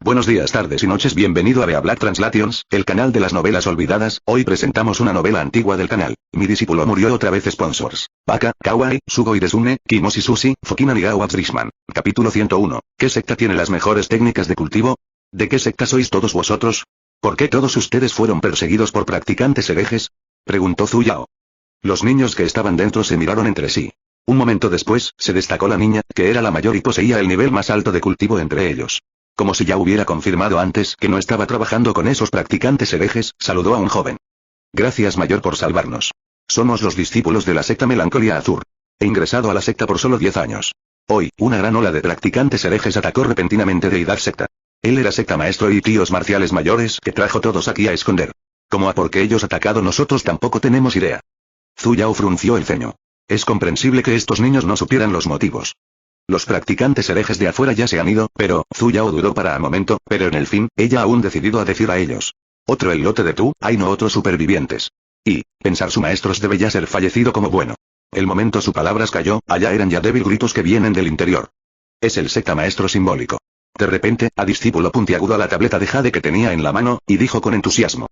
Buenos días, tardes y noches, bienvenido a Bea Black Translations, el canal de las novelas olvidadas. Hoy presentamos una novela antigua del canal. Mi discípulo murió otra vez. Sponsors: Baka, Kawaii, Sugoi Desune, Kimoshi Sushi, Fukina Nigawa Drishman. Capítulo 101. ¿Qué secta tiene las mejores técnicas de cultivo? ¿De qué secta sois todos vosotros? ¿Por qué todos ustedes fueron perseguidos por practicantes herejes? Preguntó Zhu Yao. Los niños que estaban dentro se miraron entre sí. Un momento después, se destacó la niña, que era la mayor y poseía el nivel más alto de cultivo entre ellos. Como si ya hubiera confirmado antes que no estaba trabajando con esos practicantes herejes, saludó a un joven. Gracias, mayor, por salvarnos. Somos los discípulos de la secta Melancolía Azur. He ingresado a la secta por solo 10 años. Hoy, una gran ola de practicantes herejes atacó repentinamente Deidad Secta. Él era secta maestro y tíos marciales mayores que trajo todos aquí a esconder. Como a por qué ellos atacado nosotros tampoco tenemos idea. Zhu Yao frunció el ceño. Es comprensible que estos niños no supieran los motivos. Los practicantes herejes de afuera ya se han ido, pero, Zhu Yao dudó para un momento, pero en el fin, ella aún decidido a decir a ellos. Otro el lote de tú, hay no otros supervivientes. Y, pensar su maestros debe ya ser fallecido como bueno. El momento su palabras cayó, allá eran ya débil gritos que vienen del interior. Es el secta maestro simbólico. De repente, a discípulo puntiagudo a la tableta de jade que tenía en la mano, y dijo con entusiasmo.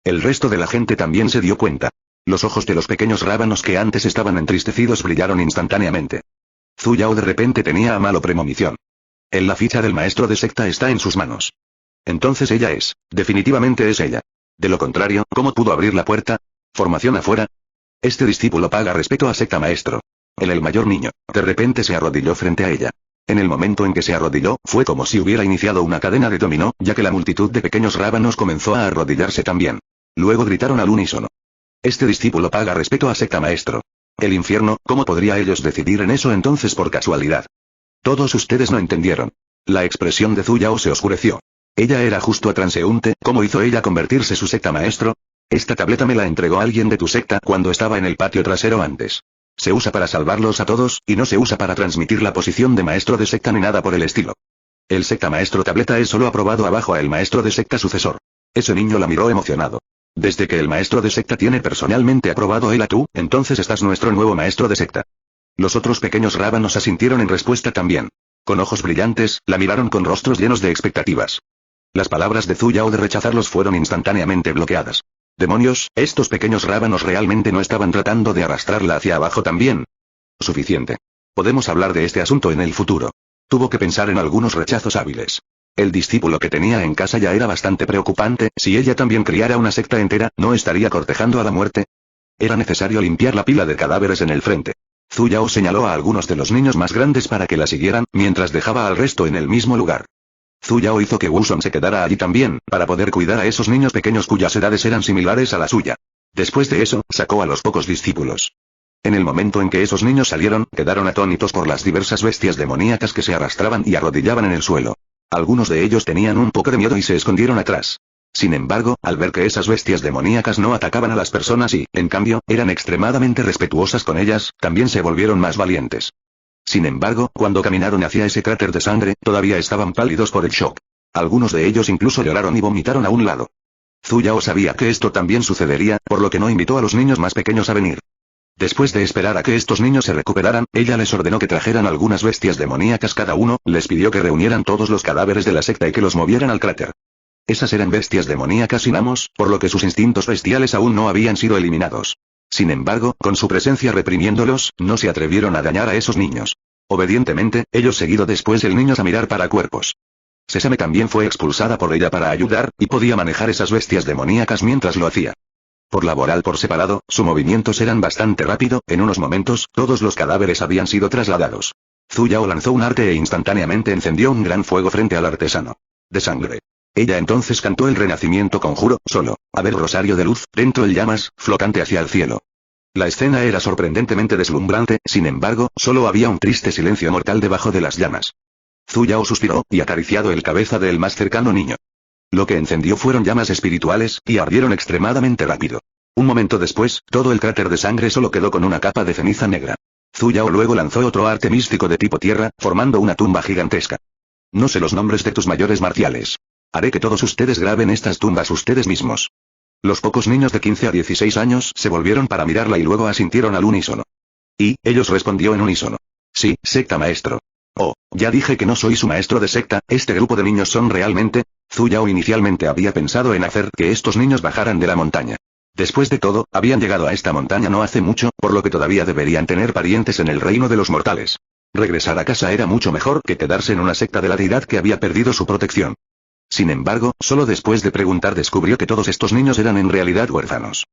El resto de la gente también se dio cuenta. Los ojos de los pequeños rábanos que antes estaban entristecidos brillaron instantáneamente. Zhu Yao de repente tenía a malo premonición. La ficha del maestro de secta está en sus manos. Entonces ella es. Definitivamente es ella. De lo contrario, ¿cómo pudo abrir la puerta? ¿Formación afuera? Este discípulo paga respeto a secta maestro. El mayor niño, de repente se arrodilló frente a ella. En el momento en que se arrodilló, fue como si hubiera iniciado una cadena de dominó, ya que la multitud de pequeños rábanos comenzó a arrodillarse también. Luego gritaron al unísono. Este discípulo paga respeto a secta maestro. El infierno, ¿cómo podría ellos decidir en eso entonces por casualidad? Todos ustedes no entendieron. La expresión de Zhu Yao se oscureció. Ella era justo a transeúnte, ¿cómo hizo ella convertirse su secta maestro? Esta tableta me la entregó alguien de tu secta cuando estaba en el patio trasero antes. Se usa para salvarlos a todos, y no se usa para transmitir la posición de maestro de secta ni nada por el estilo. El secta maestro tableta es solo aprobado abajo a el maestro de secta sucesor. Ese niño la miró emocionado. Desde que el maestro de secta tiene personalmente aprobado él a tú, entonces estás nuestro nuevo maestro de secta. Los otros pequeños rábanos asintieron en respuesta también. Con ojos brillantes, la miraron con rostros llenos de expectativas. Las palabras de Zhu Yao de rechazarlos fueron instantáneamente bloqueadas. Demonios, estos pequeños rábanos realmente no estaban tratando de arrastrarla hacia abajo también. Suficiente. Podemos hablar de este asunto en el futuro. Tuvo que pensar en algunos rechazos hábiles. El discípulo que tenía en casa ya era bastante preocupante, si ella también criara una secta entera, ¿no estaría cortejando a la muerte? Era necesario limpiar la pila de cadáveres en el frente. Zhu Yao señaló a algunos de los niños más grandes para que la siguieran, mientras dejaba al resto en el mismo lugar. Zhu Yao hizo que Wuson se quedara allí también, para poder cuidar a esos niños pequeños cuyas edades eran similares a la suya. Después de eso, sacó a los pocos discípulos. En el momento en que esos niños salieron, quedaron atónitos por las diversas bestias demoníacas que se arrastraban y arrodillaban en el suelo. Algunos de ellos tenían un poco de miedo y se escondieron atrás. Sin embargo, al ver que esas bestias demoníacas no atacaban a las personas y, en cambio, eran extremadamente respetuosas con ellas, también se volvieron más valientes. Sin embargo, cuando caminaron hacia ese cráter de sangre, todavía estaban pálidos por el shock. Algunos de ellos incluso lloraron y vomitaron a un lado. Zhu Yao sabía que esto también sucedería, por lo que no invitó a los niños más pequeños a venir. Después de esperar a que estos niños se recuperaran, ella les ordenó que trajeran algunas bestias demoníacas cada uno, les pidió que reunieran todos los cadáveres de la secta y que los movieran al cráter. Esas eran bestias demoníacas sin amos, por lo que sus instintos bestiales aún no habían sido eliminados. Sin embargo, con su presencia reprimiéndolos, no se atrevieron a dañar a esos niños. Obedientemente, ellos seguido después el niño a mirar para cuerpos. Sesame también fue expulsada por ella para ayudar, y podía manejar esas bestias demoníacas mientras lo hacía. Por laboral por separado, sus movimientos eran bastante rápido, en unos momentos, todos los cadáveres habían sido trasladados. Zhu Yao lanzó un arte e instantáneamente encendió un gran fuego frente al artesano. De sangre. Ella entonces cantó el renacimiento conjuro, solo, a ver rosario de luz, dentro el llamas, flotante hacia el cielo. La escena era sorprendentemente deslumbrante, sin embargo, solo había un triste silencio mortal debajo de las llamas. Zhu Yao suspiró, y acariciado el cabeza del más cercano niño. Lo que encendió fueron llamas espirituales, y ardieron extremadamente rápido. Un momento después, todo el cráter de sangre solo quedó con una capa de ceniza negra. Zhu Yao luego lanzó otro arte místico de tipo tierra, formando una tumba gigantesca. No sé los nombres de tus mayores marciales. Haré que todos ustedes graben estas tumbas ustedes mismos. Los pocos niños de 15 a 16 años se volvieron para mirarla y luego asintieron al unísono. Y, ellos respondió en unísono. Sí, secta maestro. Oh, ya dije que no soy su maestro de secta, este grupo de niños son realmente... Zhu Yao inicialmente había pensado en hacer que estos niños bajaran de la montaña. Después de todo, habían llegado a esta montaña no hace mucho, por lo que todavía deberían tener parientes en el reino de los mortales. Regresar a casa era mucho mejor que quedarse en una secta de la deidad que había perdido su protección. Sin embargo, solo después de preguntar descubrió que todos estos niños eran en realidad huérfanos.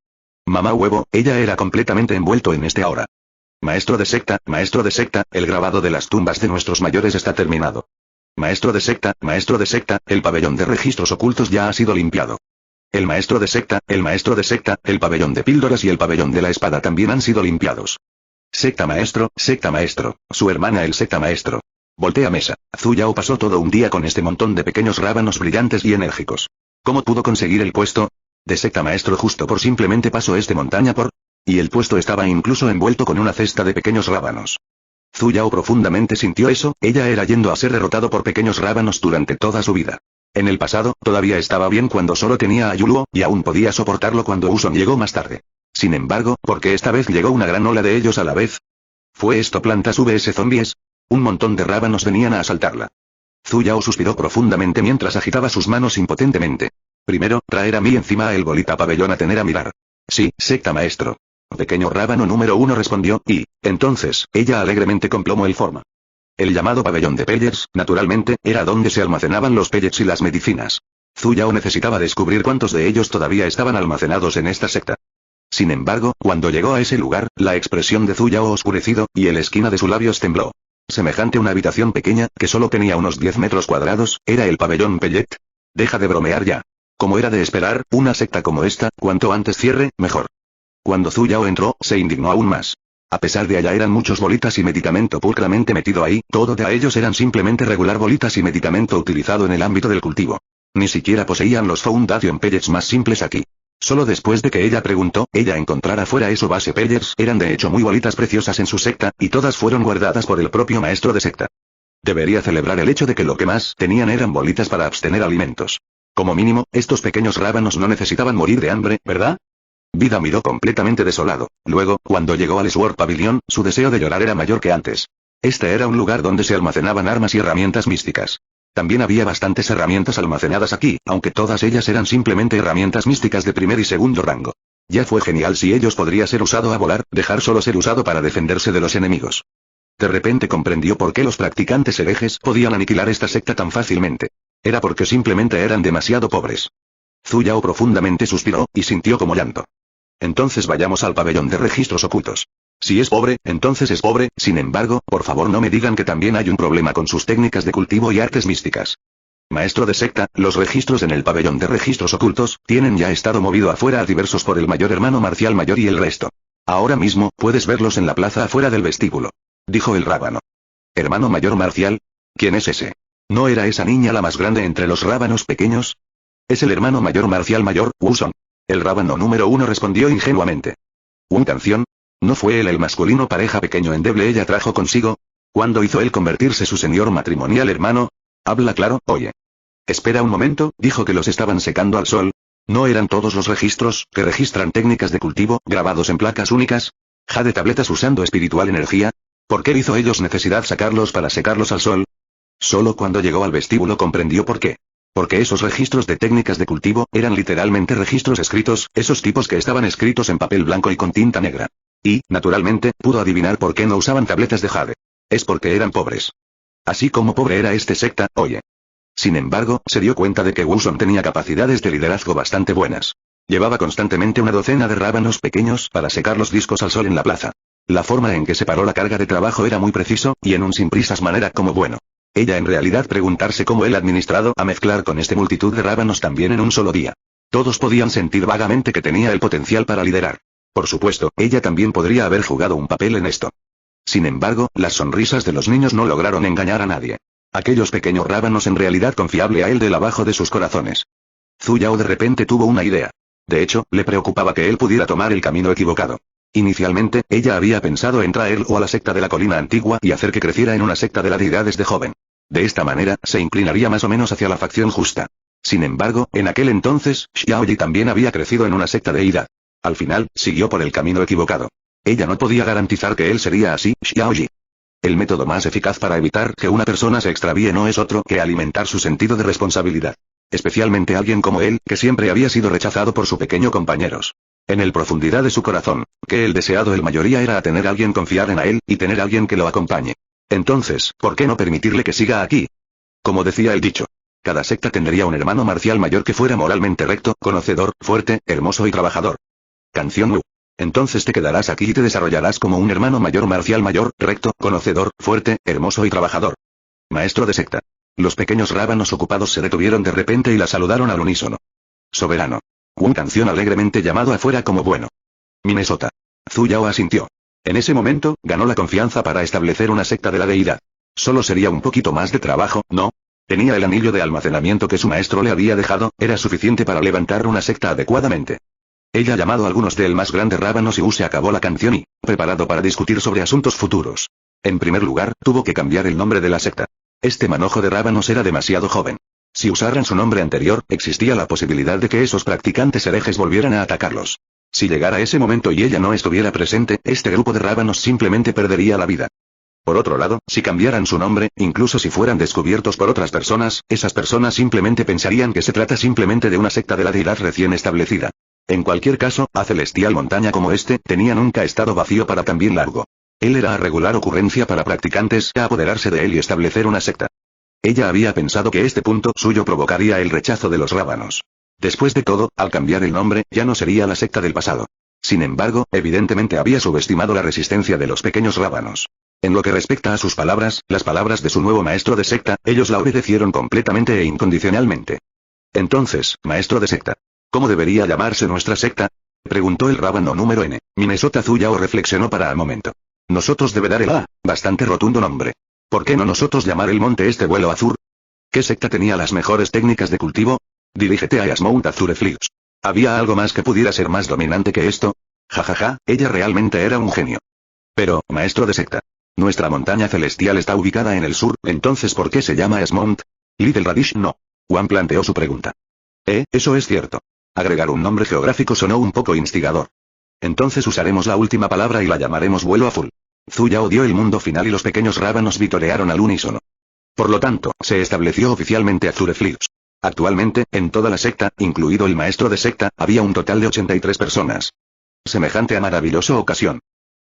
Mamá huevo, ella era completamente envuelto en este ahora. Maestro de secta, el grabado de las tumbas de nuestros mayores está terminado. Maestro de secta, el pabellón de registros ocultos ya ha sido limpiado. El maestro de secta, el pabellón de píldoras y el pabellón de la espada también han sido limpiados. Secta maestro, su hermana el secta maestro. Voltea mesa. Zhu Yao pasó todo un día con este montón de pequeños rábanos brillantes y enérgicos. ¿Cómo pudo conseguir el puesto de secta maestro justo por simplemente pasó este montaña por? Y el puesto estaba incluso envuelto con una cesta de pequeños rábanos. Zhu Yao profundamente sintió eso, ella era yendo a ser derrotado por pequeños rábanos durante toda su vida. En el pasado, todavía estaba bien cuando solo tenía a Yuluo, y aún podía soportarlo cuando Uson llegó más tarde. Sin embargo, ¿por qué esta vez llegó una gran ola de ellos a la vez? ¿Fue esto plantas vs zombies? Un montón de rábanos venían a asaltarla. Zhu Yao suspiró profundamente mientras agitaba sus manos impotentemente. Primero, traer a mí encima a el bolita pabellón a tener a mirar. Sí, secta maestro. Pequeño rábano número 1 respondió, y, entonces, ella alegremente complomó el forma. El llamado pabellón de pellets, naturalmente, era donde se almacenaban los pellets y las medicinas. Zhu Yao necesitaba descubrir cuántos de ellos todavía estaban almacenados en esta secta. Sin embargo, cuando llegó a ese lugar, la expresión de Zhu Yao oscurecido, y el esquina de sus labios tembló. Semejante a una habitación pequeña, que solo tenía unos 10 metros cuadrados, ¿era el pabellón pellet? Deja de bromear ya. Como era de esperar, una secta como esta, cuanto antes cierre, mejor. Cuando Zhu Yao entró, se indignó aún más. A pesar de allá eran muchos bolitas y medicamento pulcramente metido ahí, todo de a ellos eran simplemente regular bolitas y medicamento utilizado en el ámbito del cultivo. Ni siquiera poseían los Foundation Pellets más simples aquí. Solo después de que ella preguntó, ella encontrara fuera eso base pellets, eran de hecho muy bolitas preciosas en su secta, y todas fueron guardadas por el propio maestro de secta. Debería celebrar el hecho de que lo que más tenían eran bolitas para abstener alimentos. Como mínimo, estos pequeños rábanos no necesitaban morir de hambre, ¿verdad? Vida miró completamente desolado. Luego, cuando llegó al Sword Pavilion, su deseo de llorar era mayor que antes. Este era un lugar donde se almacenaban armas y herramientas místicas. También había bastantes herramientas almacenadas aquí, aunque todas ellas eran simplemente herramientas místicas de primer y segundo rango. Ya fue genial si ellos podría ser usado a volar, dejar solo ser usado para defenderse de los enemigos. De repente comprendió por qué los practicantes herejes podían aniquilar esta secta tan fácilmente. Era porque simplemente eran demasiado pobres. Zhu Yao profundamente suspiró, y sintió como llanto. Entonces vayamos al pabellón de registros ocultos. Si es pobre, entonces es pobre, sin embargo, por favor no me digan que también hay un problema con sus técnicas de cultivo y artes místicas. Maestro de secta, los registros en el pabellón de registros ocultos, tienen ya estado movido afuera a diversos por el mayor hermano marcial mayor y el resto. Ahora mismo, puedes verlos en la plaza afuera del vestíbulo. Dijo el rábano. ¿Hermano mayor marcial? ¿Quién es ese? ¿No era esa niña la más grande entre los rábanos pequeños? Es el hermano mayor marcial mayor, Wusong. El rábano número 1 respondió ingenuamente. ¿Un canción? ¿No fue él el masculino pareja pequeño endeble ella trajo consigo? ¿Cuándo hizo él convertirse su señor matrimonial hermano? Habla claro, oye. Espera un momento, dijo que los estaban secando al sol. ¿No eran todos los registros, que registran técnicas de cultivo, grabados en placas únicas? ¿Ja de tabletas usando espiritual energía? ¿Por qué hizo ellos necesidad sacarlos para secarlos al sol? Solo cuando llegó al vestíbulo comprendió por qué. Porque esos registros de técnicas de cultivo, eran literalmente registros escritos, esos tipos que estaban escritos en papel blanco y con tinta negra. Y, naturalmente, pudo adivinar por qué no usaban tabletas de jade. Es porque eran pobres. Así como pobre era este secta, oye. Sin embargo, se dio cuenta de que Wusong tenía capacidades de liderazgo bastante buenas. Llevaba constantemente una docena de rábanos pequeños para secar los discos al sol en la plaza. La forma en que separó la carga de trabajo era muy preciso, y en un sin prisas manera como bueno. Ella en realidad preguntarse cómo él administrado a mezclar con este multitud de rábanos también en un solo día. Todos podían sentir vagamente que tenía el potencial para liderar. Por supuesto, ella también podría haber jugado un papel en esto. Sin embargo, las sonrisas de los niños no lograron engañar a nadie. Aquellos pequeños rábanos en realidad confiable a él del abajo de sus corazones. Zhu Yao de repente tuvo una idea. De hecho, le preocupaba que él pudiera tomar el camino equivocado. Inicialmente, ella había pensado en traerlo a la secta de la colina antigua y hacer que creciera en una secta de la deidad desde joven. De esta manera, se inclinaría más o menos hacia la facción justa. Sin embargo, en aquel entonces, Xiaoyi también había crecido en una secta deidad. Al final, siguió por el camino equivocado. Ella no podía garantizar que él sería así, Xiaoyi. El método más eficaz para evitar que una persona se extravíe no es otro que alimentar su sentido de responsabilidad. Especialmente alguien como él, que siempre había sido rechazado por su pequeño compañeros. En el profundidad de su corazón, que el deseado el mayoría era tener alguien confiar en él, y tener alguien que lo acompañe. Entonces, ¿por qué no permitirle que siga aquí? Como decía el dicho. Cada secta tendría un hermano marcial mayor que fuera moralmente recto, conocedor, fuerte, hermoso y trabajador. Canción Wu. Entonces te quedarás aquí y te desarrollarás como un hermano mayor marcial mayor, recto, conocedor, fuerte, hermoso y trabajador. Maestro de secta. Los pequeños rábanos ocupados se detuvieron de repente y la saludaron al unísono. Soberano. Wu canción alegremente llamado afuera como bueno. Minnesota. Zhu Yao asintió. En ese momento, ganó la confianza para establecer una secta de la deidad. Solo sería un poquito más de trabajo, ¿no? Tenía el anillo de almacenamiento que su maestro le había dejado, era suficiente para levantar una secta adecuadamente. Ella ha llamado a algunos del más grande rábanos y Wu se acabó la canción y, preparado para discutir sobre asuntos futuros. En primer lugar, tuvo que cambiar el nombre de la secta. Este manojo de rábanos era demasiado joven. Si usaran su nombre anterior, existía la posibilidad de que esos practicantes herejes volvieran a atacarlos. Si llegara ese momento y ella no estuviera presente, este grupo de rábanos simplemente perdería la vida. Por otro lado, si cambiaran su nombre, incluso si fueran descubiertos por otras personas, esas personas simplemente pensarían que se trata simplemente de una secta de la deidad recién establecida. En cualquier caso, a celestial montaña como este, tenía nunca estado vacío para también largo. Él era a regular ocurrencia para practicantes a apoderarse de él y establecer una secta. Ella había pensado que este punto suyo provocaría el rechazo de los rábanos. Después de todo, al cambiar el nombre, ya no sería la secta del pasado. Sin embargo, evidentemente había subestimado la resistencia de los pequeños rábanos. En lo que respecta a sus palabras, las palabras de su nuevo maestro de secta, ellos la obedecieron completamente e incondicionalmente. Entonces, maestro de secta. ¿Cómo debería llamarse nuestra secta? Preguntó el rábano número N. Minnesota Zhu Yao reflexionó para el momento. Nosotros debe dar el bastante rotundo nombre. ¿Por qué no nosotros llamar el monte este vuelo azul? ¿Qué secta tenía las mejores técnicas de cultivo? Dirígete a Mount Azure Flux. ¿Había algo más que pudiera ser más dominante que esto? Jajaja, ella realmente era un genio. Pero, maestro de secta. Nuestra montaña celestial está ubicada en el sur, entonces ¿por qué se llama Esmont? Little Radish no. Juan planteó su pregunta. Eso es cierto. Agregar un nombre geográfico sonó un poco instigador. Entonces usaremos la última palabra y la llamaremos vuelo azul. Zhu Yao dio el mundo final y los pequeños rábanos vitorearon al unísono. Por lo tanto, se estableció oficialmente Azure Flux. Actualmente, en toda la secta, incluido el maestro de secta, había un total de 83 personas. Semejante a maravillosa ocasión.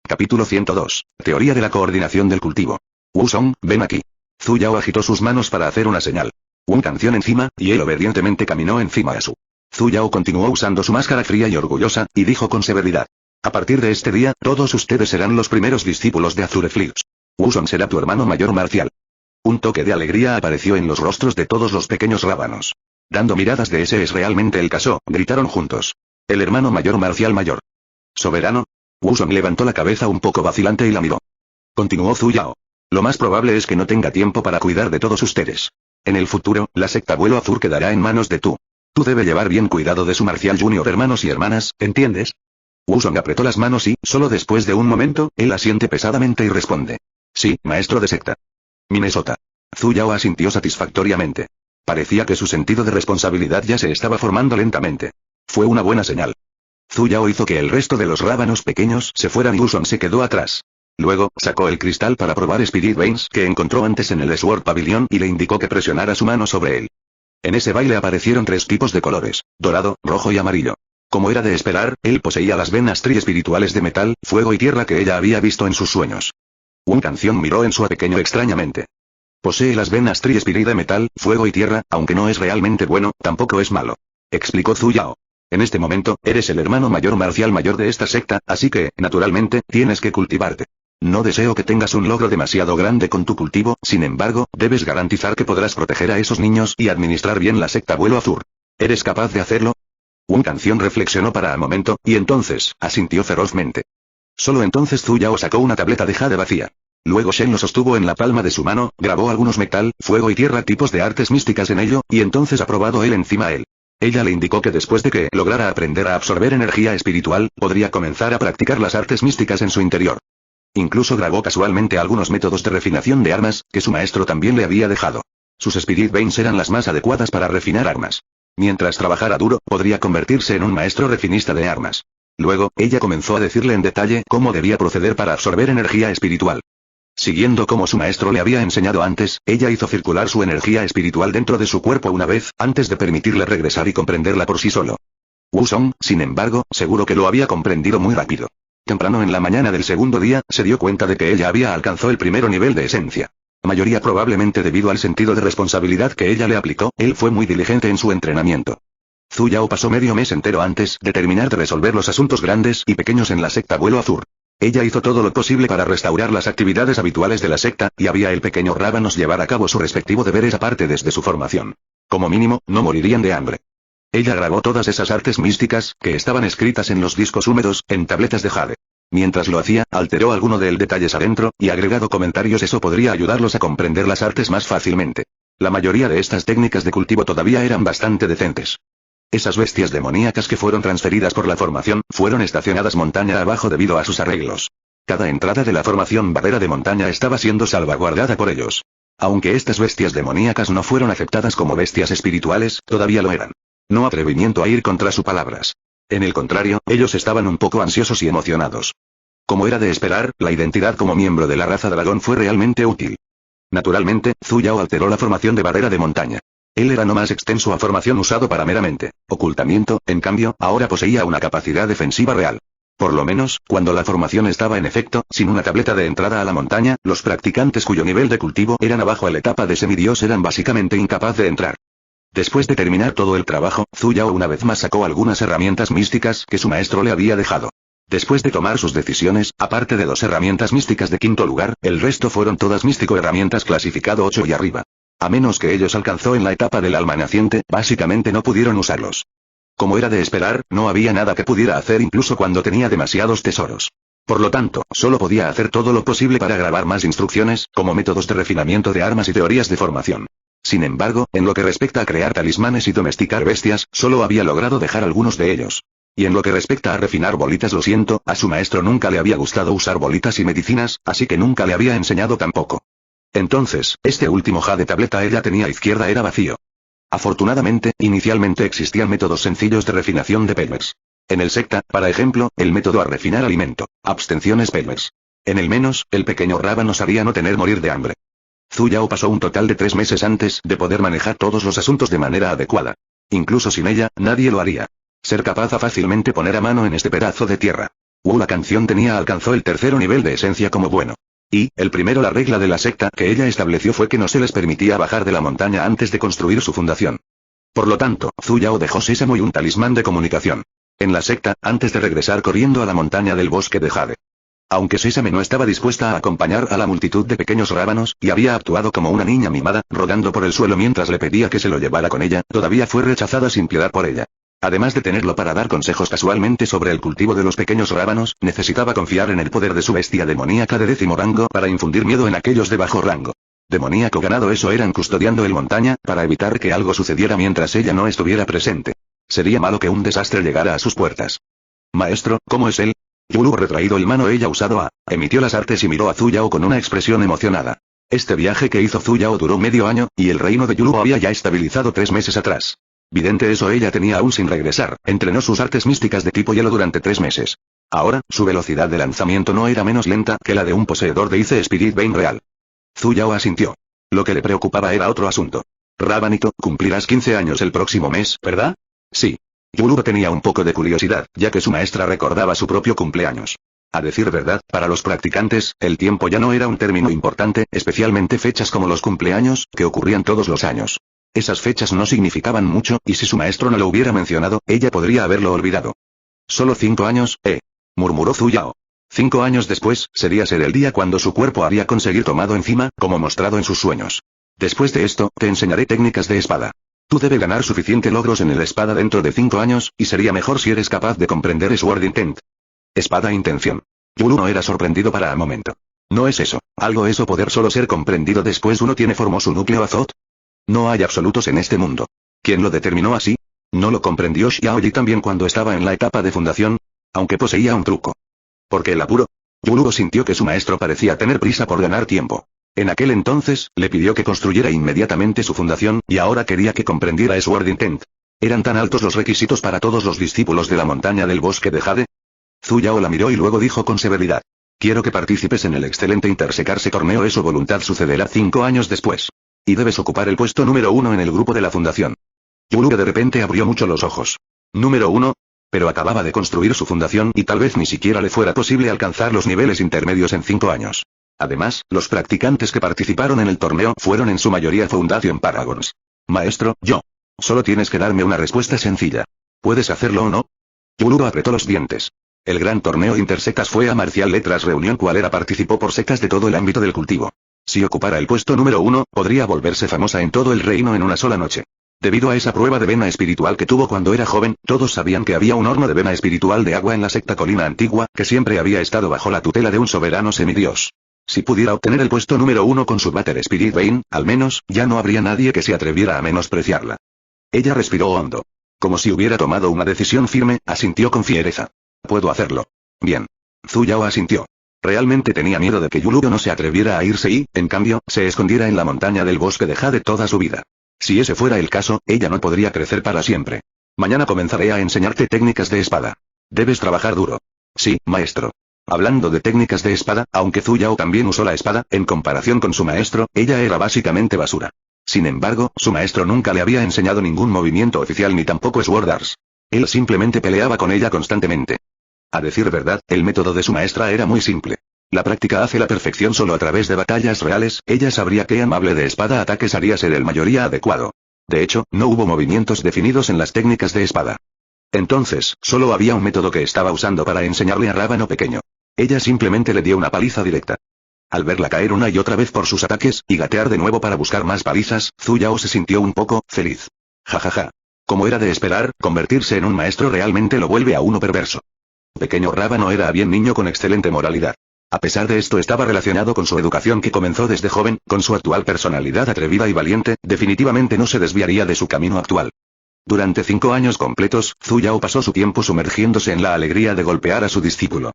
Capítulo 102. Teoría de la coordinación del cultivo. Wu Song, ven aquí. Zhu Yao agitó sus manos para hacer una señal. Wu canción encima, y él obedientemente caminó encima a su. Zhu Yao continuó usando su máscara fría y orgullosa, y dijo con severidad. A partir de este día, todos ustedes serán los primeros discípulos de Azure Flux. Wu Song será tu hermano mayor marcial. Un toque de alegría apareció en los rostros de todos los pequeños rábanos. Dando miradas de ese es realmente el caso, gritaron juntos. El hermano mayor marcial mayor. ¿Soberano? Wu Song levantó la cabeza un poco vacilante y la miró. Continuó Zhu Yao. Lo más probable es que no tenga tiempo para cuidar de todos ustedes. En el futuro, la secta vuelo azul quedará en manos de tú. Tú debe llevar bien cuidado de su marcial junior hermanos y hermanas, ¿entiendes? Wu Song apretó las manos y, solo después de un momento, él asiente pesadamente y responde. Sí, maestro de secta. Minnesota. Zhu Yao asintió satisfactoriamente. Parecía que su sentido de responsabilidad ya se estaba formando lentamente. Fue una buena señal. Zhu Yao hizo que el resto de los rábanos pequeños se fueran y Wu Song se quedó atrás. Luego, sacó el cristal para probar Spirit Veins que encontró antes en el Sword Pavilion y le indicó que presionara su mano sobre él. En ese baile aparecieron 3 tipos de colores, dorado, rojo y amarillo. Como era de esperar, él poseía las venas tri-espirituales de metal, fuego y tierra que ella había visto en sus sueños. Un canción miró en su pequeño extrañamente. Posee las venas tri-espirit de metal, fuego y tierra, aunque no es realmente bueno, tampoco es malo. Explicó Zhu Yao. En este momento, eres el hermano mayor marcial mayor de esta secta, así que, naturalmente, tienes que cultivarte. No deseo que tengas un logro demasiado grande con tu cultivo, sin embargo, debes garantizar que podrás proteger a esos niños y administrar bien la secta vuelo azul. ¿Eres capaz de hacerlo? Un canción reflexionó para un momento, y entonces, asintió ferozmente. Solo entonces Zhu Yao sacó una tableta de jade vacía. Luego Shen lo sostuvo en la palma de su mano, grabó algunos metal, fuego y tierra tipos de artes místicas en ello, y entonces aprobado él encima a él. Ella le indicó que después de que lograra aprender a absorber energía espiritual, podría comenzar a practicar las artes místicas en su interior. Incluso grabó casualmente algunos métodos de refinación de armas, que su maestro también le había dejado. Sus Spirit Veins eran las más adecuadas para refinar armas. Mientras trabajara duro, podría convertirse en un maestro refinista de armas. Luego, ella comenzó a decirle en detalle cómo debía proceder para absorber energía espiritual. Siguiendo como su maestro le había enseñado antes, ella hizo circular su energía espiritual dentro de su cuerpo una vez, antes de permitirle regresar y comprenderla por sí solo. Wusong, sin embargo, seguro que lo había comprendido muy rápido. Temprano en la mañana del segundo día, se dio cuenta de que ella había alcanzado el primer nivel de esencia. Mayoría probablemente debido al sentido de responsabilidad que ella le aplicó, él fue muy diligente en su entrenamiento. Zhu Yao pasó medio mes entero antes de terminar de resolver los asuntos grandes y pequeños en la secta Vuelo Azur. Ella hizo todo lo posible para restaurar las actividades habituales de la secta, y había el pequeño Rábanos llevar a cabo su respectivo deberes aparte desde su formación. Como mínimo, no morirían de hambre. Ella grabó todas esas artes místicas, que estaban escritas en los discos húmedos, en tabletas de jade. Mientras lo hacía, alteró alguno de los detalles adentro, y agregado comentarios. Eso podría ayudarlos a comprender las artes más fácilmente. La mayoría de estas técnicas de cultivo todavía eran bastante decentes. Esas bestias demoníacas que fueron transferidas por la formación, fueron estacionadas montaña abajo debido a sus arreglos. Cada entrada de la formación barrera de montaña estaba siendo salvaguardada por ellos. Aunque estas bestias demoníacas no fueron aceptadas como bestias espirituales, todavía lo eran. No atrevimiento a ir contra sus palabras. En el contrario, ellos estaban un poco ansiosos y emocionados. Como era de esperar, la identidad como miembro de la raza dragón fue realmente útil. Naturalmente, Zhu Yao alteró la formación de barrera de montaña. Él era no más extenso a formación usado para meramente ocultamiento, en cambio, ahora poseía una capacidad defensiva real. Por lo menos, cuando la formación estaba en efecto, sin una tableta de entrada a la montaña, los practicantes cuyo nivel de cultivo eran abajo a la etapa de semidios eran básicamente incapaz de entrar. Después de terminar todo el trabajo, Zhu Yao una vez más sacó algunas herramientas místicas que su maestro le había dejado. Después de tomar sus decisiones, aparte de 2 herramientas místicas de quinto lugar, el resto fueron todas místico herramientas clasificado 8 y arriba. A menos que ellos alcanzó en la etapa del alma naciente, básicamente no pudieron usarlos. Como era de esperar, no había nada que pudiera hacer incluso cuando tenía demasiados tesoros. Por lo tanto, solo podía hacer todo lo posible para grabar más instrucciones, como métodos de refinamiento de armas y teorías de formación. Sin embargo, en lo que respecta a crear talismanes y domesticar bestias, solo había logrado dejar algunos de ellos. Y en lo que respecta a refinar bolitas, lo siento, a su maestro nunca le había gustado usar bolitas y medicinas, así que nunca le había enseñado tampoco. Entonces, este último jade tableta ella tenía izquierda era vacío. Afortunadamente, inicialmente existían métodos sencillos de refinación de Pelmers. En el secta, para ejemplo, el método a refinar alimento, abstenciones Pelmers. En el menos, el pequeño Rábanos haría no tener morir de hambre. Zhu Yao pasó un total de 3 meses antes de poder manejar todos los asuntos de manera adecuada. Incluso sin ella, nadie lo haría. Ser capaz a fácilmente poner a mano en este pedazo de tierra. La canción alcanzó el 3er nivel de esencia como bueno. Y, el primero la regla de la secta que ella estableció fue que no se les permitía bajar de la montaña antes de construir su fundación. Por lo tanto, Zhu Yao dejó sésamo y un talismán de comunicación. En la secta, antes de regresar corriendo a la montaña del bosque de Jade. Aunque Sésame no estaba dispuesta a acompañar a la multitud de pequeños rábanos, y había actuado como una niña mimada, rodando por el suelo mientras le pedía que se lo llevara con ella, todavía fue rechazada sin piedad por ella. Además de tenerlo para dar consejos casualmente sobre el cultivo de los pequeños rábanos, necesitaba confiar en el poder de su bestia demoníaca de 10º rango para infundir miedo en aquellos de bajo rango. Demoníaco ganado eso eran custodiando el montaña, para evitar que algo sucediera mientras ella no estuviera presente. Sería malo que un desastre llegara a sus puertas. Maestro, ¿cómo es él? Yulu retraído el mano ella usado a, emitió las artes y miró a Zhu Yao con una expresión emocionada. Este viaje que hizo Zhu Yao duró medio año, y el reino de Yulu había ya estabilizado 3 meses atrás. Vidente eso ella tenía aún sin regresar, entrenó sus artes místicas de tipo hielo durante 3 meses. Ahora, su velocidad de lanzamiento no era menos lenta que la de un poseedor de Ice Spirit Vein real. Zhu Yao asintió. Lo que le preocupaba era otro asunto. Rabanito, cumplirás 15 años el próximo mes, ¿verdad? Sí. Yulu tenía un poco de curiosidad, ya que su maestra recordaba su propio cumpleaños. A decir verdad, para los practicantes, el tiempo ya no era un término importante, especialmente fechas como los cumpleaños, que ocurrían todos los años. Esas fechas no significaban mucho, y si su maestro no lo hubiera mencionado, ella podría haberlo olvidado. Solo 5 años, murmuró Zhu Yao. 5 años después, sería ser el día cuando su cuerpo había conseguido tomado encima, como mostrado en sus sueños. Después de esto, te enseñaré técnicas de espada. Tú debes ganar suficiente logros en el espada dentro de 5 años, y sería mejor si eres capaz de comprender Sword Intent. Espada intención. Yulu no era sorprendido para el momento. No es eso, algo eso poder solo ser comprendido después uno tiene formó su núcleo azot. No hay absolutos en este mundo. ¿Quién lo determinó así? ¿No lo comprendió Xiaoyi también cuando estaba en la etapa de fundación? Aunque poseía un truco. ¿Por qué el apuro? Yulu sintió que su maestro parecía tener prisa por ganar tiempo. En aquel entonces, le pidió que construyera inmediatamente su fundación, y ahora quería que comprendiera Sword Intent. ¿Eran tan altos los requisitos para todos los discípulos de la montaña del bosque de Jade? Zhu Yao la miró y luego dijo con severidad. Quiero que participes en el excelente Intersecarse torneo. Eso voluntad sucederá 5 años después. Y debes ocupar el puesto número 1 en el grupo de la fundación. Yuluga de repente abrió mucho los ojos. ¿Número 1? Pero acababa de construir su fundación y tal vez ni siquiera le fuera posible alcanzar los niveles intermedios en 5 años. Además, los practicantes que participaron en el torneo fueron en su mayoría Foundation Paragons. Maestro, yo. Solo tienes que darme una respuesta sencilla. ¿Puedes hacerlo o no? Yuluga apretó los dientes. El gran torneo Intersectas fue a Marcial Letras Reunión cualera participó por sectas de todo el ámbito del cultivo. Si ocupara el puesto número 1, podría volverse famosa en todo el reino en una sola noche. Debido a esa prueba de vena espiritual que tuvo cuando era joven, todos sabían que había un horno de vena espiritual de agua en la secta Colina Antigua, que siempre había estado bajo la tutela de un soberano semidios. Si pudiera obtener el puesto número 1 con su Battle Spirit Vein, al menos, ya no habría nadie que se atreviera a menospreciarla. Ella respiró hondo. Como si hubiera tomado una decisión firme, asintió con fiereza. Puedo hacerlo. Bien. Zhu Yao asintió. Realmente tenía miedo de que Yuluo no se atreviera a irse y, en cambio, se escondiera en la montaña del bosque de Jade toda su vida. Si ese fuera el caso, ella no podría crecer para siempre. Mañana comenzaré a enseñarte técnicas de espada. Debes trabajar duro. Sí, maestro. Hablando de técnicas de espada, aunque Zhu Yao también usó la espada, en comparación con su maestro, ella era básicamente basura. Sin embargo, su maestro nunca le había enseñado ningún movimiento oficial ni tampoco Sword Arts. Él simplemente peleaba con ella constantemente. A decir verdad, el método de su maestra era muy simple. La práctica hace la perfección. Solo a través de batallas reales, ella sabría qué amable de espada ataques haría ser el mayoría adecuado. De hecho, no hubo movimientos definidos en las técnicas de espada. Entonces, solo había un método que estaba usando para enseñarle a Rábano pequeño. Ella simplemente le dio una paliza directa. Al verla caer una y otra vez por sus ataques, y gatear de nuevo para buscar más palizas, Zhu Yao se sintió un poco feliz. Jajaja. Como era de esperar, convertirse en un maestro realmente lo vuelve a uno perverso. Pequeño Rábano era bien niño con excelente moralidad. A pesar de esto estaba relacionado con su educación que comenzó desde joven, con su actual personalidad atrevida y valiente, definitivamente no se desviaría de su camino actual. Durante 5 años completos, Zhu Yao pasó su tiempo sumergiéndose en la alegría de golpear a su discípulo.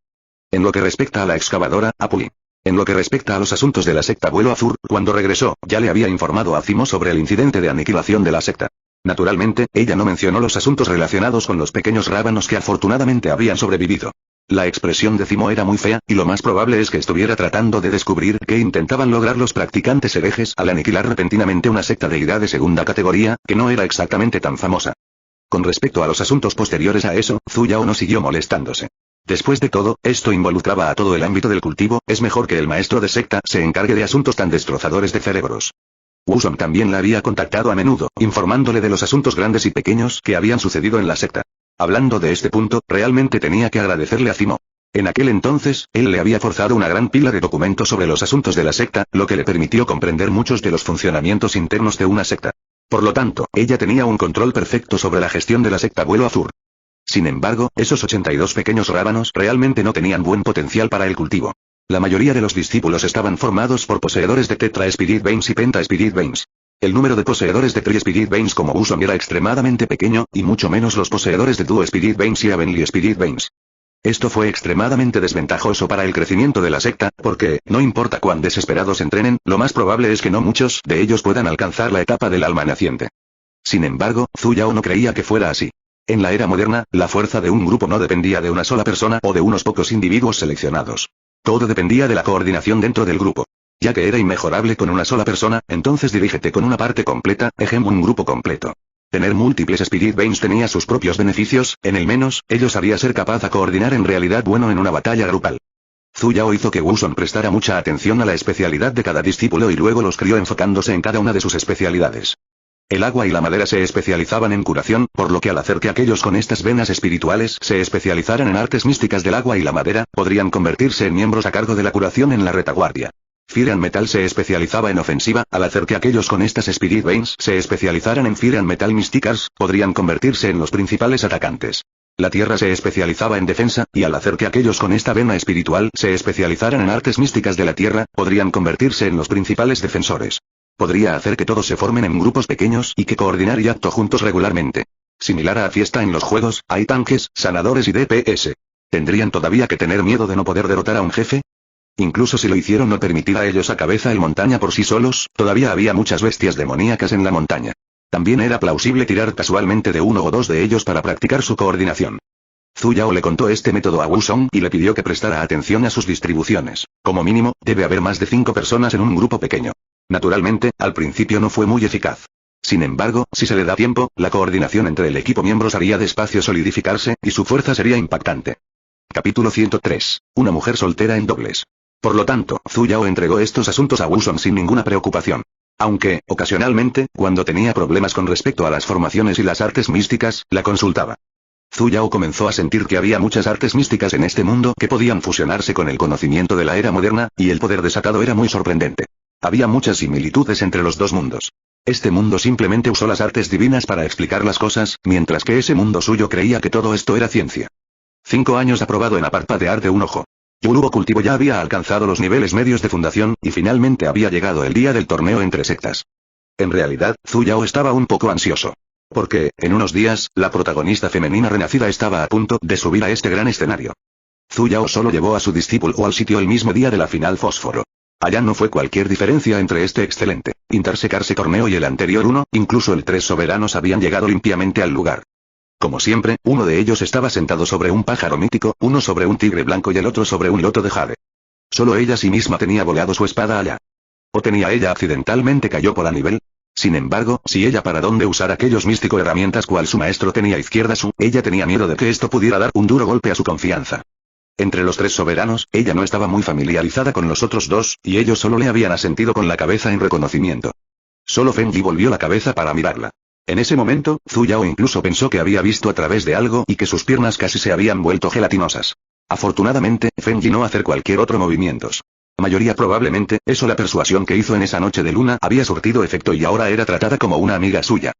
En lo que respecta a la excavadora, Apui. En lo que respecta a los asuntos de la secta Vuelo Azur, cuando regresó, ya le había informado a Zimo sobre el incidente de aniquilación de la secta. Naturalmente, ella no mencionó los asuntos relacionados con los pequeños rábanos que afortunadamente habían sobrevivido. La expresión de Zimo era muy fea, y lo más probable es que estuviera tratando de descubrir qué intentaban lograr los practicantes herejes al aniquilar repentinamente una secta deidad de segunda categoría, que no era exactamente tan famosa. Con respecto a los asuntos posteriores a eso, Zhu Yao no siguió molestándose. Después de todo, esto involucraba a todo el ámbito del cultivo, es mejor que el maestro de secta se encargue de asuntos tan destrozadores de cerebros. Wuzong también la había contactado a menudo, informándole de los asuntos grandes y pequeños que habían sucedido en la secta. Hablando de este punto, realmente tenía que agradecerle a Zimo. En aquel entonces, él le había forzado una gran pila de documentos sobre los asuntos de la secta, lo que le permitió comprender muchos de los funcionamientos internos de una secta. Por lo tanto, ella tenía un control perfecto sobre la gestión de la secta Vuelo Azur. Sin embargo, esos 82 pequeños rábanos realmente no tenían buen potencial para el cultivo. La mayoría de los discípulos estaban formados por poseedores de Tetra Spirit Veins y Penta Spirit Veins. El número de poseedores de Tri Spirit Veins como Wuzong era extremadamente pequeño, y mucho menos los poseedores de Duo Spirit Veins y Heavenly Spirit Veins. Esto fue extremadamente desventajoso para el crecimiento de la secta, porque, no importa cuán desesperados entrenen, lo más probable es que no muchos de ellos puedan alcanzar la etapa del alma naciente. Sin embargo, Zhu Yao no creía que fuera así. En la era moderna, la fuerza de un grupo no dependía de una sola persona o de unos pocos individuos seleccionados. Todo dependía de la coordinación dentro del grupo. Ya que era inmejorable con una sola persona, entonces dirígete con una parte completa, un grupo completo. Tener múltiples Spirit Veins tenía sus propios beneficios, en el menos, ellos haría ser capaz de coordinar en realidad bueno en una batalla grupal. Zhu Yao hizo que Wuzong prestara mucha atención a la especialidad de cada discípulo y luego los crió enfocándose en cada una de sus especialidades. El agua y la madera se especializaban en curación, por lo que al hacer que aquellos con estas venas espirituales se especializaran en artes místicas del agua y la madera, podrían convertirse en miembros a cargo de la curación en la retaguardia. Fire and Metal se especializaba en ofensiva, al hacer que aquellos con estas Spirit Veins se especializaran en Fire and Metal Mysticars, podrían convertirse en los principales atacantes. La tierra se especializaba en defensa, y al hacer que aquellos con esta vena espiritual se especializaran en artes místicas de la tierra, podrían convertirse en los principales defensores. Podría hacer que todos se formen en grupos pequeños y que coordinar y acto juntos regularmente. Similar a Fiesta en los juegos, hay tanques, sanadores y DPS. ¿Tendrían todavía que tener miedo de no poder derrotar a un jefe? Incluso si lo hicieron no permitir a ellos a cabeza el montaña por sí solos, todavía había muchas bestias demoníacas en la montaña. También era plausible tirar casualmente de uno o dos de ellos para practicar su coordinación. Zhu Yao le contó este método a Wu Song y le pidió que prestara atención a sus distribuciones. Como mínimo, debe haber más de 5 personas en un grupo pequeño. Naturalmente, al principio no fue muy eficaz. Sin embargo, si se le da tiempo, la coordinación entre el equipo miembros haría despacio solidificarse, y su fuerza sería impactante. Capítulo 103. Una mujer soltera en dobles. Por lo tanto, Zhu Yao entregó estos asuntos a Wu Song sin ninguna preocupación. Aunque, ocasionalmente, cuando tenía problemas con respecto a las formaciones y las artes místicas, la consultaba. Zhu Yao comenzó a sentir que había muchas artes místicas en este mundo que podían fusionarse con el conocimiento de la era moderna, y el poder desatado era muy sorprendente. Había muchas similitudes entre los dos mundos. Este mundo simplemente usó las artes divinas para explicar las cosas, mientras que ese mundo suyo creía que todo esto era ciencia. 5 años aprobado en aparpadear de un ojo. Yulubo cultivo ya había alcanzado los niveles medios de fundación, y finalmente había llegado el día del torneo entre sectas. En realidad, Zhu Yao estaba un poco ansioso. Porque, en unos días, la protagonista femenina renacida estaba a punto de subir a este gran escenario. Zhu Yao solo llevó a su discípulo al sitio el mismo día de la final fósforo. Allá no fue cualquier diferencia entre este excelente intersecarse torneo y el anterior uno, incluso el 3 soberanos habían llegado limpiamente al lugar. Como siempre, uno de ellos estaba sentado sobre un pájaro mítico, uno sobre un tigre blanco y el otro sobre un loto de jade. Solo ella sí misma tenía volado su espada allá. ¿O tenía ella accidentalmente cayó por a nivel? Sin embargo, si ella para dónde usar aquellos místico herramientas cual su maestro tenía izquierda ella tenía miedo de que esto pudiera dar un duro golpe a su confianza. Entre los 3 soberanos, ella no estaba muy familiarizada con los otros 2, y ellos solo le habían asentido con la cabeza en reconocimiento. Solo Feng Yi volvió la cabeza para mirarla. En ese momento, Zhu Yao incluso pensó que había visto a través de algo y que sus piernas casi se habían vuelto gelatinosas. Afortunadamente, Feng Yi no hacer cualquier otro movimientos. Mayoría probablemente, eso la persuasión que hizo en esa noche de luna había surtido efecto y ahora era tratada como una amiga suya.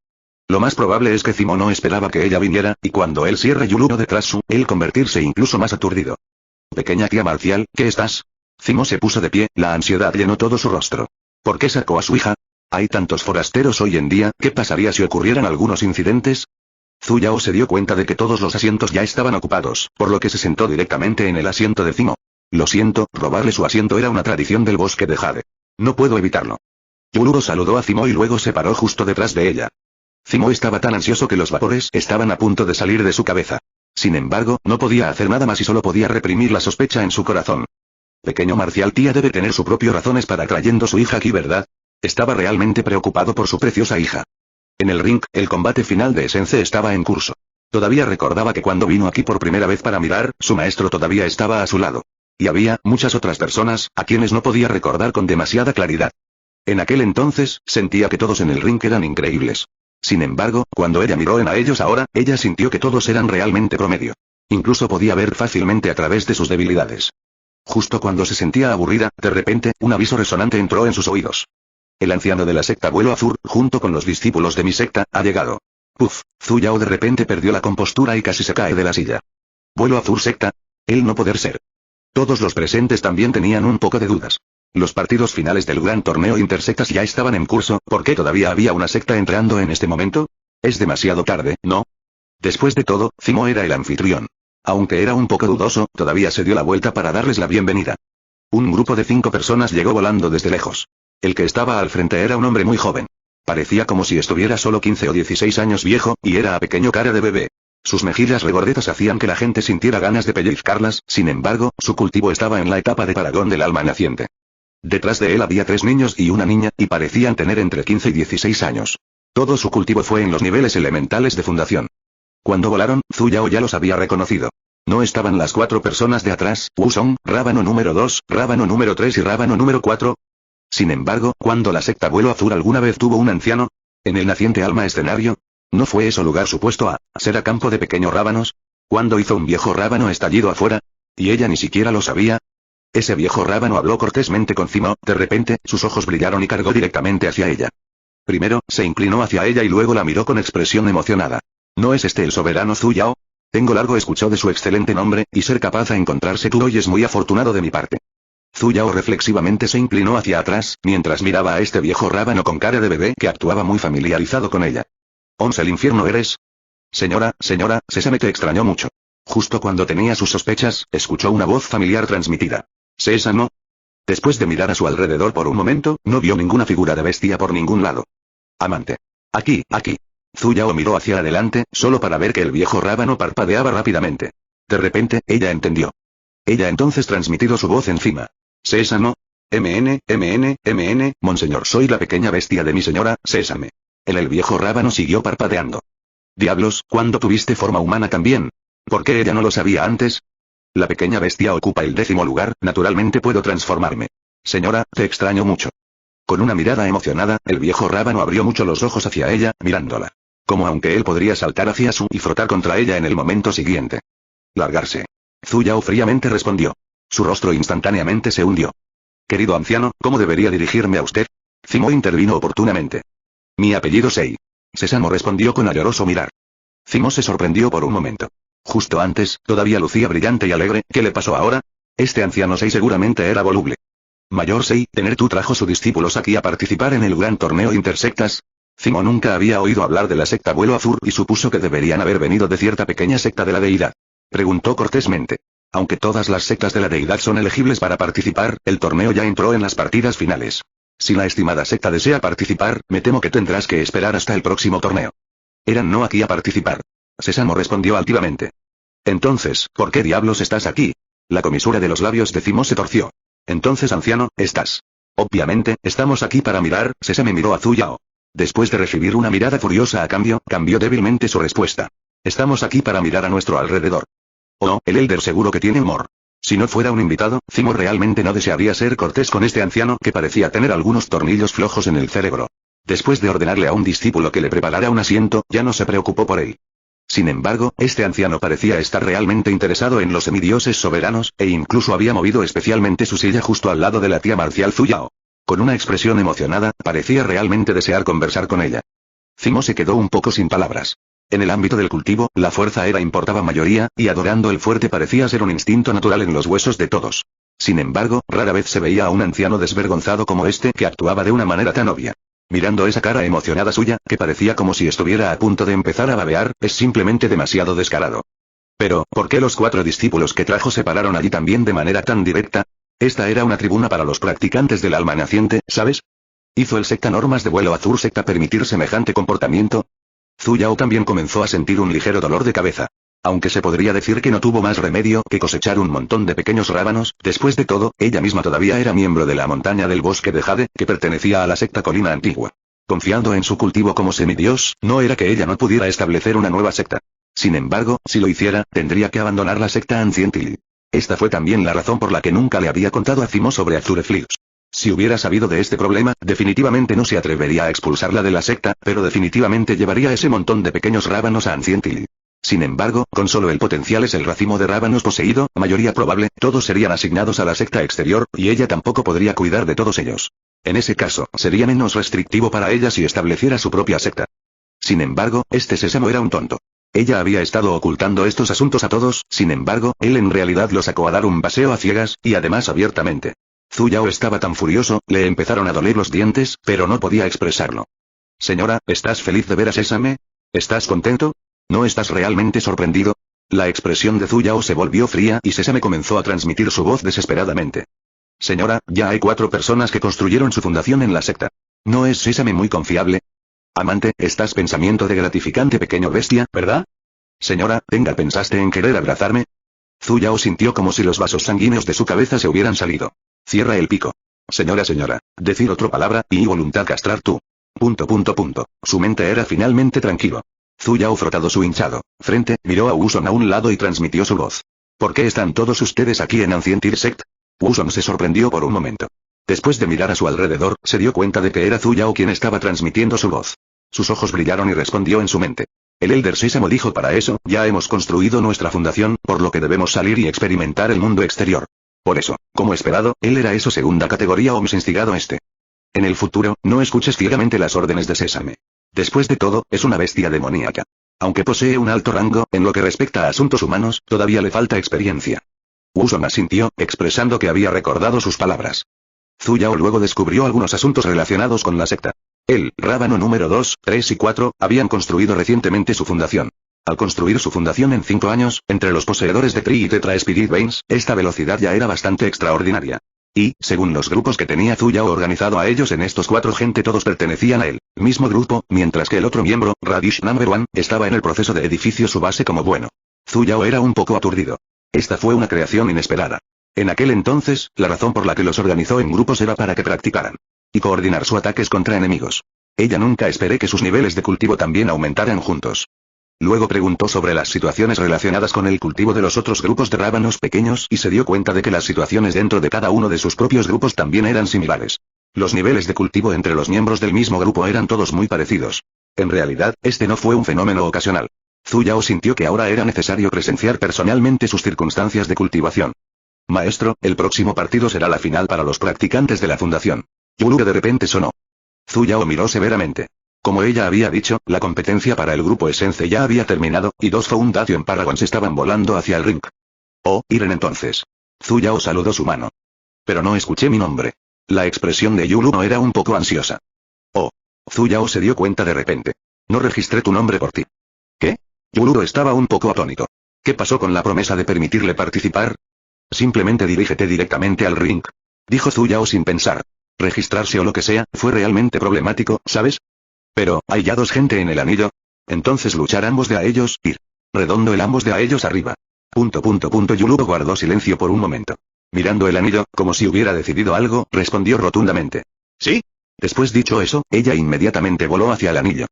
Lo más probable es que Zimo no esperaba que ella viniera, y cuando él cierre Yuluno detrás él convertirse incluso más aturdido. Pequeña tía marcial, ¿qué estás? Zimo se puso de pie, la ansiedad llenó todo su rostro. ¿Por qué sacó a su hija? Hay tantos forasteros hoy en día, ¿qué pasaría si ocurrieran algunos incidentes? Zhu Yao se dio cuenta de que todos los asientos ya estaban ocupados, por lo que se sentó directamente en el asiento de Zimo. Lo siento, robarle su asiento era una tradición del bosque de Jade. No puedo evitarlo. Yuluro saludó a Zimo y luego se paró justo detrás de ella. Zimo estaba tan ansioso que los vapores estaban a punto de salir de su cabeza. Sin embargo, no podía hacer nada más y solo podía reprimir la sospecha en su corazón. Pequeño marcial tía debe tener sus propias razones para trayendo su hija aquí, ¿verdad? Estaba realmente preocupado por su preciosa hija. En el ring, el combate final de Sensei estaba en curso. Todavía recordaba que cuando vino aquí por primera vez para mirar, su maestro todavía estaba a su lado. Y había muchas otras personas, a quienes no podía recordar con demasiada claridad. En aquel entonces, sentía que todos en el ring eran increíbles. Sin embargo, cuando ella miró a ellos ahora, ella sintió que todos eran realmente promedio. Incluso podía ver fácilmente a través de sus debilidades. Justo cuando se sentía aburrida, de repente, un aviso resonante entró en sus oídos. El anciano de la secta Vuelo Azur, junto con los discípulos de mi secta, ha llegado. Puf, Zhu Yao de repente perdió la compostura y casi se cae de la silla. ¿Vuelo Azur secta? Él no poder ser. Todos los presentes también tenían un poco de dudas. Los partidos finales del gran torneo intersectas ya estaban en curso, ¿por qué todavía había una secta entrando en este momento? Es demasiado tarde, ¿no? Después de todo, Zimo era el anfitrión. Aunque era un poco dudoso, todavía se dio la vuelta para darles la bienvenida. Un grupo de 5 personas llegó volando desde lejos. El que estaba al frente era un hombre muy joven. Parecía como si estuviera solo 15 o 16 años viejo, y era a pequeño cara de bebé. Sus mejillas regordetas hacían que la gente sintiera ganas de pellizcarlas, sin embargo, su cultivo estaba en la etapa de paragón del alma naciente. Detrás de él había 3 niños y una niña, y parecían tener entre 15 y 16 años. Todo su cultivo fue en los niveles elementales de fundación. Cuando volaron, Zhu Yao ya los había reconocido. No estaban las 4 personas de atrás, Wu Song, Rábano número 2, Rábano número 3 y Rábano número 4. Sin embargo, cuando la secta Vuelo Azul alguna vez tuvo un anciano, en el naciente alma escenario, ¿no fue eso lugar supuesto a ser a campo de pequeños rábanos? ¿Cuándo hizo un viejo rábano estallido afuera? ¿Y ella ni siquiera lo sabía? Ese viejo rábano habló cortésmente con Zimo, de repente, sus ojos brillaron y cargó directamente hacia ella. Primero, se inclinó hacia ella y luego la miró con expresión emocionada. ¿No es este el soberano Zhu Yao? Tengo largo escuchó de su excelente nombre, y ser capaz de encontrarse tú hoy es muy afortunado de mi parte. Zhu Yao reflexivamente se inclinó hacia atrás, mientras miraba a este viejo rábano con cara de bebé que actuaba muy familiarizado con ella. ¿Once el infierno eres? Señora, Sésame te extrañó mucho. Justo cuando tenía sus sospechas, escuchó una voz familiar transmitida. ¿Sésamo? Después de mirar a su alrededor por un momento, no vio ninguna figura de bestia por ningún lado. Amante. Aquí. Zhu Yao miró hacia adelante, solo para ver que el viejo rábano parpadeaba rápidamente. De repente, ella entendió. Ella entonces transmitido su voz encima. Sésamo. Monseñor, soy la pequeña bestia de mi señora, Sésame. El viejo rábano siguió parpadeando. Diablos, ¿cuándo tuviste forma humana también? ¿Por qué ella no lo sabía antes? La pequeña bestia ocupa el 10º lugar, naturalmente puedo transformarme. Señora, te extraño mucho. Con una mirada emocionada, el viejo rábano abrió mucho los ojos hacia ella, mirándola. Como aunque él podría saltar hacia su y frotar contra ella en el momento siguiente. Largarse. Zhu Yao fríamente respondió. Su rostro instantáneamente se hundió. Querido anciano, ¿cómo debería dirigirme a usted? Zimo intervino oportunamente. Mi apellido Sei. Sésamo respondió con lloroso mirar. Zimo se sorprendió por un momento. Justo antes, todavía lucía brillante y alegre, ¿qué le pasó ahora? Este anciano Sei seguramente era voluble. Mayor Sei, ¿tener tú trajo sus discípulos aquí a participar en el gran torneo intersectas? Zimo nunca había oído hablar de la secta Vuelo Azul y supuso que deberían haber venido de cierta pequeña secta de la deidad. Preguntó cortésmente. Aunque todas las sectas de la deidad son elegibles para participar, el torneo ya entró en las partidas finales. Si la estimada secta desea participar, me temo que tendrás que esperar hasta el próximo torneo. Eran no aquí a participar. Sésamo respondió altivamente. Entonces, ¿por qué diablos estás aquí? La comisura de los labios de Zimo se torció. Entonces, anciano, estás. Obviamente, estamos aquí para mirar, Sésame miró a Zhu Yao. Después de recibir una mirada furiosa a cambio, cambió débilmente su respuesta. Estamos aquí para mirar a nuestro alrededor. Oh, el Elder seguro que tiene humor. Si no fuera un invitado, Zimo realmente no desearía ser cortés con este anciano que parecía tener algunos tornillos flojos en el cerebro. Después de ordenarle a un discípulo que le preparara un asiento, ya no se preocupó por él. Sin embargo, este anciano parecía estar realmente interesado en los semidioses soberanos, e incluso había movido especialmente su silla justo al lado de la tía marcial Zhu Yao. Con una expresión emocionada, parecía realmente desear conversar con ella. Zimo se quedó un poco sin palabras. En el ámbito del cultivo, la fuerza era importaba mayoría, y adorando el fuerte parecía ser un instinto natural en los huesos de todos. Sin embargo, rara vez se veía a un anciano desvergonzado como este que actuaba de una manera tan obvia. Mirando esa cara emocionada suya, que parecía como si estuviera a punto de empezar a babear, es simplemente demasiado descarado. Pero, ¿por qué los 4 discípulos que trajo se pararon allí también de manera tan directa? Esta era una tribuna para los practicantes del alma naciente, ¿sabes? ¿Hizo el secta normas de vuelo azul secta permitir semejante comportamiento? Zhu Yao también comenzó a sentir un ligero dolor de cabeza. Aunque se podría decir que no tuvo más remedio que cosechar un montón de pequeños rábanos, después de todo, ella misma todavía era miembro de la montaña del bosque de Jade, que pertenecía a la secta Colina Antigua. Confiando en su cultivo como semidios, no era que ella no pudiera establecer una nueva secta. Sin embargo, si lo hiciera, tendría que abandonar la secta Ancientil. Esta fue también la razón por la que nunca le había contado a Zimo sobre Azureflix. Si hubiera sabido de este problema, definitivamente no se atrevería a expulsarla de la secta, pero definitivamente llevaría ese montón de pequeños rábanos a Ancientil. Sin embargo, con solo el potencial es el racimo de rábanos poseído, mayoría probable, todos serían asignados a la secta exterior, y ella tampoco podría cuidar de todos ellos. En ese caso, sería menos restrictivo para ella si estableciera su propia secta. Sin embargo, este Sésamo era un tonto. Ella había estado ocultando estos asuntos a todos, sin embargo, él en realidad lo sacó a dar un paseo a ciegas, y además abiertamente. Zhu Yao estaba tan furioso, le empezaron a doler los dientes, pero no podía expresarlo. Señora, ¿estás feliz de ver a Sésame? ¿Estás contento? ¿No estás realmente sorprendido? La expresión de Zhu Yao se volvió fría y Sésame comenzó a transmitir su voz desesperadamente. Señora, ya hay 4 personas que construyeron su fundación en la secta. ¿No es Sésame muy confiable? Amante, estás pensamiento de gratificante pequeño bestia, ¿verdad? Señora, ¿pensaste en querer abrazarme? Zhu Yao sintió como si los vasos sanguíneos de su cabeza se hubieran salido. Cierra el pico. Señora, decir otra palabra, y voluntad castrar tú. Su mente era finalmente tranquilo. Zhu Yao frotado su hinchado frente, miró a Wuzong a un lado y transmitió su voz. ¿Por qué están todos ustedes aquí en Ancient Sect? Wuzong se sorprendió por un momento. Después de mirar a su alrededor, se dio cuenta de que era Zhu Yao quien estaba transmitiendo su voz. Sus ojos brillaron y respondió en su mente. El Elder Sésamo dijo para eso, ya hemos construido nuestra fundación, por lo que debemos salir y experimentar el mundo exterior. Por eso, como esperado, él era eso segunda categoría o instigado este. En el futuro, no escuches ciegamente las órdenes de Sésame. Después de todo, es una bestia demoníaca. Aunque posee un alto rango, en lo que respecta a asuntos humanos, todavía le falta experiencia. Wuzong asintió, expresando que había recordado sus palabras. Zhu Yao luego descubrió algunos asuntos relacionados con la secta. El rábano número 2, 3 y 4, habían construido recientemente su fundación. Al construir su fundación en 5 años, entre los poseedores de Tri y Tetra Spirit Veins, esta velocidad ya era bastante extraordinaria. Y, según los grupos que tenía Zhu Yao organizado a ellos en estos 4 gente todos pertenecían a él, mismo grupo, mientras que el otro miembro, Radish Number 1, estaba en el proceso de edificio su base como bueno. Zuyao era un poco aturdido. Esta fue una creación inesperada. En aquel entonces, la razón por la que los organizó en grupos era para que practicaran y coordinar sus ataques contra enemigos. Ella nunca esperé que sus niveles de cultivo también aumentaran juntos. Luego preguntó sobre las situaciones relacionadas con el cultivo de los otros grupos de rábanos pequeños y se dio cuenta de que las situaciones dentro de cada uno de sus propios grupos también eran similares. Los niveles de cultivo entre los miembros del mismo grupo eran todos muy parecidos. En realidad, este no fue un fenómeno ocasional. Zuyao sintió que ahora era necesario presenciar personalmente sus circunstancias de cultivación. Maestro, el próximo partido será la final para los practicantes de la fundación. Yulu de repente sonó. Zuyao miró severamente. Como ella había dicho, la competencia para el grupo Essence ya había terminado, y dos Foundation Paragons estaban volando hacia el ring. Oh, Iren entonces. Zuyao saludó su mano. Pero no escuché mi nombre. La expresión de Yulu no era un poco ansiosa. Oh. Zuyao se dio cuenta de repente. No registré tu nombre por ti. ¿Qué? Yulu estaba un poco atónito. ¿Qué pasó con la promesa de permitirle participar? Simplemente dirígete directamente al ring. Dijo Zuyao sin pensar. Registrarse o lo que sea, fue realmente problemático, ¿sabes? Pero, ¿hay ya dos gente en el anillo? Entonces luchar ambos de a ellos, ir. Redondo el ambos de a ellos arriba. Yulu guardó silencio por un momento. Mirando el anillo, como si hubiera decidido algo, respondió rotundamente. ¿Sí? Después dicho eso, ella inmediatamente voló hacia el anillo.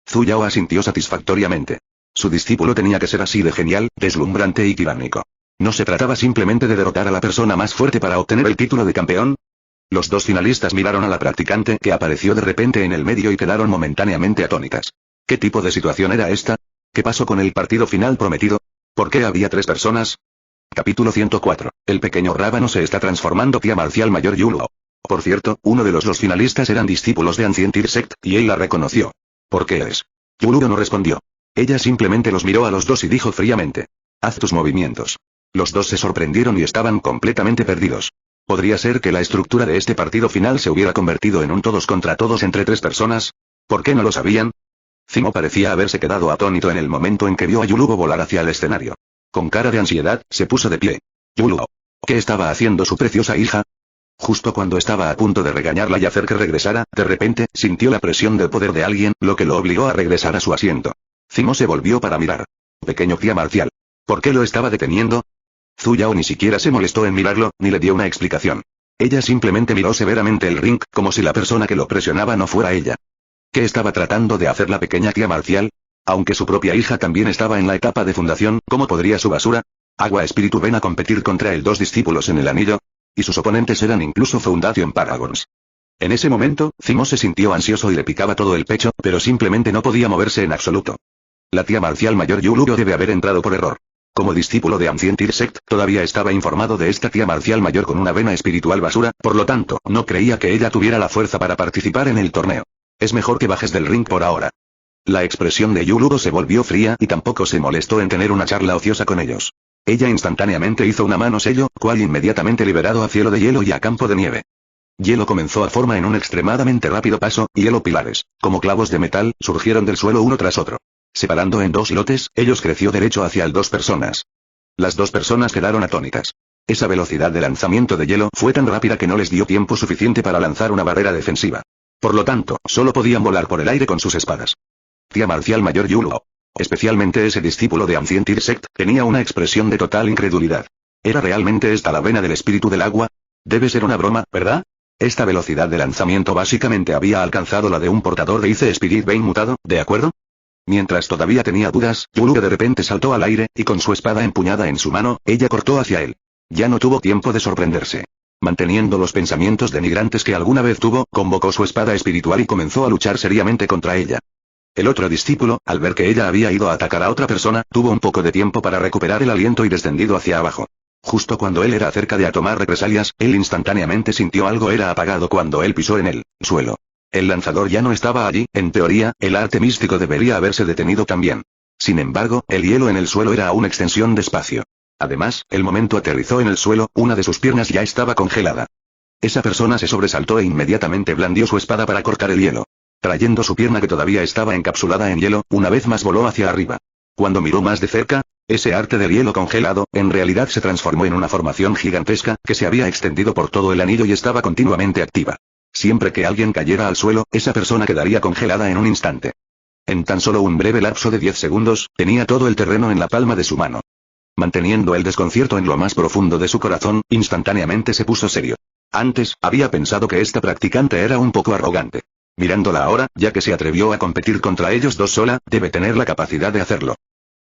Zuyao asintió satisfactoriamente. Su discípulo tenía que ser así de genial, deslumbrante y tiránico. ¿No se trataba simplemente de derrotar a la persona más fuerte para obtener el título de campeón? Los dos finalistas miraron a la practicante que apareció de repente en el medio y quedaron momentáneamente atónitas. ¿Qué tipo de situación era esta? ¿Qué pasó con el partido final prometido? ¿Por qué había tres personas? Capítulo 104. El pequeño rábano se está transformando. Tía marcial mayor Yuluo. Por cierto, uno de los dos finalistas eran discípulos de Ancient Sect, y él la reconoció. ¿Por qué es? Yuluo no respondió. Ella simplemente los miró a los dos y dijo fríamente. Haz tus movimientos. Los dos se sorprendieron y estaban completamente perdidos. ¿Podría ser que la estructura de este partido final se hubiera convertido en un todos contra todos entre tres personas? ¿Por qué no lo sabían? Zimo parecía haberse quedado atónito en el momento en que vio a Yuluo volar hacia el escenario. Con cara de ansiedad, se puso de pie. Yuluo. ¿Qué estaba haciendo su preciosa hija? Justo cuando estaba a punto de regañarla y hacer que regresara, de repente, sintió la presión del poder de alguien, lo que lo obligó a regresar a su asiento. Zimo se volvió para mirar. Pequeño tía marcial. ¿Por qué lo estaba deteniendo? Zuyao ni siquiera se molestó en mirarlo, ni le dio una explicación. Ella simplemente miró severamente el ring, como si la persona que lo presionaba no fuera ella. ¿Qué estaba tratando de hacer la pequeña tía marcial? Aunque su propia hija también estaba en la etapa de fundación, ¿cómo podría su basura? Agua Espíritu ven a competir contra el dos discípulos en el anillo. Y sus oponentes eran incluso Foundation Paragons. En ese momento, Zimo se sintió ansioso y le picaba todo el pecho, pero simplemente no podía moverse en absoluto. La tía marcial mayor Yuluo debe haber entrado por error. Como discípulo de Ancient Sect, todavía estaba informado de esta tía marcial mayor con una vena espiritual basura, por lo tanto, no creía que ella tuviera la fuerza para participar en el torneo. Es mejor que bajes del ring por ahora. La expresión de Yuluo se volvió fría y tampoco se molestó en tener una charla ociosa con ellos. Ella instantáneamente hizo una mano sello, cual inmediatamente liberado a cielo de hielo y a campo de nieve. Hielo comenzó a formar en un extremadamente rápido paso, y hielo pilares, como clavos de metal, surgieron del suelo uno tras otro. Separando en dos lotes, ellos creció derecho hacia el dos personas. Las dos personas quedaron atónitas. Esa velocidad de lanzamiento de hielo fue tan rápida que no les dio tiempo suficiente para lanzar una barrera defensiva. Por lo tanto, solo podían volar por el aire con sus espadas. Tía marcial mayor Yuluo. Especialmente ese discípulo de Ancient Sect, tenía una expresión de total incredulidad. ¿Era realmente esta la vena del espíritu del agua? Debe ser una broma, ¿verdad? Esta velocidad de lanzamiento básicamente había alcanzado la de un portador de Ice Spirit Vein mutado, ¿de acuerdo? Mientras todavía tenía dudas, Yuluo de repente saltó al aire, y con su espada empuñada en su mano, ella cortó hacia él. Ya no tuvo tiempo de sorprenderse. Manteniendo los pensamientos denigrantes que alguna vez tuvo, convocó su espada espiritual y comenzó a luchar seriamente contra ella. El otro discípulo, al ver que ella había ido a atacar a otra persona, tuvo un poco de tiempo para recuperar el aliento y descendido hacia abajo. Justo cuando él era cerca de tomar represalias, él instantáneamente sintió algo era apagado cuando él pisó en el suelo. El lanzador ya no estaba allí, en teoría, el arte místico debería haberse detenido también. Sin embargo, el hielo en el suelo era una extensión de espacio. Además, el momento aterrizó en el suelo, una de sus piernas ya estaba congelada. Esa persona se sobresaltó e inmediatamente blandió su espada para cortar el hielo. Trayendo su pierna que todavía estaba encapsulada en hielo, una vez más voló hacia arriba. Cuando miró más de cerca, ese arte del hielo congelado, en realidad se transformó en una formación gigantesca, que se había extendido por todo el anillo y estaba continuamente activa. Siempre que alguien cayera al suelo, esa persona quedaría congelada en un instante. En tan solo un breve lapso de 10 segundos, tenía todo el terreno en la palma de su mano. Manteniendo el desconcierto en lo más profundo de su corazón, instantáneamente se puso serio. Antes, había pensado que esta practicante era un poco arrogante. Mirándola ahora, ya que se atrevió a competir contra ellos dos sola, debe tener la capacidad de hacerlo.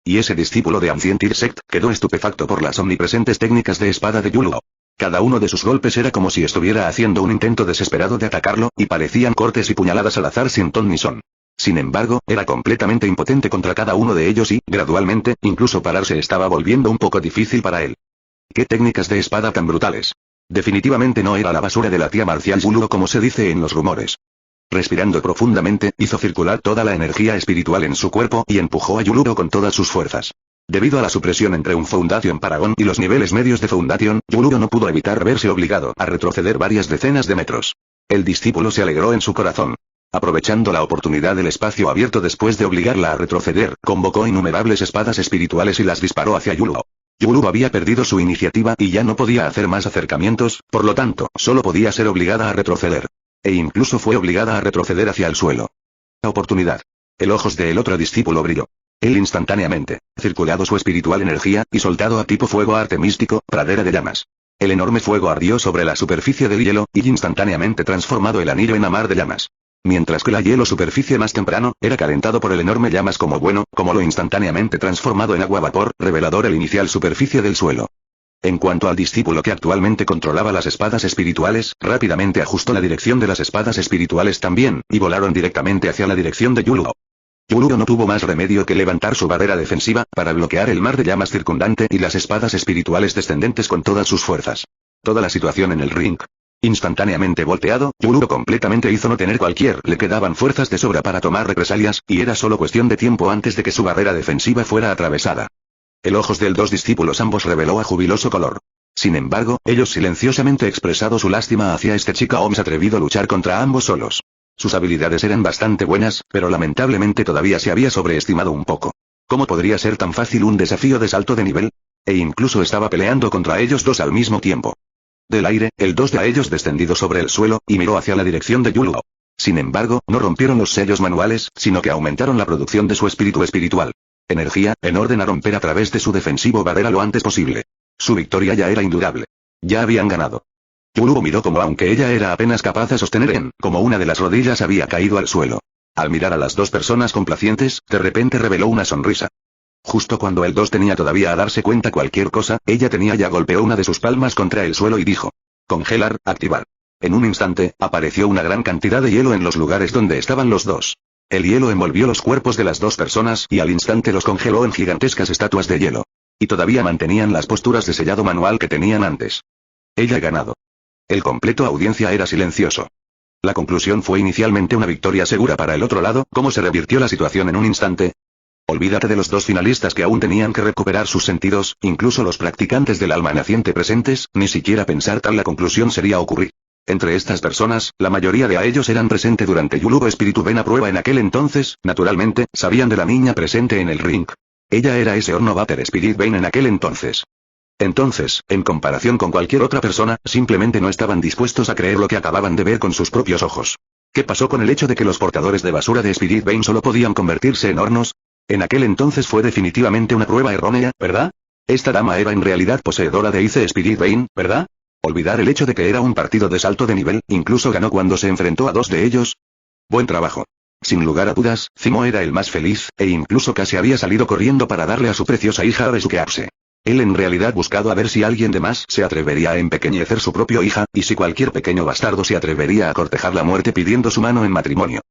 Y ese discípulo de Ancient Sect quedó estupefacto por las omnipresentes técnicas de espada de Yuluo. Cada uno de sus golpes era como si estuviera haciendo un intento desesperado de atacarlo, y parecían cortes y puñaladas al azar sin ton ni son. Sin embargo, era completamente impotente contra cada uno de ellos y, gradualmente, incluso pararse estaba volviendo un poco difícil para él. ¿Qué técnicas de espada tan brutales? Definitivamente no era la basura de la tía marcial Yuluo como se dice en los rumores. Respirando profundamente, hizo circular toda la energía espiritual en su cuerpo y empujó a Yuluo con todas sus fuerzas. Debido a la supresión entre un Foundation Paragon y los niveles medios de Foundation, Yuluo no pudo evitar verse obligado a retroceder varias decenas de metros. El discípulo se alegró en su corazón. Aprovechando la oportunidad del espacio abierto después de obligarla a retroceder, convocó innumerables espadas espirituales y las disparó hacia Yuluo. Yuluo había perdido su iniciativa y ya no podía hacer más acercamientos, por lo tanto, solo podía ser obligada a retroceder. E incluso fue obligada a retroceder hacia el suelo. La oportunidad. El ojos del otro discípulo brilló. Él instantáneamente, circulado su espiritual energía, y soltado a tipo fuego arte místico, pradera de llamas. El enorme fuego ardió sobre la superficie del hielo, y instantáneamente transformado el anillo en la mar de llamas. Mientras que la hielo superficie más temprano, era calentado por el enorme llamas como lo instantáneamente transformado en agua vapor, revelador el inicial superficie del suelo. En cuanto al discípulo que actualmente controlaba las espadas espirituales, rápidamente ajustó la dirección de las espadas espirituales también, y volaron directamente hacia la dirección de Yuluo. Yuluo no tuvo más remedio que levantar su barrera defensiva, para bloquear el mar de llamas circundante y las espadas espirituales descendentes con todas sus fuerzas. Toda la situación en el ring. Instantáneamente volteado, Yuluo completamente hizo no tener le quedaban fuerzas de sobra para tomar represalias, y era solo cuestión de tiempo antes de que su barrera defensiva fuera atravesada. El ojos de los dos discípulos ambos reveló a jubiloso color. Sin embargo, ellos silenciosamente expresado su lástima hacia este chico Oms atrevido a luchar contra ambos solos. Sus habilidades eran bastante buenas, pero lamentablemente todavía se había sobreestimado un poco. ¿Cómo podría ser tan fácil un desafío de salto de nivel? E incluso estaba peleando contra ellos dos al mismo tiempo. Del aire, el dos de ellos descendido sobre el suelo, y miró hacia la dirección de Yuluo. Sin embargo, no rompieron los sellos manuales, sino que aumentaron la producción de su espíritu espiritual. Energía, en orden a romper a través de su defensivo barrera lo antes posible. Su victoria ya era indudable. Ya habían ganado. Yuluo miró como aunque ella era apenas capaz de sostener como una de las rodillas había caído al suelo. Al mirar a las dos personas complacientes, de repente reveló una sonrisa. Justo cuando el 2 tenía todavía a darse cuenta cualquier cosa, ella ya golpeó una de sus palmas contra el suelo y dijo: congelar, activar. En un instante, apareció una gran cantidad de hielo en los lugares donde estaban los dos. El hielo envolvió los cuerpos de las dos personas y al instante los congeló en gigantescas estatuas de hielo. Y todavía mantenían las posturas de sellado manual que tenían antes. Ella ha ganado. El completo audiencia era silencioso. La conclusión fue inicialmente una victoria segura para el otro lado. ¿Cómo se revirtió la situación en un instante? Olvídate de los dos finalistas que aún tenían que recuperar sus sentidos, incluso los practicantes del alma naciente presentes, ni siquiera pensar tal la conclusión sería ocurrir. Entre estas personas, la mayoría de ellos eran presentes durante Yuluo Espíritu Ven a prueba en aquel entonces, naturalmente, sabían de la niña presente en el ring. Ella era ese horno Bater Spirit Bane en aquel entonces. Entonces, en comparación con cualquier otra persona, simplemente no estaban dispuestos a creer lo que acababan de ver con sus propios ojos. ¿Qué pasó con el hecho de que los portadores de basura de Spirit Bane solo podían convertirse en hornos? En aquel entonces fue definitivamente una prueba errónea, ¿verdad? Esta dama era en realidad poseedora de Ice Spirit Bane, ¿verdad? Olvidar el hecho de que era un partido de salto de nivel, incluso ganó cuando se enfrentó a dos de ellos. Buen trabajo. Sin lugar a dudas, Zimo era el más feliz, e incluso casi había salido corriendo para darle a su preciosa hija a besuquearse. Él en realidad buscado a ver si alguien de más se atrevería a empequeñecer su propio hija, y si cualquier pequeño bastardo se atrevería a cortejar la muerte pidiendo su mano en matrimonio.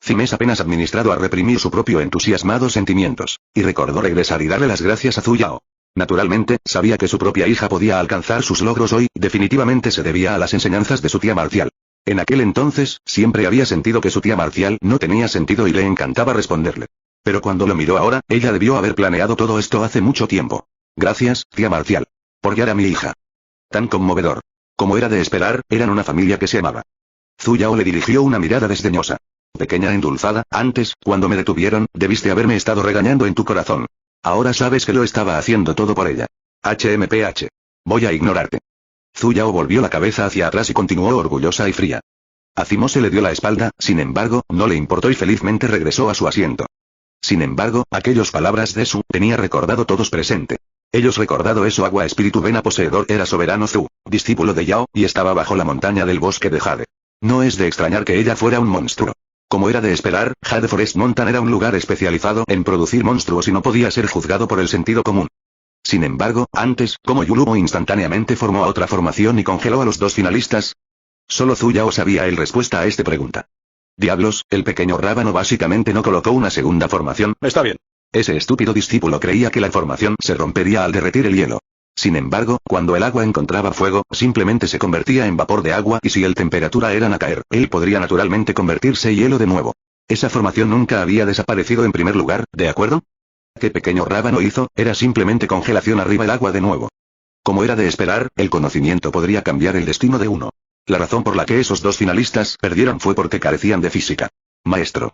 Zim es apenas administrado a reprimir su propio entusiasmados sentimientos, y recordó regresar y darle las gracias a Zuyao. Naturalmente, sabía que su propia hija podía alcanzar sus logros hoy, definitivamente se debía a las enseñanzas de su tía marcial. En aquel entonces, siempre había sentido que su tía marcial no tenía sentido y le encantaba responderle. Pero cuando lo miró ahora, ella debió haber planeado todo esto hace mucho tiempo. Gracias, tía marcial. Por guiar a mi hija. Tan conmovedor. Como era de esperar, eran una familia que se amaba. Zuyao le dirigió una mirada desdeñosa. Pequeña endulzada, antes, cuando me detuvieron, debiste haberme estado regañando en tu corazón. Ahora sabes que lo estaba haciendo todo por ella. HMPH. Voy a ignorarte. Zuyao volvió la cabeza hacia atrás y continuó orgullosa y fría. A Zimo se le dio la espalda, sin embargo, no le importó y felizmente regresó a su asiento. Sin embargo, aquellas palabras de Su tenía recordado todos presente. Ellos recordado eso agua espíritu vena poseedor era soberano Zu, discípulo de Yao, y estaba bajo la montaña del bosque de Jade. No es de extrañar que ella fuera un monstruo. Como era de esperar, Jade Forest Mountain era un lugar especializado en producir monstruos y no podía ser juzgado por el sentido común. Sin embargo, antes, como Yulumo instantáneamente formó a otra formación y congeló a los dos finalistas. Solo Zu Yao sabía la respuesta a esta pregunta. Diablos, el pequeño rábano básicamente no colocó una segunda formación. Está bien. Ese estúpido discípulo creía que la formación se rompería al derretir el hielo. Sin embargo, cuando el agua encontraba fuego, simplemente se convertía en vapor de agua y si la temperatura era a caer, él podría naturalmente convertirse en hielo de nuevo. Esa formación nunca había desaparecido en primer lugar, ¿de acuerdo? ¿Qué pequeño rábano hizo? Era simplemente congelación arriba el agua de nuevo. Como era de esperar, el conocimiento podría cambiar el destino de uno. La razón por la que esos dos finalistas perdieron fue porque carecían de física. Maestro.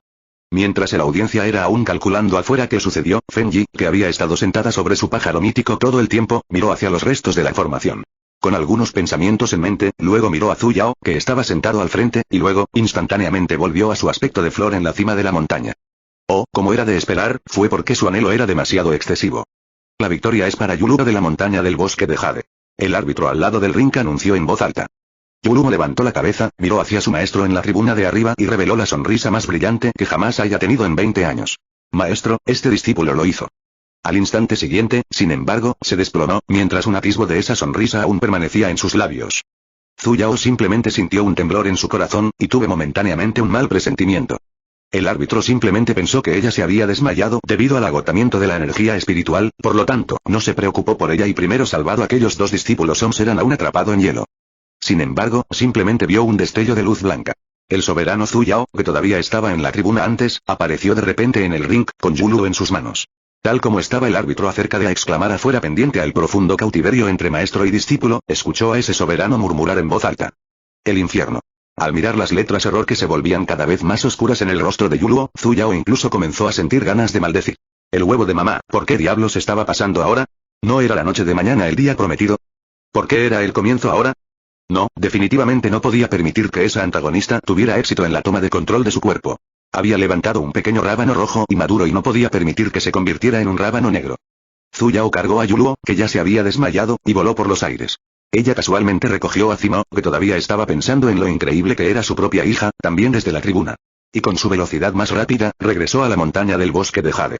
Mientras la audiencia era aún calculando afuera qué sucedió, Fenji, que había estado sentada sobre su pájaro mítico todo el tiempo, miró hacia los restos de la formación. Con algunos pensamientos en mente, luego miró a Zu Yao, que estaba sentado al frente, y luego, instantáneamente volvió a su aspecto de flor en la cima de la montaña. Oh, como era de esperar, fue porque su anhelo era demasiado excesivo. La victoria es para Yulumo de la montaña del bosque de Jade. El árbitro al lado del ring anunció en voz alta. Yulumo levantó la cabeza, miró hacia su maestro en la tribuna de arriba y reveló la sonrisa más brillante que jamás haya tenido en 20 años. Maestro, este discípulo lo hizo. Al instante siguiente, sin embargo, se desplomó, mientras un atisbo de esa sonrisa aún permanecía en sus labios. Zu Yao simplemente sintió un temblor en su corazón, y tuvo momentáneamente un mal presentimiento. El árbitro simplemente pensó que ella se había desmayado debido al agotamiento de la energía espiritual, por lo tanto, no se preocupó por ella y primero salvado a aquellos dos discípulos eran aún atrapado en hielo. Sin embargo, simplemente vio un destello de luz blanca. El soberano Zu Yao, que todavía estaba en la tribuna antes, apareció de repente en el ring, con Yulumo en sus manos. Tal como estaba el árbitro acerca de exclamar afuera pendiente al profundo cautiverio entre maestro y discípulo, escuchó a ese soberano murmurar en voz alta. El infierno. Al mirar las letras error que se volvían cada vez más oscuras en el rostro de Yulumo, Zu Yao incluso comenzó a sentir ganas de maldecir. El huevo de mamá, ¿por qué diablos estaba pasando ahora? ¿No era la noche de mañana el día prometido? ¿Por qué era el comienzo ahora? No, definitivamente no podía permitir que esa antagonista tuviera éxito en la toma de control de su cuerpo. Había levantado un pequeño rábano rojo y maduro y no podía permitir que se convirtiera en un rábano negro. Zu Yao cargó a Yulumo, que ya se había desmayado, y voló por los aires. Ella casualmente recogió a Zimo, que todavía estaba pensando en lo increíble que era su propia hija, también desde la tribuna. Y con su velocidad más rápida, regresó a la montaña del bosque de Jade.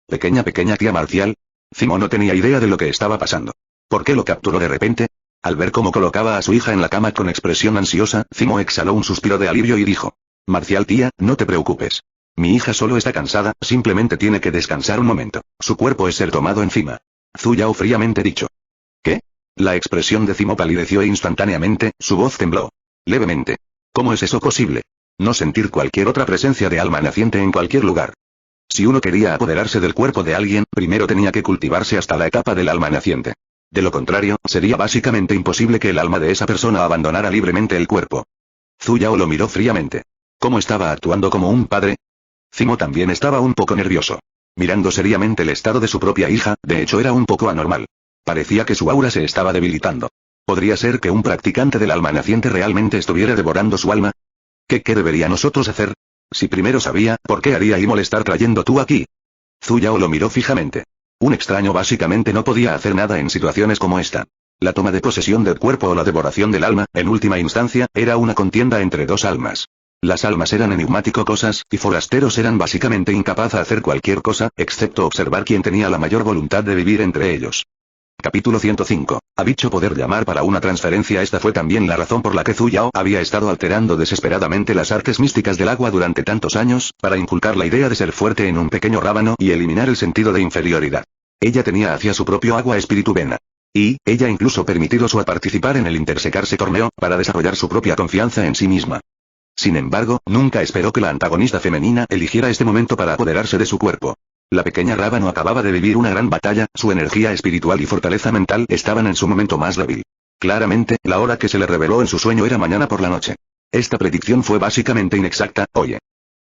Pequeña tía marcial. Zimo no tenía idea de lo que estaba pasando. ¿Por qué lo capturó de repente? Al ver cómo colocaba a su hija en la cama con expresión ansiosa, Zimo exhaló un suspiro de alivio y dijo. Marcial tía, no te preocupes. Mi hija solo está cansada, simplemente tiene que descansar un momento. Su cuerpo es ser tomado encima. Zu Yao fríamente dicho. ¿Qué? La expresión de Zimo palideció e instantáneamente, su voz tembló. Levemente. ¿Cómo es eso posible? No sentir cualquier otra presencia de alma naciente en cualquier lugar. Si uno quería apoderarse del cuerpo de alguien, primero tenía que cultivarse hasta la etapa del alma naciente. De lo contrario, sería básicamente imposible que el alma de esa persona abandonara libremente el cuerpo. Zu Yao lo miró fríamente. ¿Cómo estaba actuando como un padre? Zimo también estaba un poco nervioso. Mirando seriamente el estado de su propia hija, de hecho era un poco anormal. Parecía que su aura se estaba debilitando. ¿Podría ser que un practicante del alma naciente realmente estuviera devorando su alma? ¿Qué debería nosotros hacer? Si primero sabía, ¿por qué haría y molestar trayendo tú aquí? Zu Yao lo miró fijamente. Un extraño básicamente no podía hacer nada en situaciones como esta. La toma de posesión del cuerpo o la devoración del alma, en última instancia, era una contienda entre dos almas. Las almas eran enigmático cosas, y forasteros eran básicamente incapaz de hacer cualquier cosa, excepto observar quién tenía la mayor voluntad de vivir entre ellos. Capítulo 105. A dicho poder llamar para una transferencia. Esta fue también la razón por la que Zu Yao había estado alterando desesperadamente las artes místicas del agua durante tantos años, para inculcar la idea de ser fuerte en un pequeño rábano y eliminar el sentido de inferioridad. Ella tenía hacia su propio agua espíritu vena. Y, ella incluso permitido su a participar en el intersecarse torneo, para desarrollar su propia confianza en sí misma. Sin embargo, nunca esperó que la antagonista femenina eligiera este momento para apoderarse de su cuerpo. La pequeña rábano acababa de vivir una gran batalla, su energía espiritual y fortaleza mental estaban en su momento más débil. Claramente, la hora que se le reveló en su sueño era mañana por la noche. Esta predicción fue básicamente inexacta. Oye.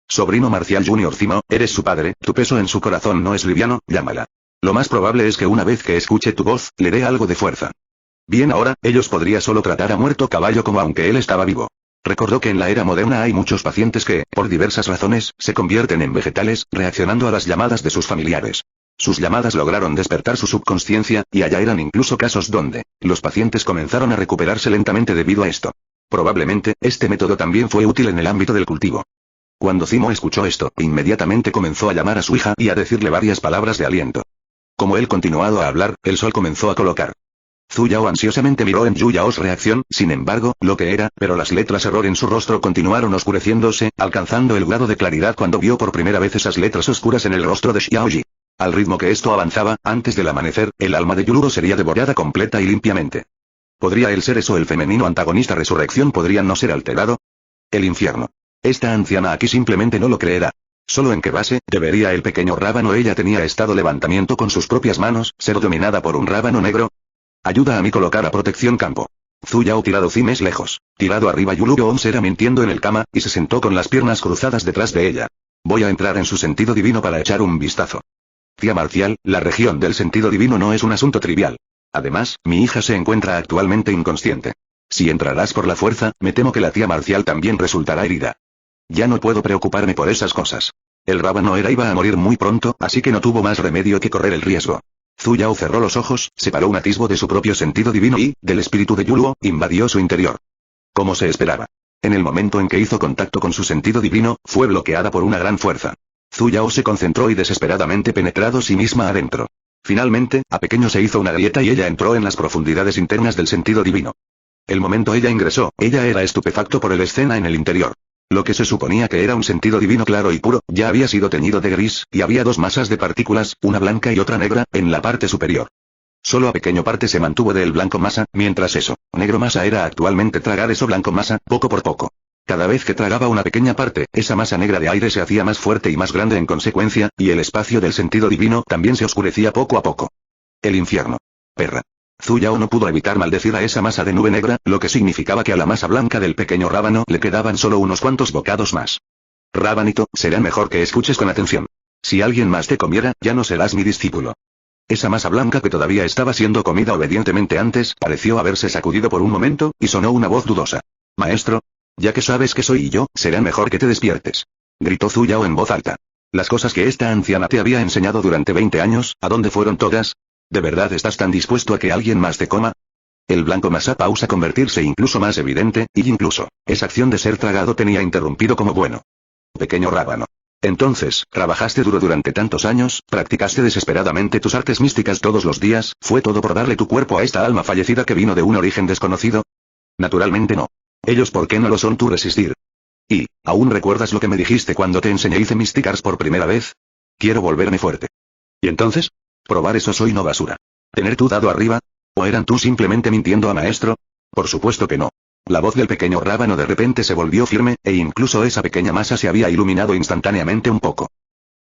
Sobrino Marcial Jr. Zimo, eres su padre, tu peso en su corazón no es liviano, llámala. Lo más probable es que una vez que escuche tu voz, le dé algo de fuerza. Bien ahora, ellos podría solo tratar a muerto caballo como aunque él estaba vivo. Recordó que en la era moderna hay muchos pacientes que, por diversas razones, se convierten en vegetales, reaccionando a las llamadas de sus familiares. Sus llamadas lograron despertar su subconsciencia, y allá eran incluso casos donde los pacientes comenzaron a recuperarse lentamente debido a esto. Probablemente, este método también fue útil en el ámbito del cultivo. Cuando Zimo escuchó esto, inmediatamente comenzó a llamar a su hija y a decirle varias palabras de aliento. Como él continuado a hablar, el sol comenzó a colocar. Zhu Yao ansiosamente miró en Yu Yao's reacción, sin embargo, lo que era, pero las letras error en su rostro continuaron oscureciéndose, alcanzando el grado de claridad cuando vio por primera vez esas letras oscuras en el rostro de Xiaoji. Al ritmo que esto avanzaba, antes del amanecer, el alma de Yuluro sería devorada completa y limpiamente. ¿Podría él ser eso? El femenino antagonista resurrección podría no ser alterado? El infierno. Esta anciana aquí simplemente no lo creerá. Solo en qué base, debería el pequeño rábano ella tenía estado levantamiento con sus propias manos, ser dominada por un rábano negro. Ayuda a mí colocar a protección campo. Zhu Yao tirado cimes lejos. Tirado arriba Yuluro Onsera mintiendo en el cama, y se sentó con las piernas cruzadas detrás de ella. Voy a entrar en su sentido divino para echar un vistazo. Tía Marcial, la región del sentido divino no es un asunto trivial. Además, mi hija se encuentra actualmente inconsciente. Si entrarás por la fuerza, me temo que la tía Marcial también resultará herida. Ya no puedo preocuparme por esas cosas. El rábano iba a morir muy pronto, así que no tuvo más remedio que correr el riesgo. Zhu Yao cerró los ojos, separó un atisbo de su propio sentido divino y, del espíritu de Yuluo, invadió su interior. Como se esperaba. En el momento en que hizo contacto con su sentido divino, fue bloqueada por una gran fuerza. Zhu Yao se concentró y desesperadamente penetrado sí misma adentro. Finalmente, a pequeño se hizo una grieta y ella entró en las profundidades internas del sentido divino. El momento ella ingresó, ella era estupefacto por el escena en el interior. Lo que se suponía que era un sentido divino claro y puro, ya había sido teñido de gris, y había dos masas de partículas, una blanca y otra negra, en la parte superior. Solo a pequeño parte se mantuvo del blanco masa, mientras eso, negro masa era actualmente tragar eso blanco masa, poco por poco. Cada vez que tragaba una pequeña parte, esa masa negra de aire se hacía más fuerte y más grande en consecuencia, y el espacio del sentido divino también se oscurecía poco a poco. El infierno. Perra. Zhu Yao no pudo evitar maldecir a esa masa de nube negra, lo que significaba que a la masa blanca del pequeño rábano le quedaban solo unos cuantos bocados más. Rábanito, será mejor que escuches con atención. Si alguien más te comiera, ya no serás mi discípulo. Esa masa blanca que todavía estaba siendo comida obedientemente antes, pareció haberse sacudido por un momento, y sonó una voz dudosa. Maestro, ya que sabes que soy yo, será mejor que te despiertes. Gritó Zhu Yao en voz alta. Las cosas que esta anciana te había enseñado durante 20 años, ¿a dónde fueron todas? ¿De verdad estás tan dispuesto a que alguien más te coma? El blanco masa pausa convertirse incluso más evidente, y incluso, esa acción de ser tragado tenía interrumpido como bueno. Pequeño rábano. Entonces, trabajaste duro durante tantos años, practicaste desesperadamente tus artes místicas todos los días, ¿fue todo por darle tu cuerpo a esta alma fallecida que vino de un origen desconocido? Naturalmente no. Ellos ¿por qué no lo son tú resistir? Y, ¿aún recuerdas lo que me dijiste cuando te enseñé Ice Mysticars por primera vez? Quiero volverme fuerte. ¿Y entonces? Probar eso soy no basura. ¿Tener tu dado arriba? ¿O eran tú simplemente mintiendo a maestro? Por supuesto que no. La voz del pequeño rábano de repente se volvió firme, e incluso esa pequeña masa se había iluminado instantáneamente un poco.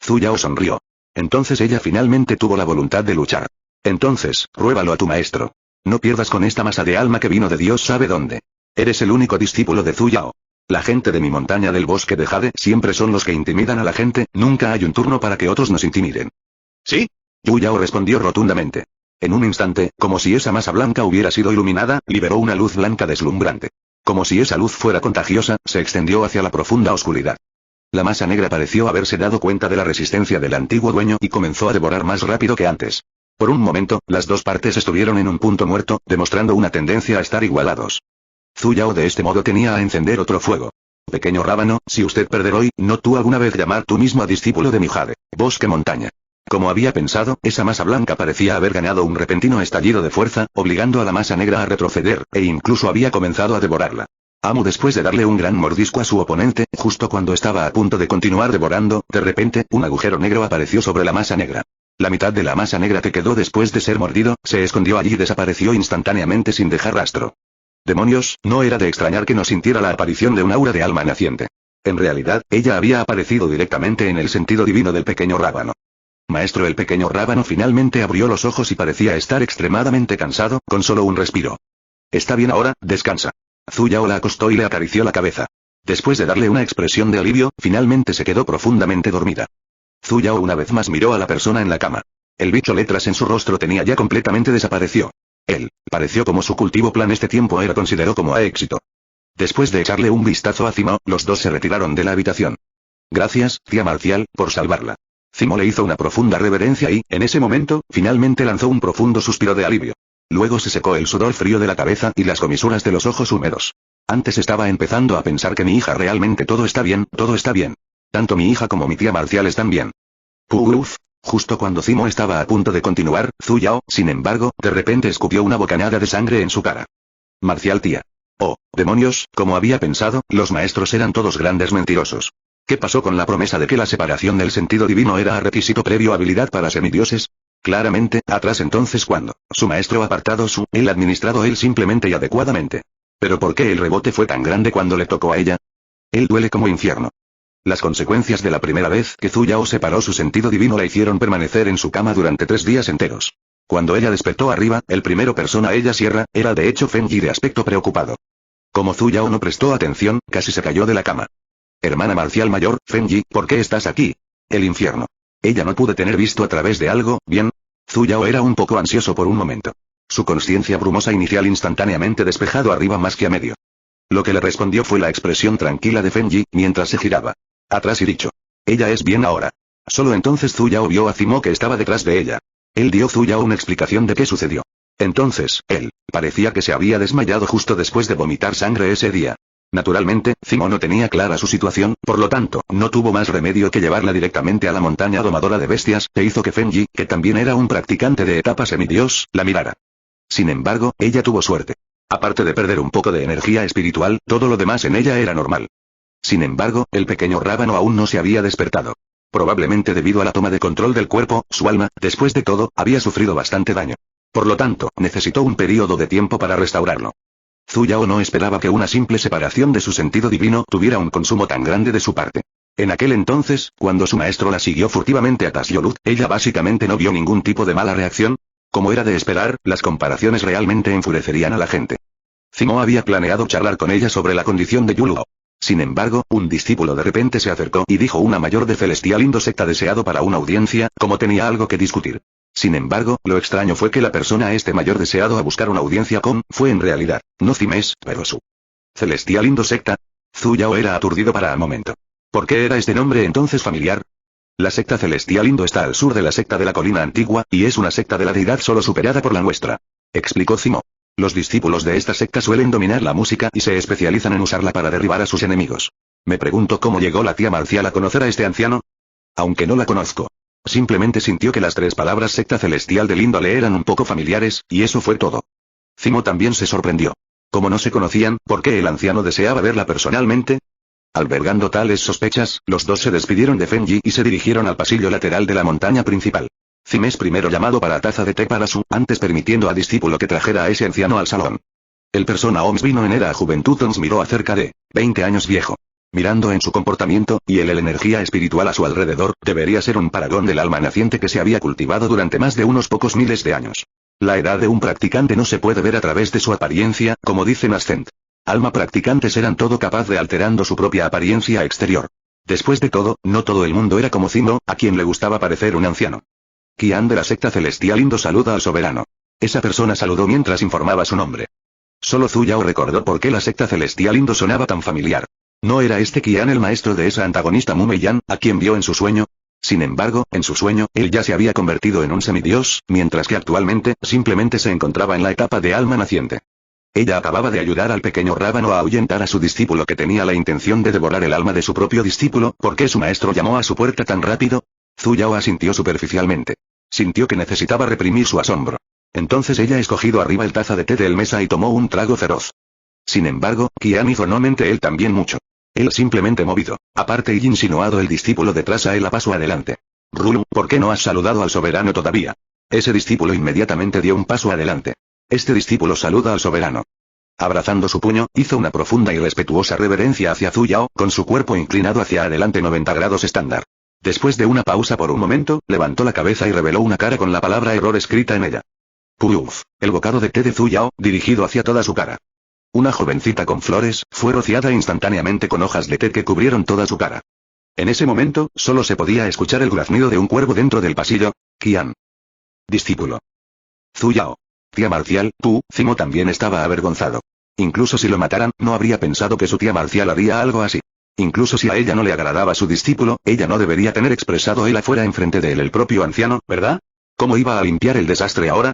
Zhu Yao sonrió. Entonces ella finalmente tuvo la voluntad de luchar. Entonces, pruébalo a tu maestro. No pierdas con esta masa de alma que vino de Dios sabe dónde. Eres el único discípulo de Zhu Yao. La gente de mi montaña del bosque de Jade siempre son los que intimidan a la gente, nunca hay un turno para que otros nos intimiden. ¿Sí? Yu Yao respondió rotundamente. En un instante, como si esa masa blanca hubiera sido iluminada, liberó una luz blanca deslumbrante. Como si esa luz fuera contagiosa, se extendió hacia la profunda oscuridad. La masa negra pareció haberse dado cuenta de la resistencia del antiguo dueño y comenzó a devorar más rápido que antes. Por un momento, las dos partes estuvieron en un punto muerto, demostrando una tendencia a estar igualados. Zhu Yao de este modo tenía a encender otro fuego. Pequeño rábano, si usted perder hoy, ¿no tú alguna vez llamar tú mismo a discípulo de mi Jade, bosque montaña? Como había pensado, esa masa blanca parecía haber ganado un repentino estallido de fuerza, obligando a la masa negra a retroceder, e incluso había comenzado a devorarla. Amo después de darle un gran mordisco a su oponente, justo cuando estaba a punto de continuar devorando, de repente, un agujero negro apareció sobre la masa negra. La mitad de la masa negra que quedó después de ser mordido, se escondió allí y desapareció instantáneamente sin dejar rastro. Demonios, no era de extrañar que no sintiera la aparición de un aura de alma naciente. En realidad, ella había aparecido directamente en el sentido divino del pequeño rábano. Maestro, el pequeño rábano finalmente abrió los ojos y parecía estar extremadamente cansado, con solo un respiro. Está bien ahora, descansa. Zhu Yao la acostó y le acarició la cabeza. Después de darle una expresión de alivio, finalmente se quedó profundamente dormida. Zhu Yao una vez más miró a la persona en la cama. El bicho letras en su rostro tenía ya completamente desapareció. Él, pareció como su cultivo plan este tiempo era considerado como a éxito. Después de echarle un vistazo a Zimo, los dos se retiraron de la habitación. Gracias, tía Marcial, por salvarla. Zimo le hizo una profunda reverencia y, en ese momento, finalmente lanzó un profundo suspiro de alivio. Luego se secó el sudor frío de la cabeza y las comisuras de los ojos húmedos. Antes estaba empezando a pensar que mi hija realmente todo está bien, todo está bien. Tanto mi hija como mi tía Marcial están bien. Puf. Justo cuando Zimo estaba a punto de continuar, Zhu Yao, sin embargo, de repente escupió una bocanada de sangre en su cara. Marcial tía. Oh, demonios, como había pensado, los maestros eran todos grandes mentirosos. ¿Qué pasó con la promesa de que la separación del sentido divino era requisito previo habilidad para semidioses? Claramente, atrás entonces cuando, su maestro apartado él administrado él simplemente y adecuadamente. Pero ¿por qué el rebote fue tan grande cuando le tocó a ella? Él duele como infierno. Las consecuencias de la primera vez que Zhu Yao separó su sentido divino la hicieron permanecer en su cama durante 3 días enteros. Cuando ella despertó arriba, el primero persona ella Sierra, era de hecho Feng Yi de aspecto preocupado. Como Zhu Yao no prestó atención, casi se cayó de la cama. Hermana marcial mayor, Feng Yi, ¿por qué estás aquí? El infierno. Ella no pudo tener visto a través de algo, ¿bien? Zhu Yao era un poco ansioso por un momento. Su conciencia brumosa inicial instantáneamente despejado arriba más que a medio. Lo que le respondió fue la expresión tranquila de Feng Yi, mientras se giraba. Atrás y dicho. Ella es bien ahora. Solo entonces Zhu Yao vio a Zimo que estaba detrás de ella. Él dio a Zhu Yao una explicación de qué sucedió. Entonces, él, parecía que se había desmayado justo después de vomitar sangre ese día. Naturalmente, Zimo no tenía clara su situación, por lo tanto, no tuvo más remedio que llevarla directamente a la montaña domadora de bestias, e hizo que Feng Yi, que también era un practicante de etapa semidios, la mirara. Sin embargo, ella tuvo suerte. Aparte de perder un poco de energía espiritual, todo lo demás en ella era normal. Sin embargo, el pequeño rábano aún no se había despertado. Probablemente debido a la toma de control del cuerpo, su alma, después de todo, había sufrido bastante daño. Por lo tanto, necesitó un periodo de tiempo para restaurarlo. Zhu Yao no esperaba que una simple separación de su sentido divino tuviera un consumo tan grande de su parte. En aquel entonces, cuando su maestro la siguió furtivamente a Tasyolut, ella básicamente no vio ningún tipo de mala reacción. Como era de esperar, las comparaciones realmente enfurecerían a la gente. Zimo había planeado charlar con ella sobre la condición de Yuluo. Sin embargo, un discípulo de repente se acercó y dijo una mayor de Celestial Indo secta deseado para una audiencia, como tenía algo que discutir. Sin embargo, lo extraño fue que la persona mayor deseado a buscar una audiencia fue en realidad, no Cimes, pero su Celestial Indo secta. Zhu Yao era aturdido para un momento. ¿Por qué era este nombre entonces familiar? La secta Celestial Indo está al sur de la secta de la colina antigua, y es una secta de la deidad solo superada por la nuestra. Explicó Zimo. Los discípulos de esta secta suelen dominar la música y se especializan en usarla para derribar a sus enemigos. Me pregunto cómo llegó la tía Marcial a conocer a este anciano. Aunque no la conozco. Simplemente sintió que las 3 palabras secta celestial del Indo le eran un poco familiares, y eso fue todo. Zimo también se sorprendió. Como no se conocían, ¿por qué el anciano deseaba verla personalmente? Albergando tales sospechas, los dos se despidieron de Feng Yi y se dirigieron al pasillo lateral de la montaña principal. Cimes primero llamado para taza de té para antes permitiendo a discípulo que trajera a ese anciano al salón. El persona OMS vino en era juventud OMS miró a cerca de 20 años viejo. Mirando en su comportamiento, y el energía espiritual a su alrededor, debería ser un paragón del alma naciente que se había cultivado durante más de unos pocos miles de años. La edad de un practicante no se puede ver a través de su apariencia, como dice Nascent. Alma practicantes eran todo capaz de alterando su propia apariencia exterior. Después de todo, no todo el mundo era como Zimo, a quien le gustaba parecer un anciano. Qian de la secta celestial Indo saluda al soberano. Esa persona saludó mientras informaba su nombre. Solo Zhu Yao recordó por qué la secta celestial Indo sonaba tan familiar. ¿No era este Qian el maestro de esa antagonista Mu Meiyan, a quien vio en su sueño? Sin embargo, en su sueño, él ya se había convertido en un semidios, mientras que actualmente, simplemente se encontraba en la etapa de alma naciente. Ella acababa de ayudar al pequeño rábano a ahuyentar a su discípulo que tenía la intención de devorar el alma de su propio discípulo. ¿Por qué su maestro llamó a su puerta tan rápido? Zhu Yao asintió superficialmente. Sintió que necesitaba reprimir su asombro. Entonces ella escogido arriba el taza de té del mesa y tomó un trago feroz. Sin embargo, Qian hizo no mente él también mucho. Él simplemente movido, aparte y insinuado el discípulo detrás a él a paso adelante. Rulu, ¿por qué no has saludado al soberano todavía? Ese discípulo inmediatamente dio un paso adelante. Este discípulo saluda al soberano. Abrazando su puño, hizo una profunda y respetuosa reverencia hacia Zhu Yao, con su cuerpo inclinado hacia adelante 90 grados estándar. Después de una pausa por un momento, levantó la cabeza y reveló una cara con la palabra error escrita en ella. Puf, el bocado de té de Zhu Yao, dirigido hacia toda su cara. Una jovencita con flores, fue rociada instantáneamente con hojas de té que cubrieron toda su cara. En ese momento, solo se podía escuchar el graznido de un cuervo dentro del pasillo. Qian. Discípulo. Zhu Yao. Tía Marcial, Zimo también estaba avergonzado. Incluso si lo mataran, no habría pensado que su tía marcial haría algo así. Incluso si a ella no le agradaba su discípulo, ella no debería tener expresado él afuera enfrente de él el propio anciano, ¿verdad? ¿Cómo iba a limpiar el desastre ahora?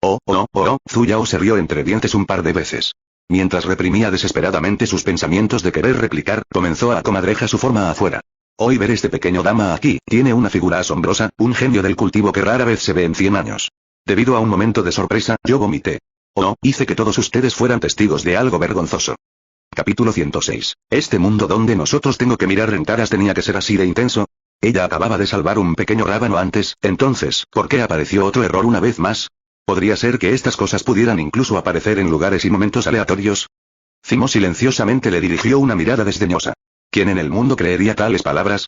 Zhu Yao se rió entre dientes un par de veces. Mientras reprimía desesperadamente sus pensamientos de querer replicar, comenzó a comadreja su forma afuera. Hoy ver este pequeño dama aquí, tiene una figura asombrosa, un genio del cultivo que rara vez se ve en 100 años. Debido a un momento de sorpresa, yo vomité. Hice que todos ustedes fueran testigos de algo vergonzoso. Capítulo 106. Este mundo donde nosotros tengo que mirar en caras tenía que ser así de intenso. Ella acababa de salvar un pequeño rábano antes, entonces, ¿por qué apareció otro error una vez más? ¿Podría ser que estas cosas pudieran incluso aparecer en lugares y momentos aleatorios? Zimo silenciosamente le dirigió una mirada desdeñosa. ¿Quién en el mundo creería tales palabras?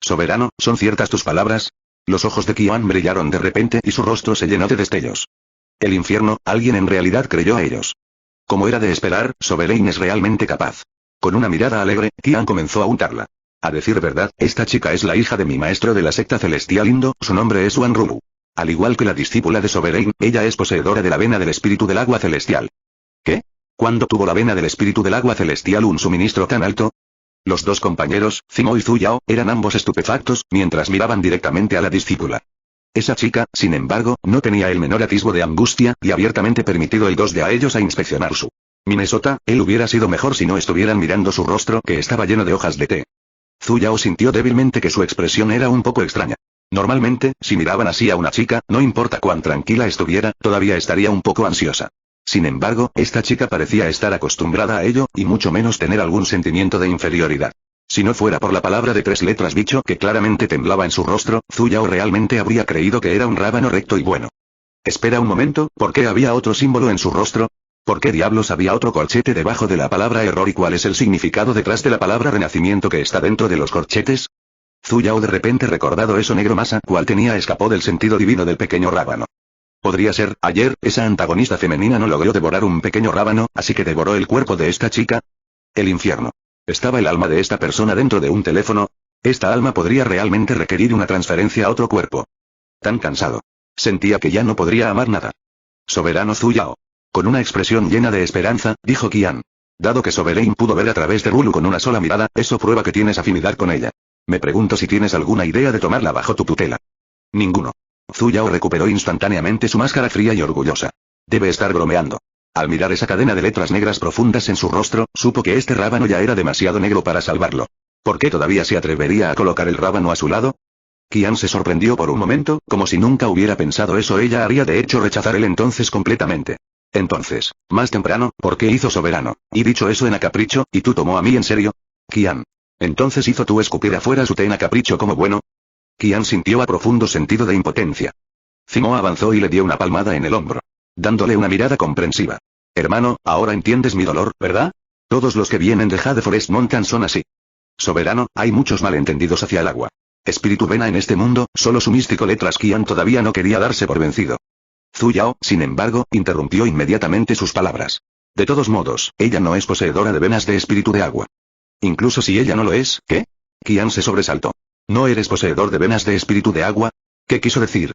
Soberano, ¿son ciertas tus palabras? Los ojos de Qian brillaron de repente y su rostro se llenó de destellos. El infierno, alguien en realidad creyó a ellos. Como era de esperar, Sovereign es realmente capaz. Con una mirada alegre, Qian comenzó a untarla. A decir verdad, esta chica es la hija de mi maestro de la secta celestial Indo, su nombre es Wan Rulu. Al igual que la discípula de Sovereign, ella es poseedora de la vena del espíritu del agua celestial. ¿Qué? ¿Cuándo tuvo la vena del espíritu del agua celestial un suministro tan alto? Los dos compañeros, Zimo y Zhu Yao, eran ambos estupefactos, mientras miraban directamente a la discípula. Esa chica, sin embargo, no tenía el menor atisbo de angustia, y abiertamente permitido el dos de a ellos a inspeccionar su Minnesota. Él hubiera sido mejor si no estuvieran mirando su rostro que estaba lleno de hojas de té. Zhu Yao sintió débilmente que su expresión era un poco extraña. Normalmente, si miraban así a una chica, no importa cuán tranquila estuviera, todavía estaría un poco ansiosa. Sin embargo, esta chica parecía estar acostumbrada a ello, y mucho menos tener algún sentimiento de inferioridad. Si no fuera por la palabra de 3 letras bicho que claramente temblaba en su rostro, Zhu Yao realmente habría creído que era un rábano recto y bueno. Espera un momento, ¿por qué había otro símbolo en su rostro? ¿Por qué diablos había otro corchete debajo de la palabra error y cuál es el significado detrás de la palabra renacimiento que está dentro de los corchetes? Zhu Yao de repente recordado eso negro masa cual tenía escapó del sentido divino del pequeño rábano. Podría ser, ayer, esa antagonista femenina no logró devorar un pequeño rábano, así que devoró el cuerpo de esta chica. El infierno. ¿Estaba el alma de esta persona dentro de un teléfono? Esta alma podría realmente requerir una transferencia a otro cuerpo. Tan cansado. Sentía que ya no podría amar nada. Soberano Zhu Yao. Con una expresión llena de esperanza, dijo Qian. Dado que Sovereign pudo ver a través de Rulu con una sola mirada, eso prueba que tienes afinidad con ella. Me pregunto si tienes alguna idea de tomarla bajo tu tutela. Ninguno. Zhu Yao recuperó instantáneamente su máscara fría y orgullosa. Debe estar bromeando. Al mirar esa cadena de letras negras profundas en su rostro, supo que este rábano ya era demasiado negro para salvarlo. ¿Por qué todavía se atrevería a colocar el rábano a su lado? Qian se sorprendió por un momento, como si nunca hubiera pensado eso. Ella haría de hecho rechazar él entonces completamente. Entonces, más temprano, ¿por qué hizo soberano? Y dicho eso en a capricho, ¿y tú tomó a mí en serio? Qian. Entonces hizo tú escupir afuera su té en a capricho como bueno. Qian sintió a profundo sentido de impotencia. Zimo avanzó y le dio una palmada en el hombro. Dándole una mirada comprensiva. Hermano, ahora entiendes mi dolor, ¿verdad? Todos los que vienen de Jade Forest Mountain son así. Soberano, hay muchos malentendidos hacia el agua. Espíritu vena en este mundo, solo su místico letras. Qian todavía no quería darse por vencido. Zhu Yao, sin embargo, interrumpió inmediatamente sus palabras. De todos modos, ella no es poseedora de venas de espíritu de agua. Incluso si ella no lo es, ¿qué? Qian se sobresaltó. ¿No eres poseedor de venas de espíritu de agua? ¿Qué quiso decir?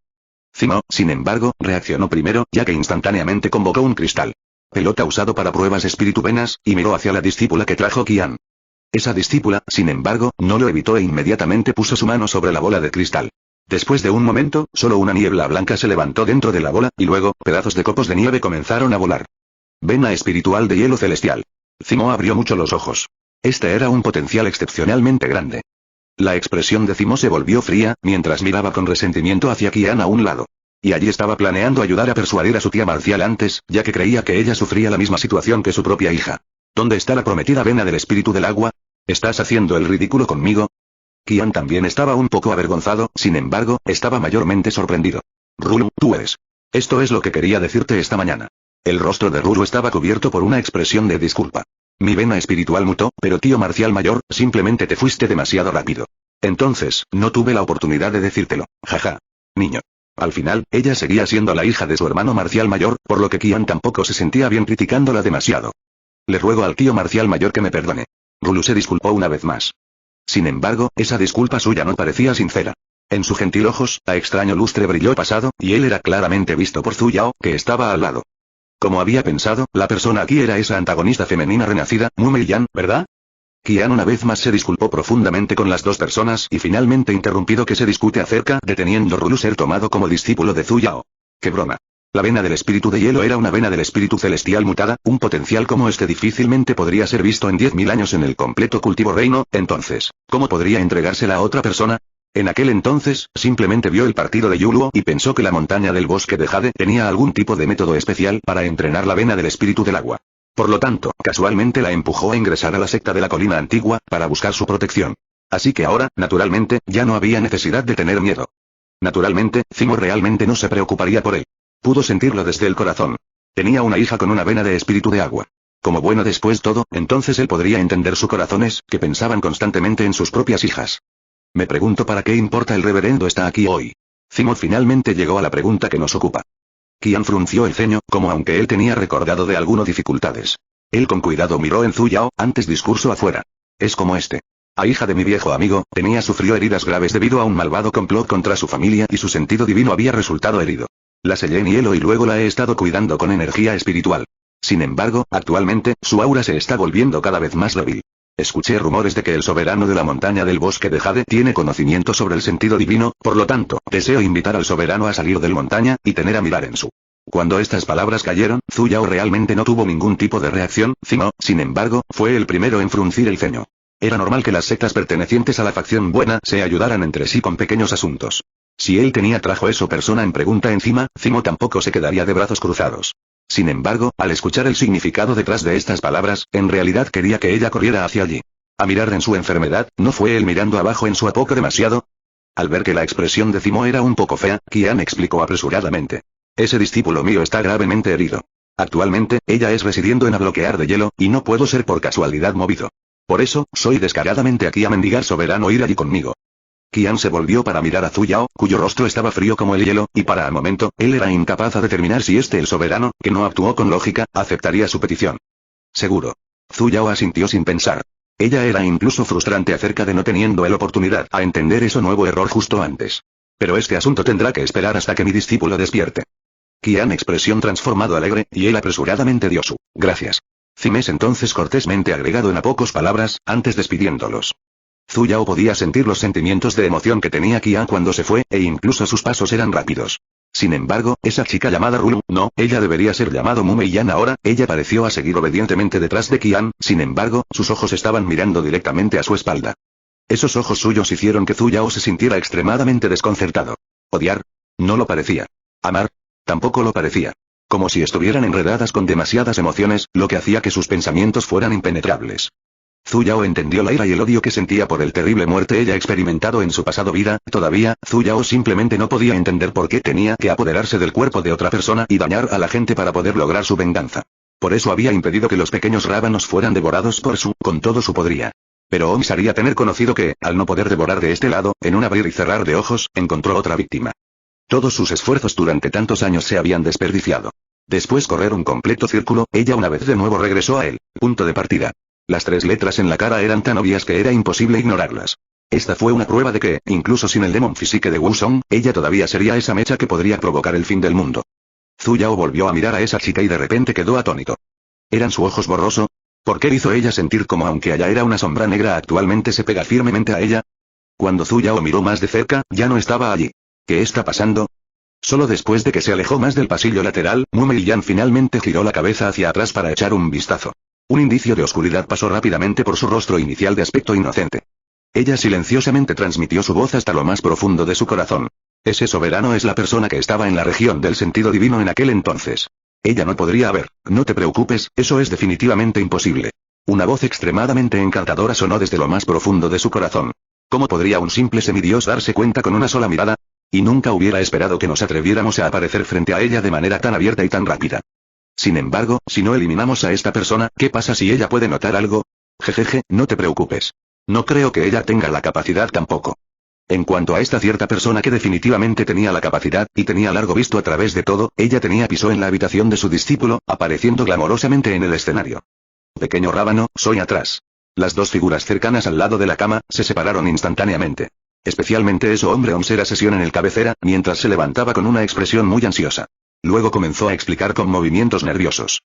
Zimo, sin embargo, reaccionó primero, ya que instantáneamente convocó un cristal. Pelota usado para pruebas espíritu venas, y miró hacia la discípula que trajo Qian. Esa discípula, sin embargo, no lo evitó e inmediatamente puso su mano sobre la bola de cristal. Después de un momento, solo una niebla blanca se levantó dentro de la bola, y luego, pedazos de copos de nieve comenzaron a volar. Vena espiritual de hielo celestial. Zimo abrió mucho los ojos. Este era un potencial excepcionalmente grande. La expresión de Zimo se volvió fría, mientras miraba con resentimiento hacia Qian a un lado. Y allí estaba planeando ayudar a persuadir a su tía marcial antes, ya que creía que ella sufría la misma situación que su propia hija. ¿Dónde está la prometida vena del espíritu del agua? ¿Estás haciendo el ridículo conmigo? Qian también estaba un poco avergonzado, sin embargo, estaba mayormente sorprendido. Rulu, tú eres. Esto es lo que quería decirte esta mañana. El rostro de Rulu estaba cubierto por una expresión de disculpa. Mi vena espiritual mutó, pero tío marcial mayor, simplemente te fuiste demasiado rápido. Entonces, no tuve la oportunidad de decírtelo, jaja. Niño. Al final, ella seguía siendo la hija de su hermano marcial mayor, por lo que Qian tampoco se sentía bien criticándola demasiado. Le ruego al tío marcial mayor que me perdone. Rulu se disculpó una vez más. Sin embargo, esa disculpa suya no parecía sincera. En su gentil ojos, a extraño lustre brilló pasado, y él era claramente visto por Zhu Yao, que estaba al lado. Como había pensado, la persona aquí era esa antagonista femenina renacida, Mumei-yan, ¿verdad? Qian una vez más se disculpó profundamente con las dos personas y finalmente interrumpido que se discute acerca de teniendo Ryu ser tomado como discípulo de Zu Yao. ¡Qué broma! La vena del espíritu de hielo era una vena del espíritu celestial mutada, un potencial como este difícilmente podría ser visto en 10.000 años en el completo cultivo reino, entonces, ¿cómo podría entregársela a otra persona? En aquel entonces, simplemente vio el partido de Yuluo y pensó que la montaña del bosque de Jade tenía algún tipo de método especial para entrenar la vena del espíritu del agua. Por lo tanto, casualmente la empujó a ingresar a la secta de la colina antigua, para buscar su protección. Así que ahora, naturalmente, ya no había necesidad de tener miedo. Naturalmente, Zimo realmente no se preocuparía por él. Pudo sentirlo desde el corazón. Tenía una hija con una vena de espíritu de agua. Como bueno después todo, entonces él podría entender sus corazones, que pensaban constantemente en sus propias hijas. Me pregunto para qué importa el reverendo está aquí hoy. Zimo finalmente llegó a la pregunta que nos ocupa. Qian frunció el ceño, como aunque él tenía recordado de algunas dificultades. Él con cuidado miró en Zu Yao, antes discurso afuera. Es como este. La hija de mi viejo amigo, sufrió heridas graves debido a un malvado complot contra su familia y su sentido divino había resultado herido. La sellé en hielo y luego la he estado cuidando con energía espiritual. Sin embargo, actualmente, su aura se está volviendo cada vez más débil. Escuché rumores de que el soberano de la montaña del bosque de Jade tiene conocimiento sobre el sentido divino, por lo tanto, deseo invitar al soberano a salir del montaña, y tener a mirar en su. Cuando estas palabras cayeron, Zu Yao realmente no tuvo ningún tipo de reacción, Zimo, sin embargo, fue el primero en fruncir el ceño. Era normal que las sectas pertenecientes a la facción buena se ayudaran entre sí con pequeños asuntos. Si él trajo eso persona en pregunta encima, Zimo tampoco se quedaría de brazos cruzados. Sin embargo, al escuchar el significado detrás de estas palabras, en realidad quería que ella corriera hacia allí. A mirar en su enfermedad, ¿no fue él mirando abajo en su apoco demasiado? Al ver que la expresión de Zimo era un poco fea, Qian explicó apresuradamente. Ese discípulo mío está gravemente herido. Actualmente, ella es residiendo en a bloquear de hielo, y no puedo ser por casualidad movido. Por eso, soy descaradamente aquí a mendigar soberano ir allí conmigo. Qian se volvió para mirar a Zu Yao, cuyo rostro estaba frío como el hielo, y para el momento, él era incapaz de determinar si el soberano, que no actuó con lógica, aceptaría su petición. Seguro. Zu Yao asintió sin pensar. Ella era incluso frustrante acerca de no teniendo la oportunidad a entender ese nuevo error justo antes. Pero este asunto tendrá que esperar hasta que mi discípulo despierte. Qian expresión transformado alegre, y él apresuradamente dio su gracias. Zimes entonces cortésmente agregado en a pocos palabras, antes despidiéndolos. Zu Yao podía sentir los sentimientos de emoción que tenía Qian cuando se fue, e incluso sus pasos eran rápidos. Sin embargo, esa chica llamada Rulu, no, ella debería ser llamado Mumei-yan ahora, ella pareció a seguir obedientemente detrás de Qian, sin embargo, sus ojos estaban mirando directamente a su espalda. Esos ojos suyos hicieron que Zu Yao se sintiera extremadamente desconcertado. ¿Odiar? No lo parecía. ¿Amar? Tampoco lo parecía. Como si estuvieran enredadas con demasiadas emociones, lo que hacía que sus pensamientos fueran impenetrables. Zu Yao entendió la ira y el odio que sentía por el terrible muerte ella experimentado en su pasado vida, todavía, Zu Yao simplemente no podía entender por qué tenía que apoderarse del cuerpo de otra persona y dañar a la gente para poder lograr su venganza. Por eso había impedido que los pequeños rábanos fueran devorados por con todo su podría. Pero Oms haría tener conocido que, al no poder devorar de este lado, en un abrir y cerrar de ojos, encontró otra víctima. Todos sus esfuerzos durante tantos años se habían desperdiciado. Después correr un completo círculo, ella una vez de nuevo regresó a él, punto de partida. Las 3 letras en la cara eran tan obvias que era imposible ignorarlas. Esta fue una prueba de que, incluso sin el Demon Physique de Wusong, ella todavía sería esa mecha que podría provocar el fin del mundo. Zu Yao volvió a mirar a esa chica y de repente quedó atónito. ¿Eran sus ojos borroso? ¿Por qué hizo ella sentir como aunque allá era una sombra negra actualmente se pega firmemente a ella? Cuando Zu Yao miró más de cerca, ya no estaba allí. ¿Qué está pasando? Solo después de que se alejó más del pasillo lateral, Mumei-yan finalmente giró la cabeza hacia atrás para echar un vistazo. Un indicio de oscuridad pasó rápidamente por su rostro inicial de aspecto inocente. Ella silenciosamente transmitió su voz hasta lo más profundo de su corazón. Ese soberano es la persona que estaba en la región del sentido divino en aquel entonces. Ella no podría haber, no te preocupes, eso es definitivamente imposible. Una voz extremadamente encantadora sonó desde lo más profundo de su corazón. ¿Cómo podría un simple semidios darse cuenta con una sola mirada? Y nunca hubiera esperado que nos atreviéramos a aparecer frente a ella de manera tan abierta y tan rápida. Sin embargo, si no eliminamos a esta persona, ¿qué pasa si ella puede notar algo? Jejeje, no te preocupes. No creo que ella tenga la capacidad tampoco. En cuanto a esta cierta persona que definitivamente tenía la capacidad, y tenía largo visto a través de todo, ella pisó en la habitación de su discípulo, apareciendo glamorosamente en el escenario. Pequeño rábano, soy atrás. Las 2 figuras cercanas al lado de la cama, se separaron instantáneamente. Especialmente hombre Oms era sesión en el cabecera, mientras se levantaba con una expresión muy ansiosa. Luego comenzó a explicar con movimientos nerviosos.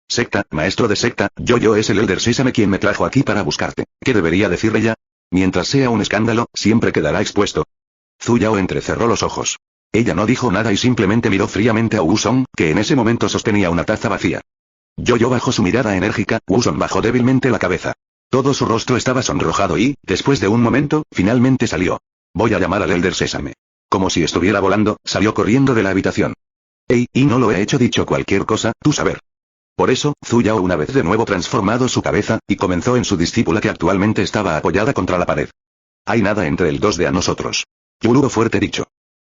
Secta, maestro de secta, yo es el Elder Sésame quien me trajo aquí para buscarte. ¿Qué debería decir ella? Mientras sea un escándalo, siempre quedará expuesto. Zhu Yao entrecerró los ojos. Ella no dijo nada y simplemente miró fríamente a Wusong, que en ese momento sostenía una taza vacía. Yo bajó su mirada enérgica, Wusong bajó débilmente la cabeza. Todo su rostro estaba sonrojado y, después de un momento, finalmente salió. Voy a llamar al Elder Sésame. Como si estuviera volando, salió corriendo de la habitación. Y no lo he hecho dicho cualquier cosa, tú saber. Por eso, Zhu Yao una vez de nuevo transformado su cabeza, y comenzó en su discípula que actualmente estaba apoyada contra la pared. Hay nada entre el dos de a nosotros. Yuluo fuerte dicho.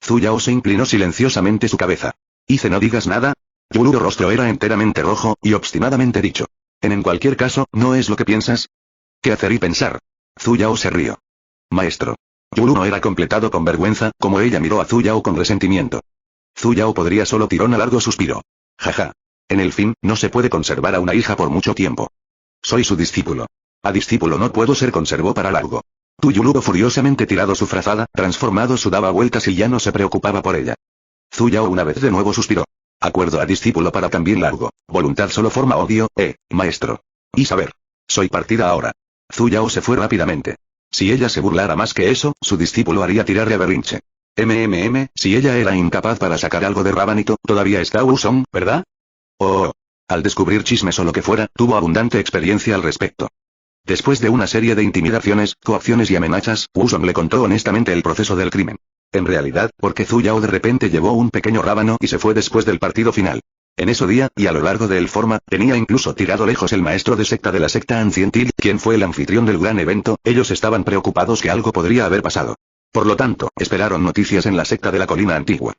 Zhu Yao se inclinó silenciosamente su cabeza. Hice no digas nada. Yuluo rostro era enteramente rojo, y obstinadamente dicho. En cualquier caso, ¿no es lo que piensas? ¿Qué hacer y pensar? Zhu Yao se rió. Maestro. Yuluo no era completado con vergüenza, como ella miró a Zhu Yao con resentimiento. Zhu Yao podría solo tirar un largo suspiro. Jaja. En el fin, no se puede conservar a una hija por mucho tiempo. Soy su discípulo. A discípulo no puedo ser conservó para largo. Tu Yuluo furiosamente tirado su frazada, transformado su daba vueltas y ya no se preocupaba por ella. Zhu Yao una vez de nuevo suspiró. Acuerdo a discípulo para también largo. Voluntad solo forma odio, maestro. Y saber. Soy partida ahora. Zhu Yao se fue rápidamente. Si ella se burlara más que eso, su discípulo haría tirar de berrinche. Si ella era incapaz para sacar algo de Rabanito, todavía está Wusong, ¿verdad? Oh. Al descubrir chismes o lo que fuera, tuvo abundante experiencia al respecto. Después de una serie de intimidaciones, coacciones y amenazas, Wusong le contó honestamente el proceso del crimen. En realidad, porque Zhu Yao de repente llevó un pequeño rábano y se fue después del partido final. En ese día, y a lo largo del forma, tenía incluso tirado lejos el maestro de secta de la secta Ancientil, quien fue el anfitrión del gran evento, ellos estaban preocupados que algo podría haber pasado. Por lo tanto, esperaron noticias en la secta de la colina antigua.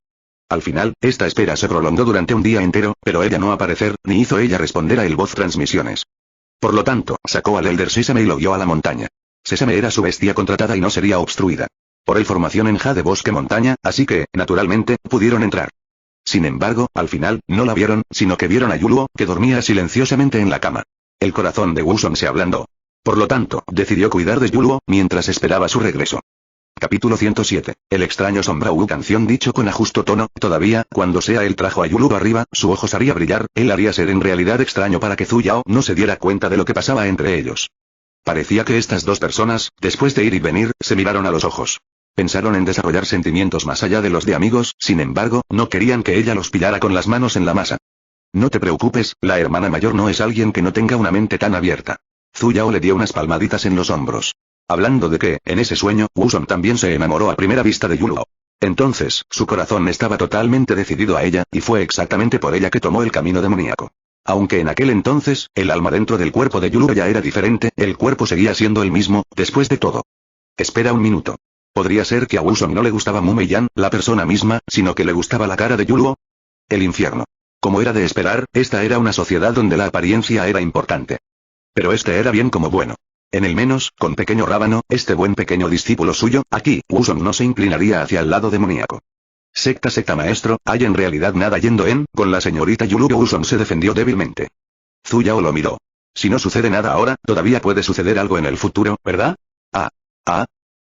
Al final, esta espera se prolongó durante un día entero, pero ella no aparecer, ni hizo ella responder a el voz transmisiones. Por lo tanto, sacó al Elder Sésame y lo guió a la montaña. Sésame era su bestia contratada y no sería obstruida. Por él formación en Jade Bosque Montaña, así que, naturalmente, pudieron entrar. Sin embargo, al final, no la vieron, sino que vieron a Yuluo, que dormía silenciosamente en la cama. El corazón de Wusong se ablandó. Por lo tanto, decidió cuidar de Yuluo, mientras esperaba su regreso. Capítulo 107. El extraño Sombra Wu canción dicho con ajusto tono, todavía, cuando sea él trajo a Yuluo arriba, su ojos haría brillar, él haría ser en realidad extraño para que Zhu Yao no se diera cuenta de lo que pasaba entre ellos. Parecía que estas dos personas, después de ir y venir, se miraron a los ojos. Pensaron en desarrollar sentimientos más allá de los de amigos, sin embargo, no querían que ella los pillara con las manos en la masa. No te preocupes, la hermana mayor no es alguien que no tenga una mente tan abierta. Zhu Yao le dio unas palmaditas en los hombros. Hablando de que, en ese sueño, Wusong también se enamoró a primera vista de Yuluo. Entonces, su corazón estaba totalmente decidido a ella, y fue exactamente por ella que tomó el camino demoníaco. Aunque en aquel entonces, el alma dentro del cuerpo de Yuluo ya era diferente, el cuerpo seguía siendo el mismo, después de todo. Espera un minuto. ¿Podría ser que a Wusong no le gustaba Mu Meiyan, la persona misma, sino que le gustaba la cara de Yuluo? El infierno. Como era de esperar, esta era una sociedad donde la apariencia era importante. Pero este era bien como bueno. En el menos, con pequeño rábano, este buen pequeño discípulo suyo, aquí, Wusong no se inclinaría hacia el lado demoníaco. Secta maestro, ¿hay en realidad nada yendo con la señorita Yuluo? Wusong se defendió débilmente. Zhu Yao lo miró. Si no sucede nada ahora, todavía puede suceder algo en el futuro, ¿verdad?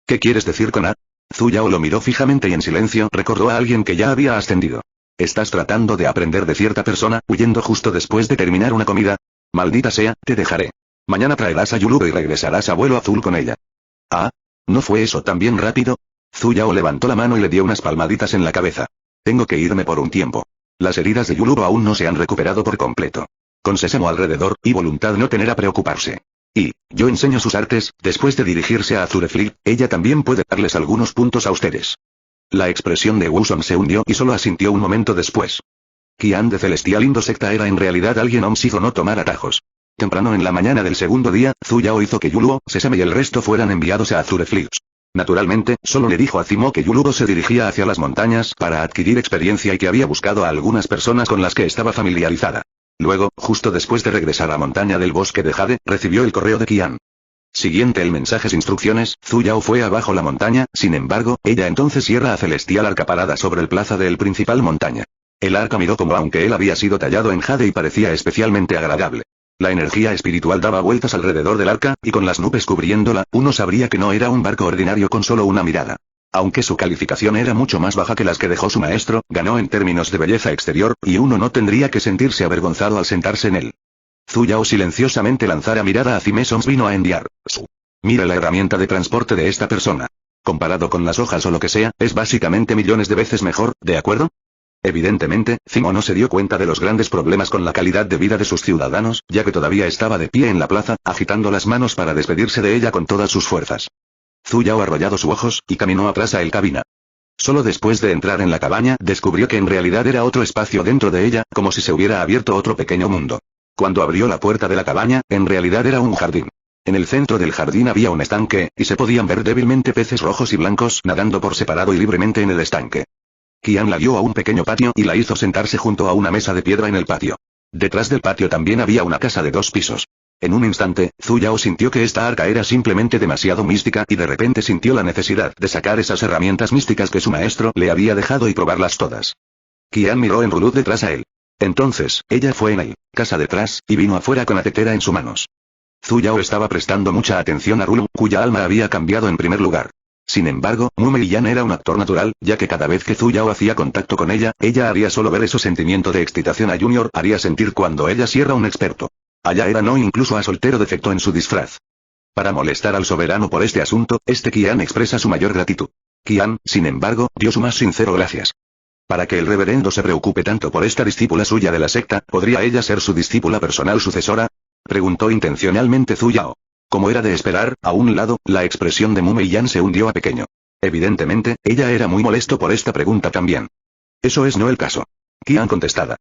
¿Qué quieres decir con Zhu Yao lo miró fijamente y en silencio recordó a alguien que ya había ascendido. ¿Estás tratando de aprender de cierta persona, huyendo justo después de terminar una comida? Maldita sea, te dejaré. Mañana traerás a Yuluo y regresarás a vuelo azul con ella. ¿No fue eso tan bien rápido? Zhu Yao levantó la mano y le dio unas palmaditas en la cabeza. Tengo que irme por un tiempo. Las heridas de Yuluo aún no se han recuperado por completo. Con Sésamo alrededor, y voluntad no tener a preocuparse. Y, yo enseño sus artes, después de dirigirse a Azureflip, ella también puede darles algunos puntos a ustedes. La expresión de Wusong se hundió y solo asintió un momento después. Qian de Celestial Indo Secta era en realidad alguien omsido no tomar atajos. Temprano en la mañana del segundo día, Zhu Yao hizo que Yuluo, Sésame y el resto fueran enviados a Azureflip. Naturalmente, solo le dijo a Zimo que Yuluo se dirigía hacia las montañas para adquirir experiencia y que había buscado a algunas personas con las que estaba familiarizada. Luego, justo después de regresar a montaña del bosque de Jade, recibió el correo de Qian. Siguiente el mensaje instrucciones, Zhu Yao fue abajo la montaña, sin embargo, ella entonces cierra a Celestial Arca parada sobre el plaza del principal montaña. El arca miró como aunque él había sido tallado en Jade y parecía especialmente agradable. La energía espiritual daba vueltas alrededor del arca, y con las nubes cubriéndola, uno sabría que no era un barco ordinario con solo una mirada. Aunque su calificación era mucho más baja que las que dejó su maestro, ganó en términos de belleza exterior, y uno no tendría que sentirse avergonzado al sentarse en él. Zhu Yao silenciosamente lanzara mirada a Cimesons vino a enviar. Mira la herramienta de transporte de esta persona. Comparado con las hojas o lo que sea, es básicamente millones de veces mejor, ¿de acuerdo? Evidentemente, Zimo no se dio cuenta de los grandes problemas con la calidad de vida de sus ciudadanos, ya que todavía estaba de pie en la plaza, agitando las manos para despedirse de ella con todas sus fuerzas. Zhu Yao arrollado sus ojos, y caminó atrás a el cabina. Solo después de entrar en la cabaña, descubrió que en realidad era otro espacio dentro de ella, como si se hubiera abierto otro pequeño mundo. Cuando abrió la puerta de la cabaña, en realidad era un jardín. En el centro del jardín había un estanque, y se podían ver débilmente peces rojos y blancos nadando por separado y libremente en el estanque. Qian la guió a un pequeño patio y la hizo sentarse junto a una mesa de piedra en el patio. Detrás del patio también había una casa de 2 pisos. En un instante, Zhu Yao sintió que esta arca era simplemente demasiado mística y de repente sintió la necesidad de sacar esas herramientas místicas que su maestro le había dejado y probarlas todas. Qian miró en Rulud detrás a él. Entonces, ella fue en el casa detrás, y vino afuera con la tetera en sus manos. Zhu Yao estaba prestando mucha atención a Rulu, cuya alma había cambiado en primer lugar. Sin embargo, Mumei Yan era un actor natural, ya que cada vez que Zhu Yao hacía contacto con ella haría solo ver ese sentimiento de excitación a Junior haría sentir cuando ella sí era un experto. Allá era no incluso a soltero defecto en su disfraz. Para molestar al soberano por este asunto, Qian expresa su mayor gratitud. Qian, sin embargo, dio su más sincero gracias. Para que el reverendo se preocupe tanto por esta discípula suya de la secta, ¿podría ella ser su discípula personal sucesora? Preguntó intencionalmente Zhu Yao. Como era de esperar, a un lado, la expresión de Mumei Yan se hundió a pequeño. Evidentemente, ella era muy molesto por esta pregunta también. Eso es no el caso. Qian contestada.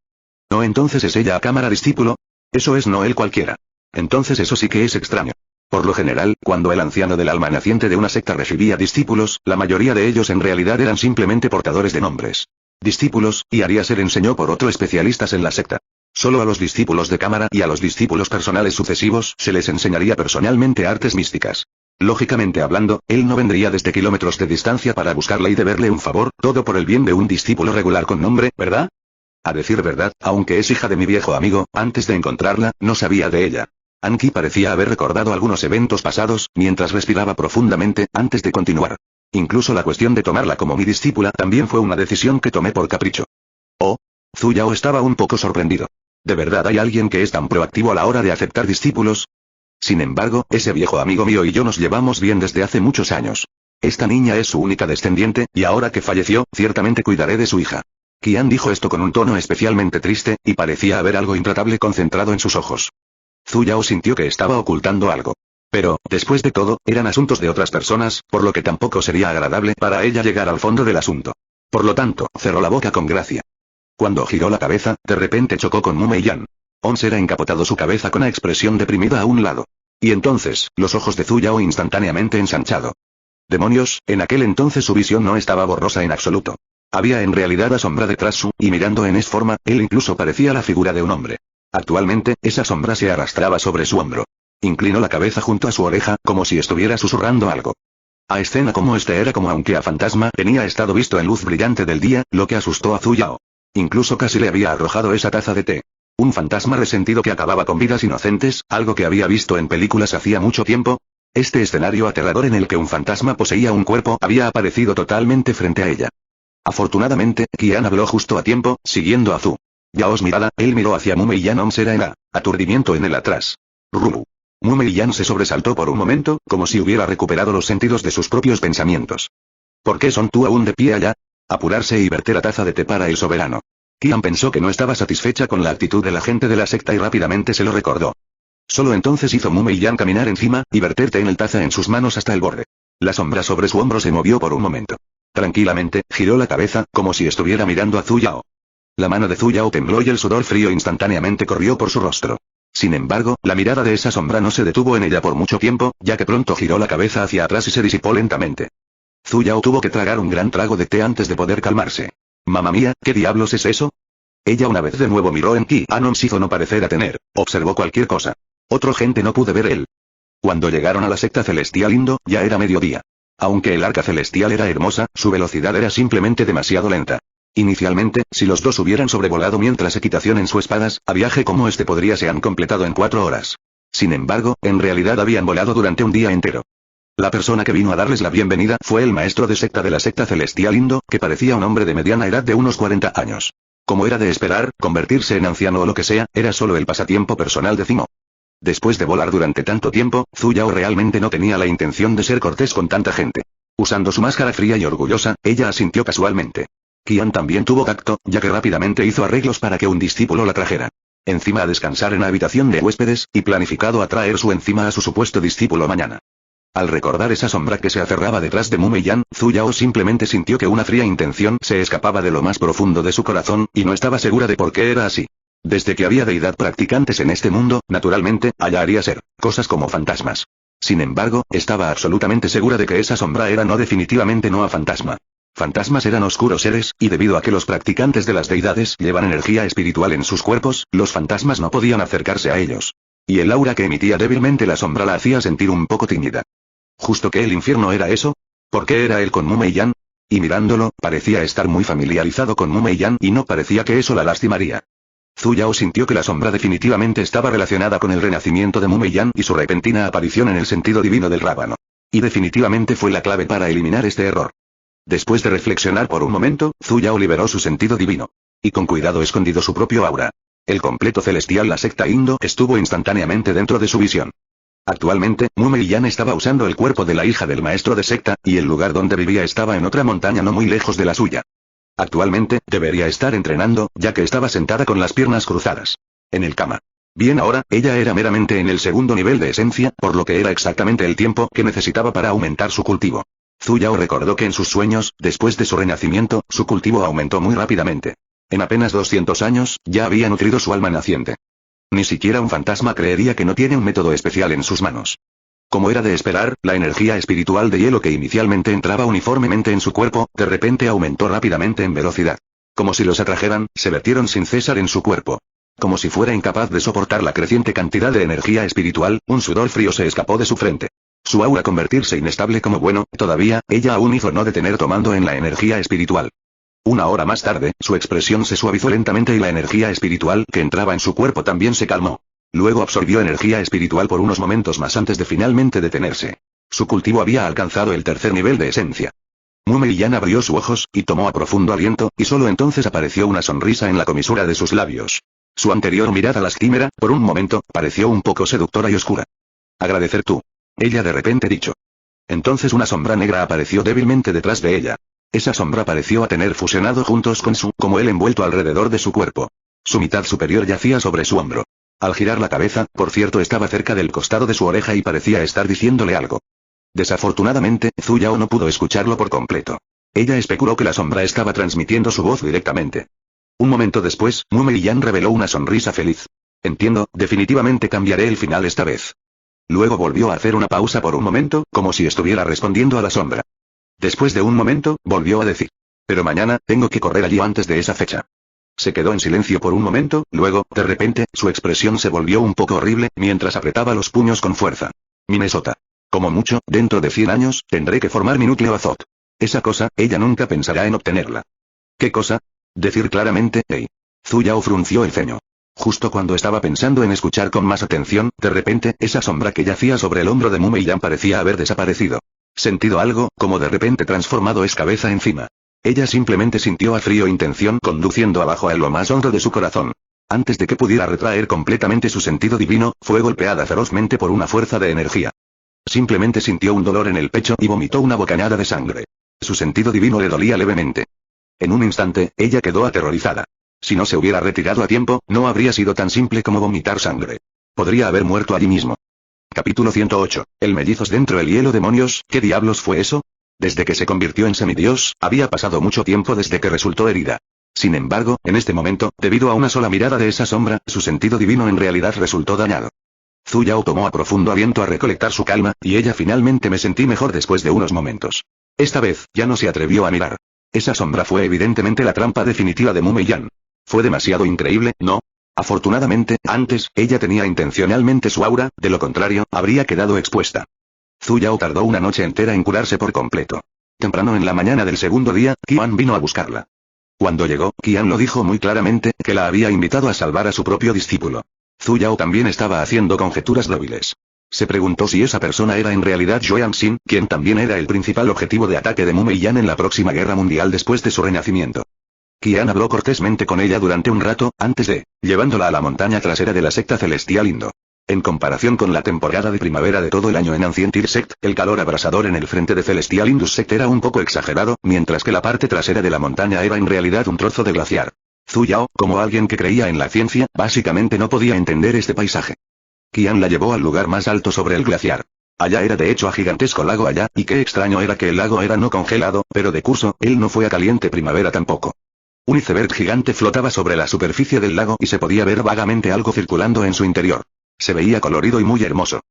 ¿No entonces es ella a cámara discípulo? Eso es no él cualquiera. Entonces eso sí que es extraño. Por lo general, cuando el anciano del alma naciente de una secta recibía discípulos, la mayoría de ellos en realidad eran simplemente portadores de nombres. Discípulos, y Aria se le enseñó por otros especialistas en la secta. Solo a los discípulos de cámara y a los discípulos personales sucesivos se les enseñaría personalmente artes místicas. Lógicamente hablando, él no vendría desde kilómetros de distancia para buscarla y deberle un favor, todo por el bien de un discípulo regular con nombre, ¿verdad? A decir verdad, aunque es hija de mi viejo amigo, antes de encontrarla, no sabía de ella. Anki parecía haber recordado algunos eventos pasados, mientras respiraba profundamente, antes de continuar. Incluso la cuestión de tomarla como mi discípula también fue una decisión que tomé por capricho. Oh. Zhu Yao estaba un poco sorprendido. ¿De verdad hay alguien que es tan proactivo a la hora de aceptar discípulos? Sin embargo, ese viejo amigo mío y yo nos llevamos bien desde hace muchos años. Esta niña es su única descendiente, y ahora que falleció, ciertamente cuidaré de su hija. Qian dijo esto con un tono especialmente triste, y parecía haber algo intratable concentrado en sus ojos. Zhu Yao sintió que estaba ocultando algo. Pero, después de todo, eran asuntos de otras personas, por lo que tampoco sería agradable para ella llegar al fondo del asunto. Por lo tanto, cerró la boca con gracia. Cuando giró la cabeza, de repente chocó con Mumei Yan. Ons era encapotado su cabeza con la expresión deprimida a un lado. Y entonces, los ojos de Zhu Yao instantáneamente ensanchado. Demonios, en aquel entonces su visión no estaba borrosa en absoluto. Había en realidad a sombra detrás su, y mirando en esa forma, él incluso parecía la figura de un hombre. Actualmente, esa sombra se arrastraba sobre su hombro. Inclinó la cabeza junto a su oreja, como si estuviera susurrando algo. A escena como esta era como aunque a fantasma tenía estado visto en luz brillante del día, lo que asustó a Zhu Yao. Incluso casi le había arrojado esa taza de té. Un fantasma resentido que acababa con vidas inocentes, algo que había visto en películas hacía mucho tiempo. Este escenario aterrador en el que un fantasma poseía un cuerpo había aparecido totalmente frente a ella. Afortunadamente, Qian habló justo a tiempo, siguiendo a Zhu Yao's mirada, él miró hacia Mumei Yan. Oms era en aturdimiento en el atrás. Rulu. Mumei Yan se sobresaltó por un momento, como si hubiera recuperado los sentidos de sus propios pensamientos. ¿Por qué son tú aún de pie allá? Apurarse y verter la taza de té para el soberano. Qian pensó que no estaba satisfecha con la actitud de la gente de la secta y rápidamente se lo recordó. Solo entonces hizo Mumei Yan caminar encima, y verter té en el taza en sus manos hasta el borde. La sombra sobre su hombro se movió por un momento. Tranquilamente, giró la cabeza, como si estuviera mirando a Zhu Yao. La mano de Zhu Yao tembló y el sudor frío instantáneamente corrió por su rostro. Sin embargo, la mirada de esa sombra no se detuvo en ella por mucho tiempo, ya que pronto giró la cabeza hacia atrás y se disipó lentamente. Zhu Yao tuvo que tragar un gran trago de té antes de poder calmarse. «Mamma mía, ¿qué diablos es eso?» Ella una vez de nuevo miró en Qian. Oms hizo no parecer a tener, observó cualquier cosa. Otro gente no pude ver él. Cuando llegaron a la secta celestial Indo, ya era mediodía. Aunque el arca celestial era hermosa, su velocidad era simplemente demasiado lenta. Inicialmente, si los dos hubieran sobrevolado mientras equitación en sus espadas, a viaje como este podría se han completado en 4 horas. Sin embargo, en realidad habían volado durante un día entero. La persona que vino a darles la bienvenida fue el maestro de secta de la secta celestial Indo, que parecía un hombre de mediana edad de unos 40 años. Como era de esperar, convertirse en anciano o lo que sea, era solo el pasatiempo personal de Zimo. Después de volar durante tanto tiempo, Zhu Yao realmente no tenía la intención de ser cortés con tanta gente. Usando su máscara fría y orgullosa, ella asintió casualmente. Qian también tuvo tacto, ya que rápidamente hizo arreglos para que un discípulo la trajera. Encima a descansar en la habitación de huéspedes, y planificado a traer su encima a su supuesto discípulo mañana. Al recordar esa sombra que se aferraba detrás de Mu Meiyan, Zhu Yao simplemente sintió que una fría intención se escapaba de lo más profundo de su corazón, y no estaba segura de por qué era así. Desde que había deidad practicantes en este mundo, naturalmente, allá haría ser cosas como fantasmas. Sin embargo, estaba absolutamente segura de que esa sombra era no definitivamente no a fantasma. Fantasmas eran oscuros seres, y debido a que los practicantes de las deidades llevan energía espiritual en sus cuerpos, los fantasmas no podían acercarse a ellos. Y el aura que emitía débilmente la sombra la hacía sentir un poco tímida. ¿Justo que el infierno era eso? ¿Por qué era él con Mu Meiyan? Y mirándolo, parecía estar muy familiarizado con Mu Meiyan y no parecía que eso la lastimaría. Zhu Yao sintió que la sombra definitivamente estaba relacionada con el renacimiento de Mu Meiyan y su repentina aparición en el sentido divino del rábano. Y definitivamente fue la clave para eliminar este error. Después de reflexionar por un momento, Zhu Yao liberó su sentido divino. Y con cuidado escondido su propio aura. El completo celestial la secta Indo estuvo instantáneamente dentro de su visión. Actualmente, Mu Meiyan estaba usando el cuerpo de la hija del maestro de secta, y el lugar donde vivía estaba en otra montaña no muy lejos de la suya. Actualmente, debería estar entrenando, ya que estaba sentada con las piernas cruzadas. En el cama. Bien ahora, ella era meramente en el segundo nivel de esencia, por lo que era exactamente el tiempo que necesitaba para aumentar su cultivo. Zhu Yao recordó que en sus sueños, después de su renacimiento, su cultivo aumentó muy rápidamente. En apenas 200 años, ya había nutrido su alma naciente. Ni siquiera un fantasma creería que no tiene un método especial en sus manos. Como era de esperar, la energía espiritual de hielo que inicialmente entraba uniformemente en su cuerpo, de repente aumentó rápidamente en velocidad. Como si los atrajeran, se vertieron sin cesar en su cuerpo. Como si fuera incapaz de soportar la creciente cantidad de energía espiritual, un sudor frío se escapó de su frente. Su aura convertirse inestable como bueno, todavía, ella aún hizo no detener tomando en la energía espiritual. Una hora más tarde, su expresión se suavizó lentamente y la energía espiritual que entraba en su cuerpo también se calmó. Luego absorbió energía espiritual por unos momentos más antes de finalmente detenerse. Su cultivo había alcanzado el tercer nivel de esencia. Mu Meiyan abrió sus ojos, y tomó a profundo aliento, y solo entonces apareció una sonrisa en la comisura de sus labios. Su anterior mirada lastimera, por un momento, pareció un poco seductora y oscura. Agradecer tú. Ella de repente dicho. Entonces una sombra negra apareció débilmente detrás de ella. Esa sombra pareció a tener fusionado juntos con su, como él envuelto alrededor de su cuerpo. Su mitad superior yacía sobre su hombro. Al girar la cabeza, por cierto estaba cerca del costado de su oreja y parecía estar diciéndole algo. Desafortunadamente, Zhu Yao no pudo escucharlo por completo. Ella especuló que la sombra estaba transmitiendo su voz directamente. Un momento después, Mu Meiyan reveló una sonrisa feliz. Entiendo, definitivamente cambiaré el final esta vez. Luego volvió a hacer una pausa por un momento, como si estuviera respondiendo a la sombra. Después de un momento, volvió a decir. Pero mañana, tengo que correr allí antes de esa fecha. Se quedó en silencio por un momento, luego, de repente, su expresión se volvió un poco horrible, mientras apretaba los puños con fuerza. Minnesota. Como mucho, dentro de 100 años, tendré que formar mi núcleo Azot. Esa cosa, ella nunca pensará en obtenerla. ¿Qué cosa? Decir claramente, hey. Zhu Yao frunció el ceño. Justo cuando estaba pensando en escuchar con más atención, de repente, esa sombra que yacía sobre el hombro de Mu Meiyan parecía haber desaparecido. Sentido algo, como de repente transformado es cabeza encima. Ella simplemente sintió a frío intención conduciendo abajo a lo más hondo de su corazón. Antes de que pudiera retraer completamente su sentido divino, fue golpeada ferozmente por una fuerza de energía. Simplemente sintió un dolor en el pecho y vomitó una bocanada de sangre. Su sentido divino le dolía levemente. En un instante, ella quedó aterrorizada. Si no se hubiera retirado a tiempo, no habría sido tan simple como vomitar sangre. Podría haber muerto allí mismo. Capítulo 108. El mellizos dentro del hielo. Demonios, ¿qué diablos fue eso? Desde que se convirtió en semidios, había pasado mucho tiempo desde que resultó herida. Sin embargo, en este momento, debido a una sola mirada de esa sombra, su sentido divino en realidad resultó dañado. Zhu Yao tomó a profundo aliento a recolectar su calma, y ella finalmente me sentí mejor después de unos momentos. Esta vez, ya no se atrevió a mirar. Esa sombra fue evidentemente la trampa definitiva de Mu Meiyan. Fue demasiado increíble, ¿no? Afortunadamente, antes, ella tenía intencionalmente su aura, de lo contrario, habría quedado expuesta. Zhu Yao tardó una noche entera en curarse por completo. Temprano en la mañana del segundo día, Qian vino a buscarla. Cuando llegó, Qian lo dijo muy claramente, que la había invitado a salvar a su propio discípulo. Zhu Yao también estaba haciendo conjeturas débiles. Se preguntó si esa persona era en realidad Joan Xin, quien también era el principal objetivo de ataque de Mumei Yan en la próxima guerra mundial después de su renacimiento. Qian habló cortésmente con ella durante un rato, antes de, llevándola a la montaña trasera de la secta celestial Indo. En comparación con la temporada de primavera de todo el año en Ancient Earth Sect, el calor abrasador en el frente de Celestial Indus Sect era un poco exagerado, mientras que la parte trasera de la montaña era en realidad un trozo de glaciar. Zhu Yao, como alguien que creía en la ciencia, básicamente no podía entender este paisaje. Qian la llevó al lugar más alto sobre el glaciar. Allá era de hecho a gigantesco lago allá, y qué extraño era que el lago era no congelado, pero de curso, él no fue a caliente primavera tampoco. Un iceberg gigante flotaba sobre la superficie del lago y se podía ver vagamente algo circulando en su interior. Se veía colorido y muy hermoso.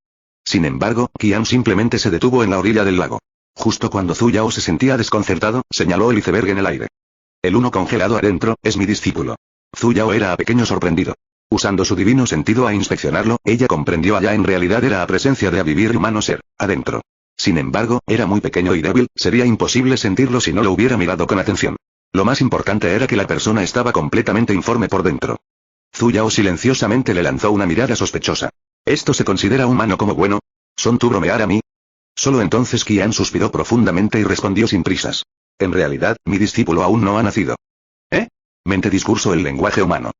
Sin embargo, Qian simplemente se detuvo en la orilla del lago. Justo cuando Zhu Yao se sentía desconcertado, señaló el iceberg en el aire. El uno congelado adentro, es mi discípulo. Zhu Yao era a pequeño sorprendido. Usando su divino sentido a inspeccionarlo, ella comprendió allá en realidad era a presencia de a vivir humano ser, adentro. Sin embargo, era muy pequeño y débil, sería imposible sentirlo si no lo hubiera mirado con atención. Lo más importante era que la persona estaba completamente informe por dentro. Zhu Yao silenciosamente le lanzó una mirada sospechosa. ¿Esto se considera humano como bueno? ¿Son tú bromear a mí? Solo entonces Qian suspiró profundamente y respondió sin prisas. En realidad, mi discípulo aún no ha nacido. ¿Eh? Mente discurso el lenguaje humano.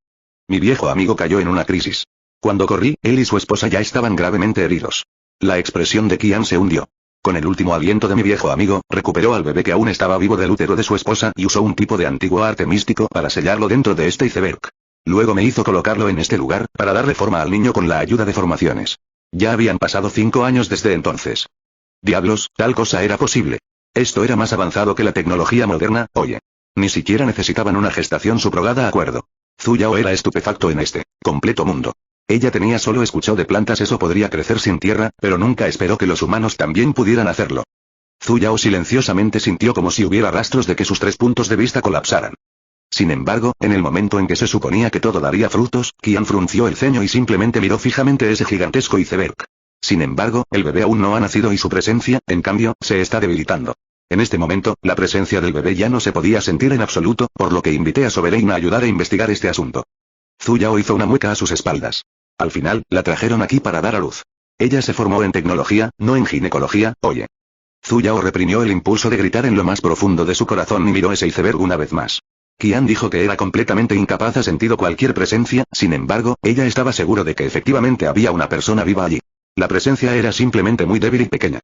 Mi viejo amigo cayó en una crisis. Cuando corrí, él y su esposa ya estaban gravemente heridos. La expresión de Qian se hundió. Con el último aliento de mi viejo amigo, recuperó al bebé que aún estaba vivo del útero de su esposa y usó un tipo de antiguo arte místico para sellarlo dentro de este iceberg. Luego me hizo colocarlo en este lugar, para darle forma al niño con la ayuda de formaciones. Ya habían pasado 5 años desde entonces. Diablos, tal cosa era posible. Esto era más avanzado que la tecnología moderna, oye. Ni siquiera necesitaban una gestación subrogada acuerdo. Zhu Yao era estupefacto en este completo mundo. Ella solo escuchó de plantas eso podría crecer sin tierra, pero nunca esperó que los humanos también pudieran hacerlo. Zhu Yao silenciosamente sintió como si hubiera rastros de que sus 3 puntos de vista colapsaran. Sin embargo, en el momento en que se suponía que todo daría frutos, Qian frunció el ceño y simplemente miró fijamente ese gigantesco iceberg. Sin embargo, el bebé aún no ha nacido y su presencia, en cambio, se está debilitando. En este momento, la presencia del bebé ya no se podía sentir en absoluto, por lo que invité a Sovereign a ayudar a investigar este asunto. Zhu Yao hizo una mueca a sus espaldas. Al final, la trajeron aquí para dar a luz. Ella se formó en tecnología, no en ginecología, oye. Zhu Yao reprimió el impulso de gritar en lo más profundo de su corazón y miró ese iceberg una vez más. Qian dijo que era completamente incapaz a sentido cualquier presencia, sin embargo, ella estaba seguro de que efectivamente había una persona viva allí. La presencia era simplemente muy débil y pequeña.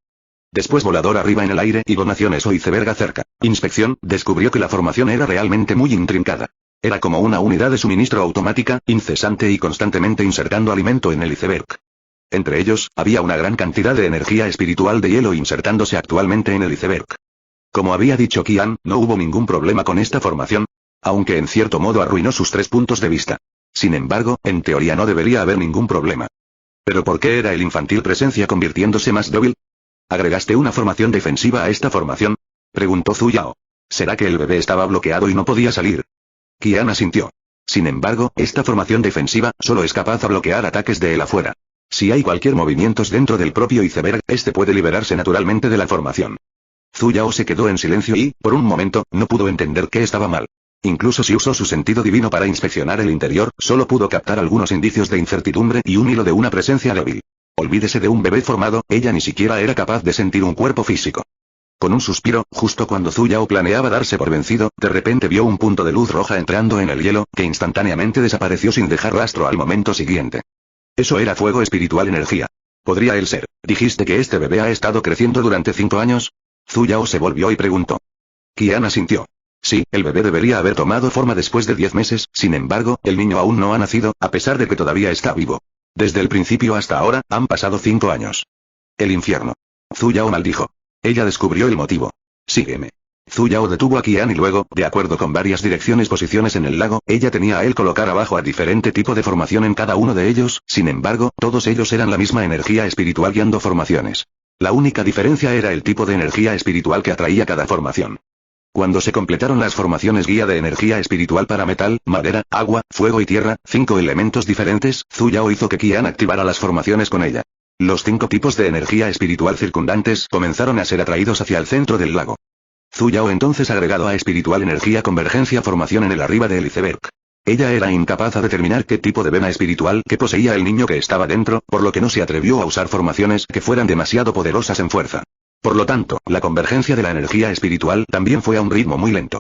Después volador arriba en el aire y donaciones o iceberg cerca. Inspección, descubrió que la formación era realmente muy intrincada. Era como una unidad de suministro automática, incesante y constantemente insertando alimento en el iceberg. Entre ellos, había una gran cantidad de energía espiritual de hielo insertándose actualmente en el iceberg. Como había dicho Qian, no hubo ningún problema con esta formación, aunque en cierto modo arruinó sus 3 puntos de vista. Sin embargo, en teoría no debería haber ningún problema. ¿Pero por qué era el infantil presencia convirtiéndose más débil? ¿Agregaste una formación defensiva a esta formación? Preguntó Zhu Yao. ¿Será que el bebé estaba bloqueado y no podía salir? Qian asintió. Sin embargo, esta formación defensiva solo es capaz de bloquear ataques de él afuera. Si hay cualquier movimientos dentro del propio iceberg, este puede liberarse naturalmente de la formación. Zhu Yao se quedó en silencio y, por un momento, no pudo entender qué estaba mal. Incluso si usó su sentido divino para inspeccionar el interior, solo pudo captar algunos indicios de incertidumbre y un hilo de una presencia débil. Olvídese de un bebé formado, ella ni siquiera era capaz de sentir un cuerpo físico. Con un suspiro, justo cuando Zhu Yao planeaba darse por vencido, de repente vio un punto de luz roja entrando en el hielo, que instantáneamente desapareció sin dejar rastro al momento siguiente. Eso era fuego espiritual energía. ¿Podría él ser? ¿Dijiste que este bebé ha estado creciendo durante 5 años? Zhu Yao se volvió y preguntó. Qian asintió. Sí, el bebé debería haber tomado forma después de 10 meses, sin embargo, el niño aún no ha nacido, a pesar de que todavía está vivo. Desde el principio hasta ahora, han pasado 5 años. El infierno. Zhu Yao maldijo. Ella descubrió el motivo. Sígueme. Zhu Yao detuvo a Qian y luego, de acuerdo con varias posiciones en el lago, ella tenía a él colocar abajo a diferente tipo de formación en cada uno de ellos, sin embargo, todos ellos eran la misma energía espiritual guiando formaciones. La única diferencia era el tipo de energía espiritual que atraía cada formación. Cuando se completaron las formaciones guía de energía espiritual para metal, madera, agua, fuego y tierra, 5 elementos diferentes, Zhu Yao hizo que Qian activara las formaciones con ella. Los 5 tipos de energía espiritual circundantes comenzaron a ser atraídos hacia el centro del lago. Zhu Yao entonces agregado a espiritual energía convergencia formación en el arriba del iceberg. Ella era incapaz de determinar qué tipo de vena espiritual que poseía el niño que estaba dentro, por lo que no se atrevió a usar formaciones que fueran demasiado poderosas en fuerza. Por lo tanto, la convergencia de la energía espiritual también fue a un ritmo muy lento.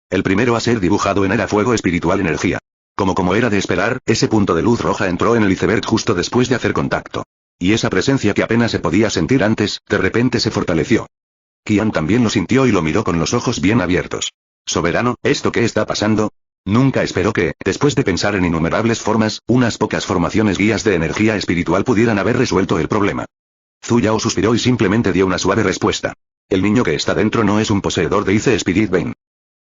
El primero a ser dibujado era fuego espiritual energía. Como era de esperar, ese punto de luz roja entró en el iceberg justo después de hacer contacto. Y esa presencia que apenas se podía sentir antes, de repente se fortaleció. Qian también lo sintió y lo miró con los ojos bien abiertos. Soberano, ¿esto qué está pasando? Nunca esperó que, después de pensar en innumerables formas, unas pocas formaciones guías de energía espiritual pudieran haber resuelto el problema. Zhu Yao suspiró y simplemente dio una suave respuesta. El niño que está dentro no es un poseedor de Ice Spirit Vein.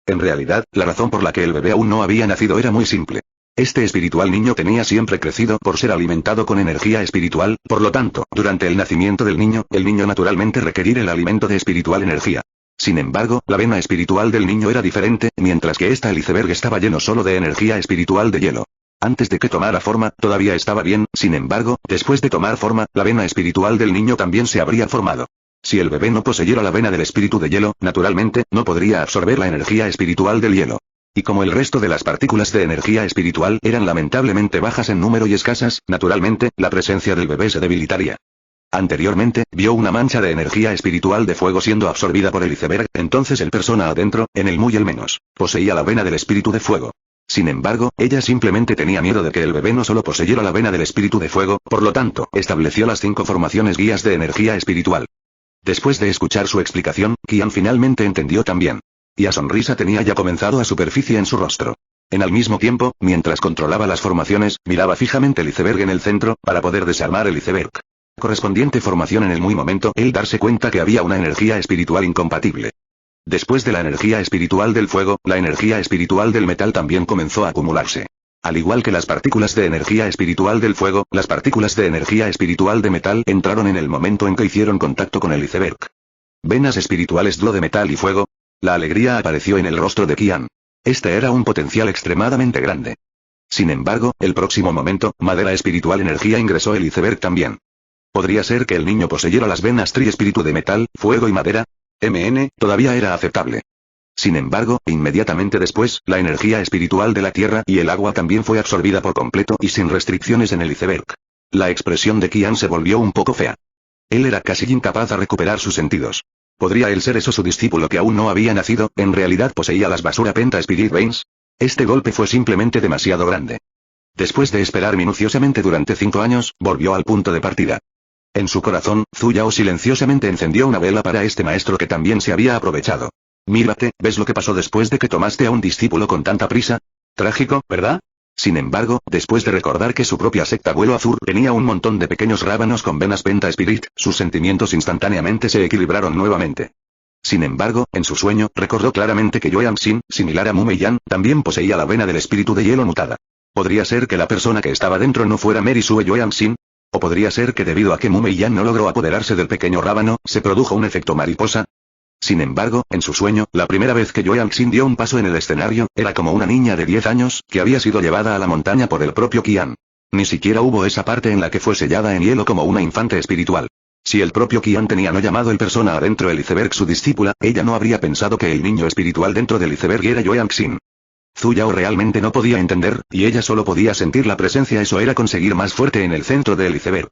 En realidad, la razón por la que el bebé aún no había nacido era muy simple. Este espiritual niño tenía siempre crecido por ser alimentado con energía espiritual, por lo tanto, durante el nacimiento del niño, el niño naturalmente requería el alimento de espiritual energía. Sin embargo, la vena espiritual del niño era diferente, mientras que el iceberg estaba lleno solo de energía espiritual de hielo. Antes de que tomara forma, todavía estaba bien, sin embargo, después de tomar forma, la vena espiritual del niño también se habría formado. Si el bebé no poseyera la vena del espíritu de hielo, naturalmente, no podría absorber la energía espiritual del hielo. Y como el resto de las partículas de energía espiritual eran lamentablemente bajas en número y escasas, naturalmente, la presencia del bebé se debilitaría. Anteriormente, vio una mancha de energía espiritual de fuego siendo absorbida por el iceberg, entonces el persona adentro, en el muy el menos, poseía la vena del espíritu de fuego. Sin embargo, ella simplemente tenía miedo de que el bebé no solo poseyera la vena del espíritu de fuego, por lo tanto, estableció las 5 formaciones guías de energía espiritual. Después de escuchar su explicación, Qian finalmente entendió también. Y la sonrisa tenía ya comenzado a superficie en su rostro. Al mismo tiempo, mientras controlaba las formaciones, miraba fijamente el iceberg en el centro, para poder desarmar el iceberg. Correspondiente formación en el muy momento, él darse cuenta que había una energía espiritual incompatible. Después de la energía espiritual del fuego, la energía espiritual del metal también comenzó a acumularse. Al igual que las partículas de energía espiritual del fuego, las partículas de energía espiritual de metal entraron en el momento en que hicieron contacto con el iceberg. Venas espirituales de metal y fuego. La alegría apareció en el rostro de Qian. Este era un potencial extremadamente grande. Sin embargo, el próximo momento, madera espiritual energía ingresó el iceberg también. ¿Podría ser que el niño poseyera las venas tri espíritu de metal, fuego y madera? Todavía era aceptable. Sin embargo, inmediatamente después, la energía espiritual de la tierra y el agua también fue absorbida por completo y sin restricciones en el iceberg. La expresión de Qian se volvió un poco fea. Él era casi incapaz de recuperar sus sentidos. ¿Podría él ser eso su discípulo que aún no había nacido, en realidad poseía las basura penta Spirit Veins? Este golpe fue simplemente demasiado grande. Después de esperar minuciosamente durante 5 años, volvió al punto de partida. En su corazón, Zhu Yao silenciosamente encendió una vela para este maestro que también se había aprovechado. Mírate, ¿ves lo que pasó después de que tomaste a un discípulo con tanta prisa? Trágico, ¿verdad? Sin embargo, después de recordar que su propia secta Vuelo Azul tenía un montón de pequeños rábanos con venas Penta Spirit, sus sentimientos instantáneamente se equilibraron nuevamente. Sin embargo, en su sueño, recordó claramente que Yuan Xin, similar a Mu Meiyan, también poseía la vena del espíritu de hielo mutada. ¿Podría ser que la persona que estaba dentro no fuera Mary Sue Yuan Xin? ¿O podría ser que debido a que Mu Meiyan no logró apoderarse del pequeño rábano, se produjo un efecto mariposa? Sin embargo, en su sueño, la primera vez que Yuan Xin dio un paso en el escenario, era como una niña de 10 años, que había sido llevada a la montaña por el propio Qian. Ni siquiera hubo esa parte en la que fue sellada en hielo como una infante espiritual. Si el propio Qian tenía no llamado el persona adentro del iceberg su discípula, ella no habría pensado que el niño espiritual dentro del iceberg era Yuan Xin. Zhu Yao realmente no podía entender, y ella solo podía sentir la presencia, eso era conseguir más fuerte en el centro del iceberg.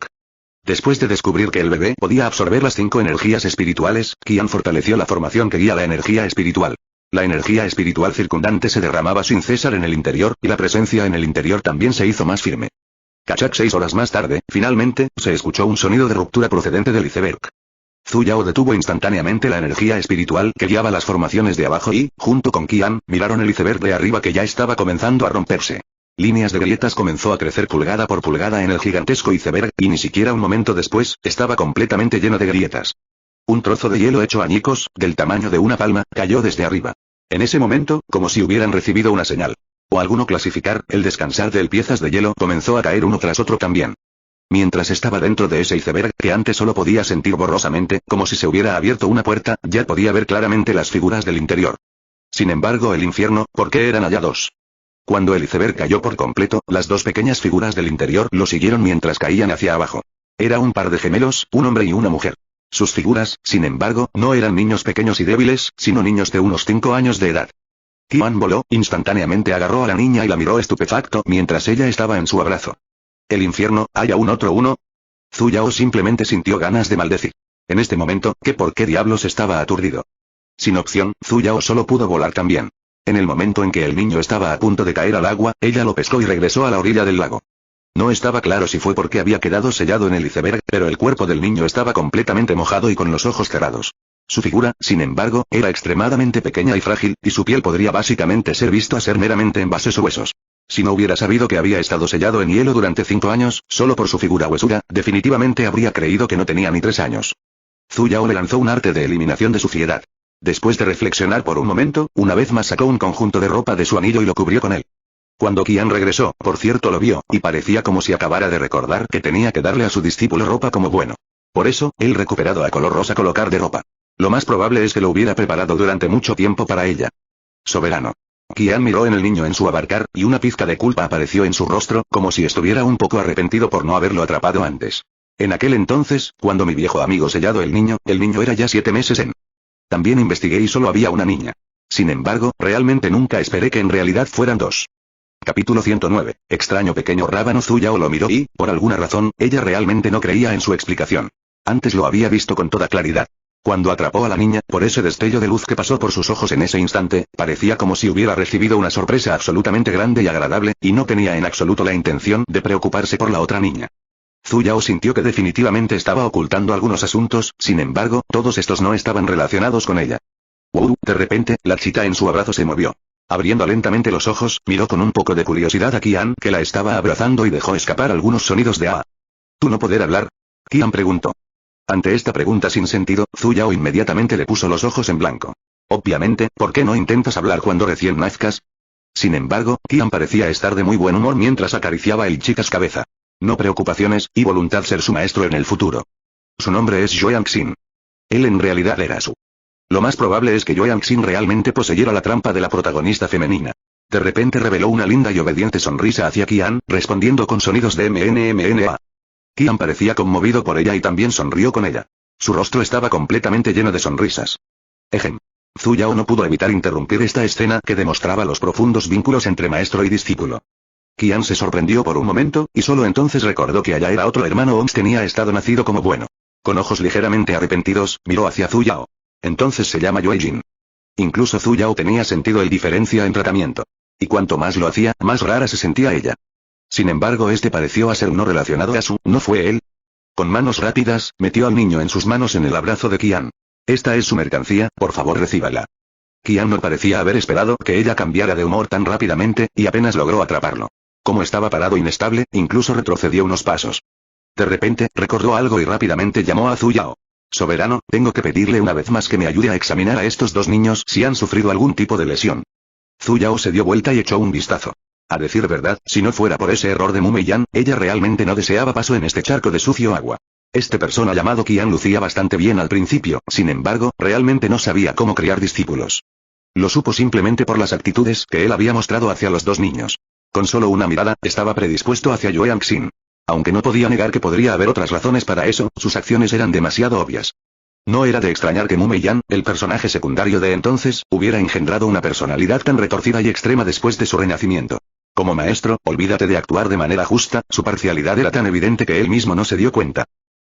Después de descubrir que el bebé podía absorber las 5 energías espirituales, Qian fortaleció la formación que guía la energía espiritual. La energía espiritual circundante se derramaba sin cesar en el interior, y la presencia en el interior también se hizo más firme. Cachak 6 horas más tarde, finalmente, se escuchó un sonido de ruptura procedente del iceberg. Zhu Yao detuvo instantáneamente la energía espiritual que guiaba las formaciones de abajo y, junto con Qian, miraron el iceberg de arriba que ya estaba comenzando a romperse. Líneas de grietas comenzó a crecer pulgada por pulgada en el gigantesco iceberg, y ni siquiera un momento después, estaba completamente lleno de grietas. Un trozo de hielo hecho añicos, del tamaño de una palma, cayó desde arriba. En ese momento, como si hubieran recibido una señal. O alguno clasificar, el descansar de piezas de hielo comenzó a caer uno tras otro también. Mientras estaba dentro de ese iceberg, que antes solo podía sentir borrosamente, como si se hubiera abierto una puerta, ya podía ver claramente las figuras del interior. Sin embargo, el infierno, ¿por qué eran allá dos? Cuando el iceberg cayó por completo, las 2 pequeñas figuras del interior lo siguieron mientras caían hacia abajo. Era un par de gemelos, un hombre y una mujer. Sus figuras, sin embargo, no eran niños pequeños y débiles, sino niños de unos 5 años de edad. Qian voló, instantáneamente agarró a la niña y la miró estupefacto mientras ella estaba en su abrazo. ¿El infierno, hay aún otro uno? Zhu Yao simplemente sintió ganas de maldecir. En este momento, ¿por qué diablos estaba aturdido? Sin opción, Zhu Yao solo pudo volar también. En el momento en que el niño estaba a punto de caer al agua, ella lo pescó y regresó a la orilla del lago. No estaba claro si fue porque había quedado sellado en el iceberg, pero el cuerpo del niño estaba completamente mojado y con los ojos cerrados. Su figura, sin embargo, era extremadamente pequeña y frágil, y su piel podría básicamente ser visto a ser meramente envases o huesos. Si no hubiera sabido que había estado sellado en hielo durante 5 años, solo por su figura huesuda, definitivamente habría creído que no tenía ni 3 años. Zhu Yao le lanzó un arte de eliminación de suciedad. Después de reflexionar por un momento, una vez más sacó un conjunto de ropa de su anillo y lo cubrió con él. Cuando Qian regresó, por cierto lo vio, y parecía como si acabara de recordar que tenía que darle a su discípulo ropa como bueno. Por eso, él recuperado a color rosa colocar de ropa. Lo más probable es que lo hubiera preparado durante mucho tiempo para ella. Soberano. Qian miró en el niño en su abarcar, y una pizca de culpa apareció en su rostro, como si estuviera un poco arrepentido por no haberlo atrapado antes. En aquel entonces, cuando mi viejo amigo sellado el niño era ya 7 meses en. También investigué y solo había una niña. Sin embargo, realmente nunca esperé que en realidad fueran 2. Capítulo 109. Extraño pequeño rábano. Zhu Yao lo miró y, por alguna razón, ella realmente no creía en su explicación. Antes lo había visto con toda claridad. Cuando atrapó a la niña, por ese destello de luz que pasó por sus ojos en ese instante, parecía como si hubiera recibido una sorpresa absolutamente grande y agradable, y no tenía en absoluto la intención de preocuparse por la otra niña. Zhu Yao sintió que definitivamente estaba ocultando algunos asuntos, sin embargo, todos estos no estaban relacionados con ella. De repente, la chica en su abrazo se movió. Abriendo lentamente los ojos, miró con un poco de curiosidad a Qian, que la estaba abrazando y dejó escapar algunos sonidos de ¿Tú no poder hablar? Qian preguntó. Ante esta pregunta sin sentido, Zhu Yao inmediatamente le puso los ojos en blanco. Obviamente, ¿por qué no intentas hablar cuando recién nazcas? Sin embargo, Qian parecía estar de muy buen humor mientras acariciaba el chicas cabeza. No preocupaciones, y voluntad ser su maestro en el futuro. Su nombre es Joang Xin. Él en realidad era su. Lo más probable es que Joang Xin realmente poseyera la trampa de la protagonista femenina. De repente reveló una linda y obediente sonrisa hacia Qian, respondiendo con sonidos de MNMNA. Qian parecía conmovido por ella y también sonrió con ella. Su rostro estaba completamente lleno de sonrisas. Ejem. Zhu Yao no pudo evitar interrumpir esta escena que demostraba los profundos vínculos entre maestro y discípulo. Qian se sorprendió por un momento, y solo entonces recordó que allá era otro hermano Ons tenía estado nacido como bueno. Con ojos ligeramente arrepentidos, miró hacia Zhu Yao. Entonces se llama Yue Jin. Incluso Zhu Yao tenía sentido el diferencia en tratamiento. Y cuanto más lo hacía, más rara se sentía ella. Sin embargo, este pareció a ser no relacionado a su, ¿no fue él? Con manos rápidas, metió al niño en sus manos en el abrazo de Qian. Esta es su mercancía, por favor recíbala. Qian no parecía haber esperado que ella cambiara de humor tan rápidamente, y apenas logró atraparlo. Como estaba parado inestable, incluso retrocedió unos pasos. De repente, recordó algo y rápidamente llamó a Zhu Yao. Soberano, tengo que pedirle una vez más que me ayude a examinar a estos 2 niños si han sufrido algún tipo de lesión. Zhu Yao se dio vuelta y echó un vistazo. A decir verdad, si no fuera por ese error de Mumei-yan, ella realmente no deseaba paso en este charco de sucio agua. Este persona llamado Qian lucía bastante bien al principio, sin embargo, realmente no sabía cómo criar discípulos. Lo supo simplemente por las actitudes que él había mostrado hacia los 2 niños. Con solo una mirada, estaba predispuesto hacia Joang Xin. Aunque no podía negar que podría haber otras razones para eso, sus acciones eran demasiado obvias. No era de extrañar que Mumei-yan, el personaje secundario de entonces, hubiera engendrado una personalidad tan retorcida y extrema después de su renacimiento. Como maestro, olvídate de actuar de manera justa, su parcialidad era tan evidente que él mismo no se dio cuenta.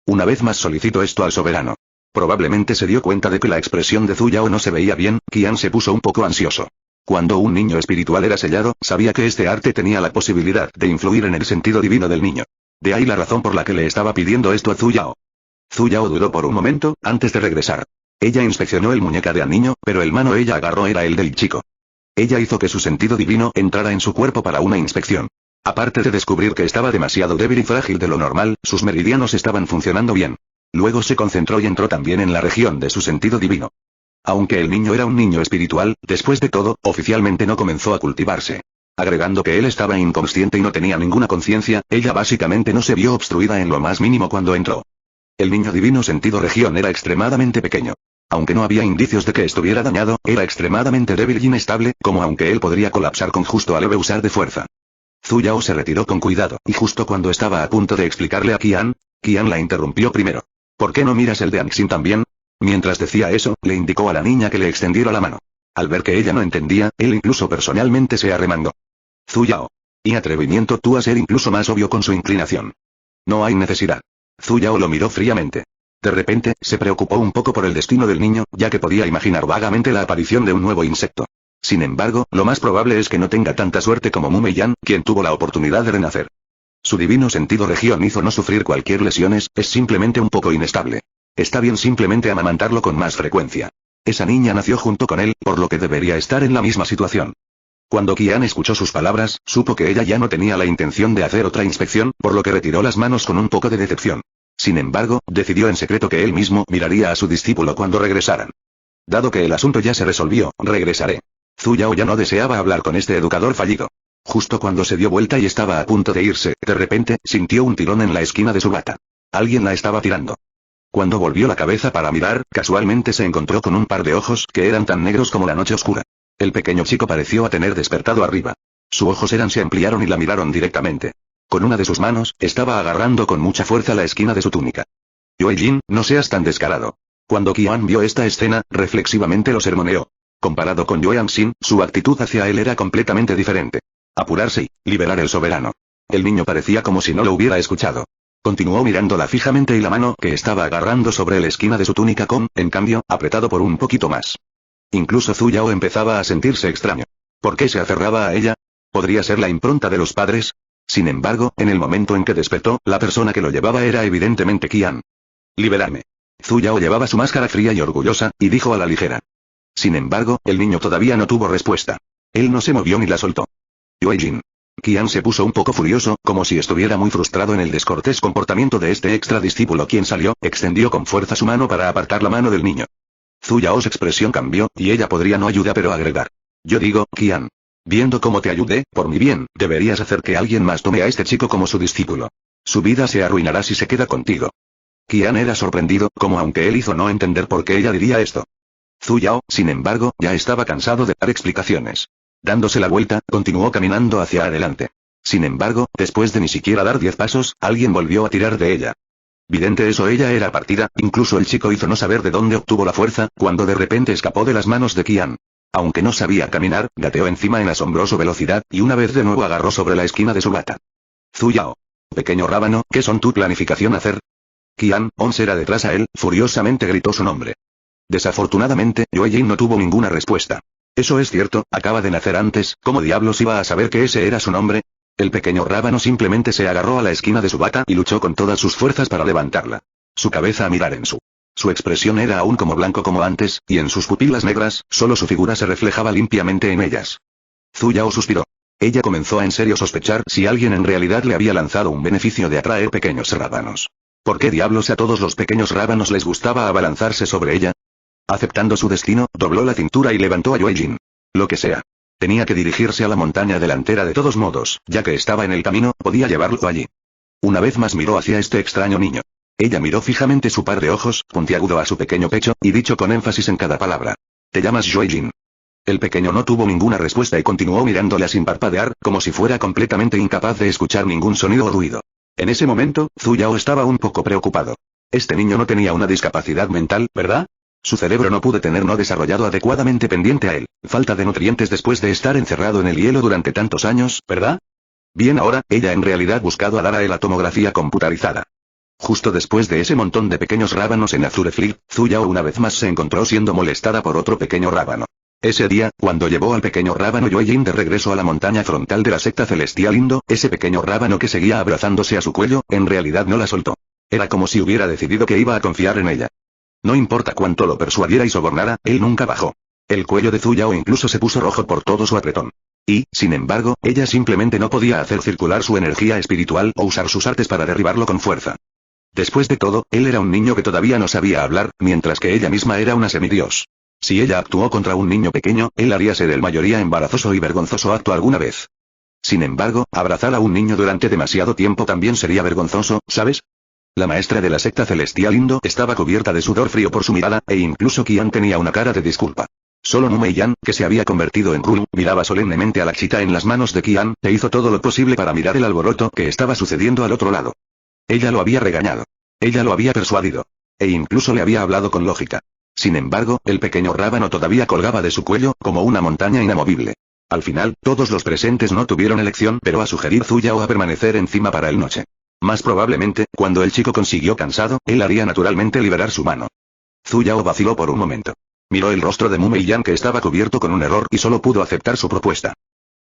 Una vez más solicitó esto al soberano. Probablemente se dio cuenta de que la expresión de Zhu Yao no se veía bien, Qian se puso un poco ansioso. Cuando un niño espiritual era sellado, sabía que este arte tenía la posibilidad de influir en el sentido divino del niño. De ahí la razón por la que le estaba pidiendo esto a Zhu Yao. Zhu Yao dudó por un momento, antes de regresar. Ella inspeccionó el muñeca de al niño, pero el mano ella agarró era el del chico. Ella hizo que su sentido divino entrara en su cuerpo para una inspección. Aparte de descubrir que estaba demasiado débil y frágil de lo normal, sus meridianos estaban funcionando bien. Luego se concentró y entró también en la región de su sentido divino. Aunque el niño era un niño espiritual, después de todo, oficialmente no comenzó a cultivarse. Agregando que él estaba inconsciente y no tenía ninguna conciencia, ella básicamente no se vio obstruida en lo más mínimo cuando entró. El niño divino sentido región era extremadamente pequeño. Aunque no había indicios de que estuviera dañado, era extremadamente débil y inestable, como aunque él podría colapsar con justo a leve usar de fuerza. Zhu Yao se retiró con cuidado, y justo cuando estaba a punto de explicarle a Qian la interrumpió primero. ¿Por qué no miras el de Anxin también? Mientras decía eso, le indicó a la niña que le extendiera la mano. Al ver que ella no entendía, él incluso personalmente se arremangó. Zhu Yao. Y atrevimiento tú a ser incluso más obvio con su inclinación. No hay necesidad. Zhu Yao lo miró fríamente. De repente, se preocupó un poco por el destino del niño, ya que podía imaginar vagamente la aparición de un nuevo insecto. Sin embargo, lo más probable es que no tenga tanta suerte como Mu Meiyan, quien tuvo la oportunidad de renacer. Su divino sentido región hizo no sufrir cualquier lesiones, es simplemente un poco inestable. Está bien simplemente amamantarlo con más frecuencia. Esa niña nació junto con él, por lo que debería estar en la misma situación. Cuando Qian escuchó sus palabras, supo que ella ya no tenía la intención de hacer otra inspección, por lo que retiró las manos con un poco de decepción. Sin embargo, decidió en secreto que él mismo miraría a su discípulo cuando regresaran. Dado que el asunto ya se resolvió, regresaré. Zhu Yao ya no deseaba hablar con este educador fallido. Justo cuando se dio vuelta y estaba a punto de irse, de repente, sintió un tirón en la esquina de su bata. Alguien la estaba tirando. Cuando volvió la cabeza para mirar, casualmente se encontró con un par de ojos que eran tan negros como la noche oscura. El pequeño chico pareció tener despertado arriba. Sus ojos se ampliaron y la miraron directamente. Con una de sus manos, estaba agarrando con mucha fuerza la esquina de su túnica. Yue Jin, no seas tan descarado. Cuando Qian vio esta escena, reflexivamente lo sermoneó. Comparado con Yue Anxin, su actitud hacia él era completamente diferente. Apurarse y liberar el soberano. El niño parecía como si no lo hubiera escuchado. Continuó mirándola fijamente y la mano que estaba agarrando sobre la esquina de su túnica en cambio, apretado por un poquito más. Incluso Zhu Yao empezaba a sentirse extraño. ¿Por qué se aferraba a ella? ¿Podría ser la impronta de los padres? Sin embargo, en el momento en que despertó, la persona que lo llevaba era evidentemente Qian. Liberarme. Zhu Yao llevaba su máscara fría y orgullosa, y dijo a la ligera. Sin embargo, el niño todavía no tuvo respuesta. Él no se movió ni la soltó. Yue Jin. Qian se puso un poco furioso, como si estuviera muy frustrado en el descortés comportamiento de este extra discípulo quien salió, extendió con fuerza su mano para apartar la mano del niño. Zhu Yao's expresión cambió, y ella podría no ayudar pero agregar. Yo digo, Qian. Viendo cómo te ayudé, por mi bien, deberías hacer que alguien más tome a este chico como su discípulo. Su vida se arruinará si se queda contigo. Qian era sorprendido, como aunque él hizo no entender por qué ella diría esto. Zhu Yao, sin embargo, ya estaba cansado de dar explicaciones. Dándose la vuelta, continuó caminando hacia adelante. Sin embargo, después de ni siquiera dar 10 pasos, alguien volvió a tirar de ella. Vidente eso ella era partida, incluso el chico hizo no saber de dónde obtuvo la fuerza, cuando de repente escapó de las manos de Qian. Aunque no sabía caminar, gateó encima en asombrosa velocidad, y una vez de nuevo agarró sobre la esquina de su bata. Zhu Yao. Pequeño rábano, ¿qué son tu planificación hacer? Qian, era detrás a él, furiosamente gritó su nombre. Desafortunadamente, Yue Jin no tuvo ninguna respuesta. Eso es cierto, acaba de nacer antes, ¿cómo diablos iba a saber que ese era su nombre? El pequeño rábano simplemente se agarró a la esquina de su bata y luchó con todas sus fuerzas para levantarla. Su cabeza a mirar en Su expresión era aún como blanco como antes, y en sus pupilas negras, solo su figura se reflejaba limpiamente en ellas. Zhu Yao suspiró. Ella comenzó a en serio sospechar si alguien en realidad le había lanzado un beneficio de atraer pequeños rábanos. ¿Por qué diablos a todos los pequeños rábanos les gustaba abalanzarse sobre ella? Aceptando su destino, dobló la cintura y levantó a Yue Jin. Lo que sea. Tenía que dirigirse a la montaña delantera de todos modos, ya que estaba en el camino, podía llevarlo allí. Una vez más miró hacia este extraño niño. Ella miró fijamente su par de ojos, puntiagudo a su pequeño pecho, y dicho con énfasis en cada palabra. ¿Te llamas Yue Jin? El pequeño no tuvo ninguna respuesta y continuó mirándola sin parpadear, como si fuera completamente incapaz de escuchar ningún sonido o ruido. En ese momento, Zhu Yao estaba un poco preocupado. Este niño no tenía una discapacidad mental, ¿verdad? Su cerebro no pudo tener no desarrollado adecuadamente pendiente a él. Falta de nutrientes después de estar encerrado en el hielo durante tantos años, ¿verdad? Bien ahora, ella en realidad buscado a dar a él la tomografía computarizada. Justo después de ese montón de pequeños rábanos en Azureflip, Zhu Yao una vez más se encontró siendo molestada por otro pequeño rábano. Ese día, cuando llevó al pequeño rábano Yue Jin de regreso a la montaña frontal de la secta celestial Indo, ese pequeño rábano que seguía abrazándose a su cuello, en realidad no la soltó. Era como si hubiera decidido que iba a confiar en ella. No importa cuánto lo persuadiera y sobornara, él nunca bajó. El cuello de Zhu Yao incluso se puso rojo por todo su apretón. Y, sin embargo, ella simplemente no podía hacer circular su energía espiritual o usar sus artes para derribarlo con fuerza. Después de todo, él era un niño que todavía no sabía hablar, mientras que ella misma era una semidios. Si ella actuó contra un niño pequeño, él haría ser el mayoría embarazoso y vergonzoso acto alguna vez. Sin embargo, abrazar a un niño durante demasiado tiempo también sería vergonzoso, ¿sabes? La maestra de la secta celestial Indo estaba cubierta de sudor frío por su mirada, e incluso Qian tenía una cara de disculpa. Solo Mu Meiyan, que se había convertido en Runu, miraba solemnemente a la chica en las manos de Qian, e hizo todo lo posible para mirar el alboroto que estaba sucediendo al otro lado. Ella lo había regañado. Ella lo había persuadido. E incluso le había hablado con lógica. Sin embargo, el pequeño rábano todavía colgaba de su cuello, como una montaña inamovible. Al final, todos los presentes no tuvieron elección pero a sugerir Zuyao a permanecer encima para el noche. Más probablemente, cuando el chico consiguió cansado, él haría naturalmente liberar su mano. Zuyao vaciló por un momento. Miró el rostro de Mumei-yan que estaba cubierto con un error y solo pudo aceptar su propuesta.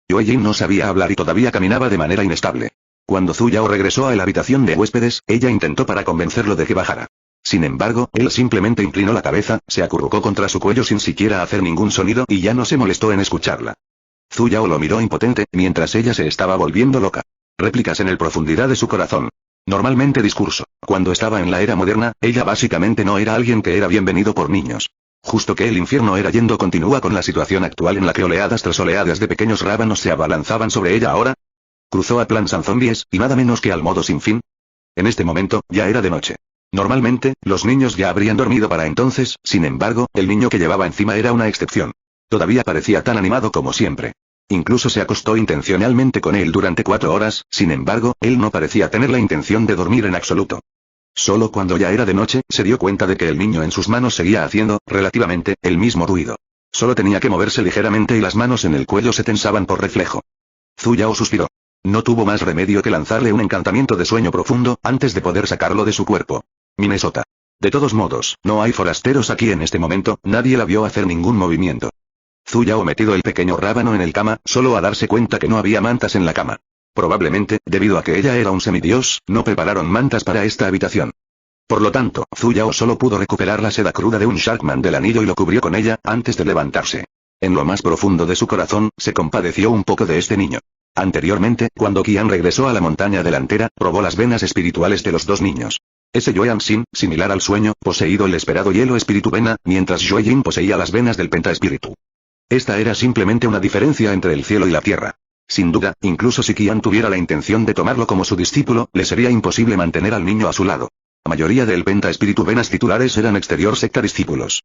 Yue-jin no sabía hablar y todavía caminaba de manera inestable. Cuando Zuyao regresó a la habitación de huéspedes, ella intentó para convencerlo de que bajara. Sin embargo, él simplemente inclinó la cabeza, se acurrucó contra su cuello sin siquiera hacer ningún sonido y ya no se molestó en escucharla. Zuyao lo miró impotente, mientras ella se estaba volviendo loca. Réplicas en el profundidad de su corazón. Normalmente discurso. Cuando estaba en la era moderna, ella básicamente no era alguien que era bienvenido por niños. Justo que el infierno era yendo continúa con la situación actual en la que oleadas tras oleadas de pequeños rábanos se abalanzaban sobre ella ahora. Cruzó a Plan San Zombies, y nada menos que al modo sin fin. En este momento, ya era de noche. Normalmente, los niños ya habrían dormido para entonces, sin embargo, el niño que llevaba encima era una excepción. Todavía parecía tan animado como siempre. Incluso se acostó intencionalmente con él durante 4 horas, sin embargo, él no parecía tener la intención de dormir en absoluto. Solo cuando ya era de noche, se dio cuenta de que el niño en sus manos seguía haciendo, relativamente, el mismo ruido. Solo tenía que moverse ligeramente y las manos en el cuello se tensaban por reflejo. Zuyao suspiró. No tuvo más remedio que lanzarle un encantamiento de sueño profundo, antes de poder sacarlo de su cuerpo. Minnesota. De todos modos, no hay forasteros aquí en este momento, nadie la vio hacer ningún movimiento. Zuyao metido el pequeño rábano en el cama, solo a darse cuenta que no había mantas en la cama. Probablemente, debido a que ella era un semidios, no prepararon mantas para esta habitación. Por lo tanto, Zuyao solo pudo recuperar la seda cruda de un Sharkman del anillo y lo cubrió con ella, antes de levantarse. En lo más profundo de su corazón, se compadeció un poco de este niño. Anteriormente, cuando Qian regresó a la montaña delantera, probó las venas espirituales de los dos niños. Ese Yoan-sin, similar al sueño, poseído el esperado hielo espíritu vena, mientras Yue-jin poseía las venas del pentaespíritu. Esta era simplemente una diferencia entre el cielo y la tierra. Sin duda, incluso si Qian tuviera la intención de tomarlo como su discípulo, le sería imposible mantener al niño a su lado. La mayoría del pentaespíritu venas titulares eran exterior secta discípulos.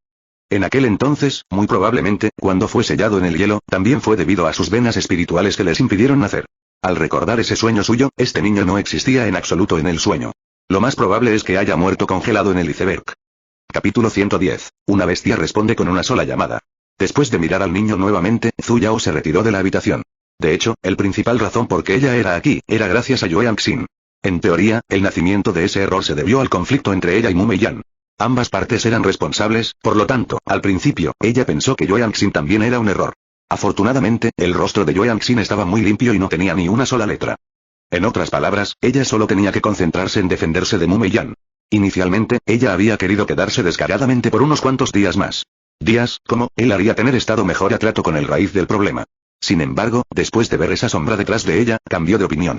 En aquel entonces, muy probablemente, cuando fue sellado en el hielo, también fue debido a sus venas espirituales que les impidieron nacer. Al recordar ese sueño suyo, este niño no existía en absoluto en el sueño. Lo más probable es que haya muerto congelado en el iceberg. Capítulo 110. Una bestia responde con una sola llamada. Después de mirar al niño nuevamente, Zuyao se retiró de la habitación. De hecho, el principal razón por qué ella era aquí, era gracias a Yoan-xin. En teoría, el nacimiento de ese error se debió al conflicto entre ella y Mumei-yan. Ambas partes eran responsables, por lo tanto, al principio, ella pensó que Yoan-xin también era un error. Afortunadamente, el rostro de Yoan-xin estaba muy limpio y no tenía ni una sola letra. En otras palabras, ella solo tenía que concentrarse en defenderse de Mumei-yan. Inicialmente, ella había querido quedarse descaradamente por unos cuantos días más. Días, como, él haría tener estado mejor a trato con el raíz del problema. Sin embargo, después de ver esa sombra detrás de ella, cambió de opinión.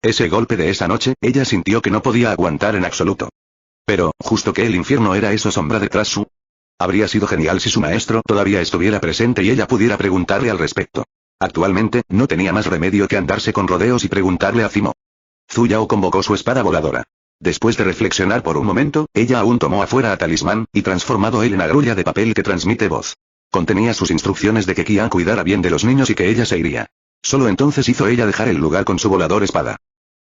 Ese golpe de esa noche, ella sintió que no podía aguantar en absoluto. Pero, justo que el infierno era esa sombra detrás su. Habría sido genial si su maestro todavía estuviera presente y ella pudiera preguntarle al respecto. Actualmente, no tenía más remedio que andarse con rodeos y preguntarle a Zimo. Zuyao convocó su espada voladora. Después de reflexionar por un momento, ella aún tomó afuera a Talismán, y transformado él en agrulla de papel que transmite voz. Contenía sus instrucciones de que Qian cuidara bien de los niños y que ella se iría. Solo entonces hizo ella dejar el lugar con su volador espada.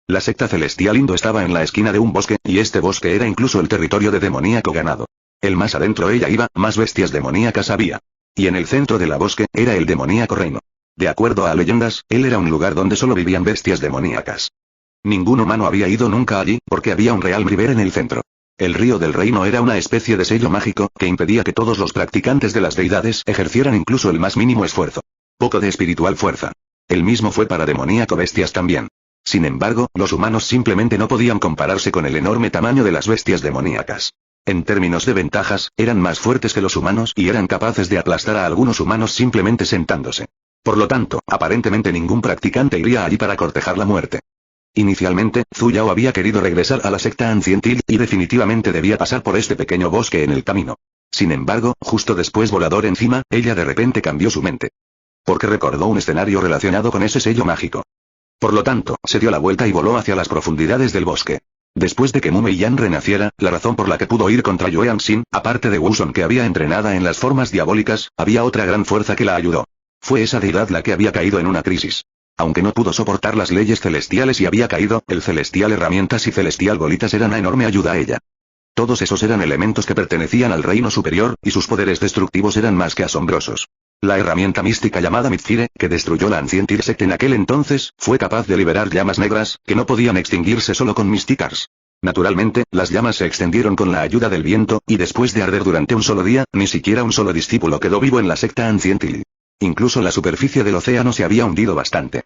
La secta celestial Indo estaba en la esquina de un bosque, y este bosque era incluso el territorio de demoníaco ganado. El más adentro ella iba, más bestias demoníacas había. Y en el centro de la bosque, era el demoníaco reino. De acuerdo a leyendas, él era un lugar donde solo vivían bestias demoníacas. Ningún humano había ido nunca allí, porque había un real river en el centro. El río del reino era una especie de sello mágico, que impedía que todos los practicantes de las deidades ejercieran incluso el más mínimo esfuerzo. Poco de espiritual fuerza. El mismo fue para demoníaco bestias también. Sin embargo, los humanos simplemente no podían compararse con el enorme tamaño de las bestias demoníacas. En términos de ventajas, eran más fuertes que los humanos y eran capaces de aplastar a algunos humanos simplemente sentándose. Por lo tanto, aparentemente ningún practicante iría allí para cortejar la muerte. Inicialmente, Zuyao había querido regresar a la secta ancientil, y definitivamente debía pasar por este pequeño bosque en el camino. Sin embargo, justo después volador encima, ella de repente cambió su mente. Porque recordó un escenario relacionado con ese sello mágico. Por lo tanto, se dio la vuelta y voló hacia las profundidades del bosque. Después de que Mumei-yan renaciera, la razón por la que pudo ir contra Yoan-sin, aparte de Wuzong que había entrenada en las formas diabólicas, había otra gran fuerza que la ayudó. Fue esa deidad la que había caído en una crisis. Aunque no pudo soportar las leyes celestiales y había caído, el celestial herramientas y celestial bolitas eran una enorme ayuda a ella. Todos esos eran elementos que pertenecían al reino superior, y sus poderes destructivos eran más que asombrosos. La herramienta mística llamada Mizfire, que destruyó la Ancient Insect en aquel entonces, fue capaz de liberar llamas negras, que no podían extinguirse solo con Mysticars. Naturalmente, las llamas se extendieron con la ayuda del viento, y después de arder durante un solo día, ni siquiera un solo discípulo quedó vivo en la secta Ancient Hill. Incluso la superficie del océano se había hundido bastante.